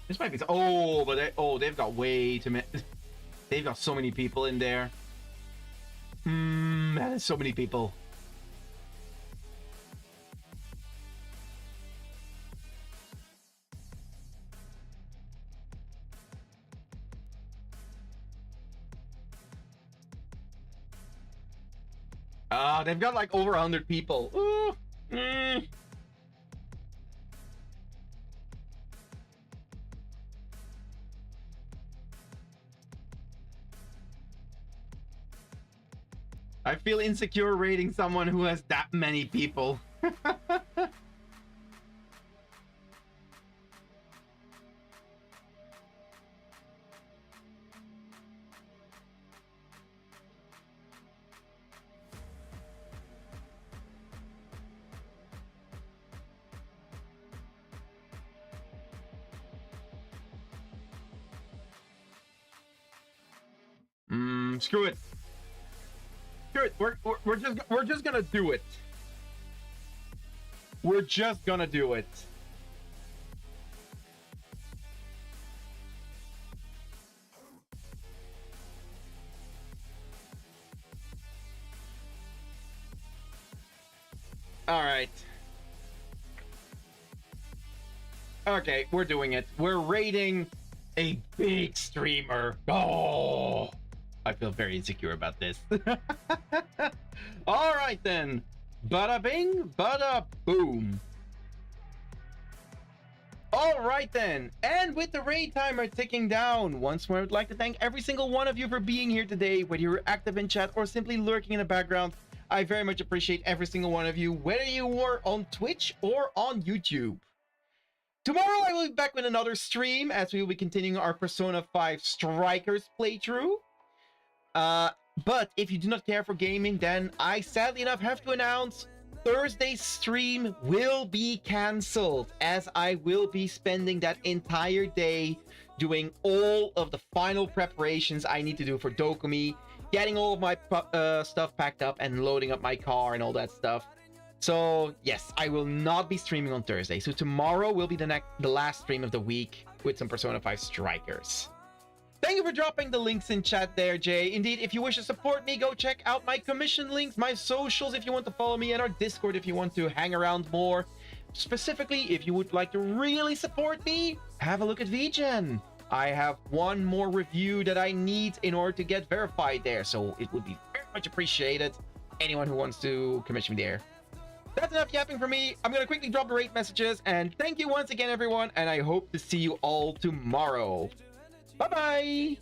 This might be. Oh, but they've got way too many. They've got so many people in there. That is so many people. They've got like over 100 people. Ooh. I feel insecure rating someone who has that many people. Screw it. Screw it. We're just gonna do it. We're just gonna do it. All right. Okay, we're doing it. We're rating a big streamer. Oh, I feel very insecure about this. All right then. Bada bing, bada boom. All right then. And with the raid timer ticking down, once more, I would like to thank every single one of you for being here today, whether you're active in chat or simply lurking in the background. I very much appreciate every single one of you, whether you were on Twitch or on YouTube. Tomorrow I will be back with another stream as we will be continuing our Persona 5 Strikers playthrough. But if you do not care for gaming, then I sadly enough have to announce Thursday's stream will be cancelled, as I will be spending that entire day doing all of the final preparations I need to do for Dokumi, getting all of my stuff packed up and loading up my car and all that stuff. So yes, I will not be streaming on Thursday. So tomorrow will be the last stream of the week with some Persona 5 Strikers. Thank you for dropping the links in chat there, Jay. Indeed, if you wish to support me, go check out my commission links, my socials if you want to follow me, and our Discord if you want to hang around more. Specifically, if you would like to really support me, have a look at VGen. I have one more review that I need in order to get verified there, so it would be very much appreciated. Anyone who wants to commission me there. That's enough yapping for me. I'm going to quickly drop the rate messages, and thank you once again, everyone, and I hope to see you all tomorrow. Bye-bye!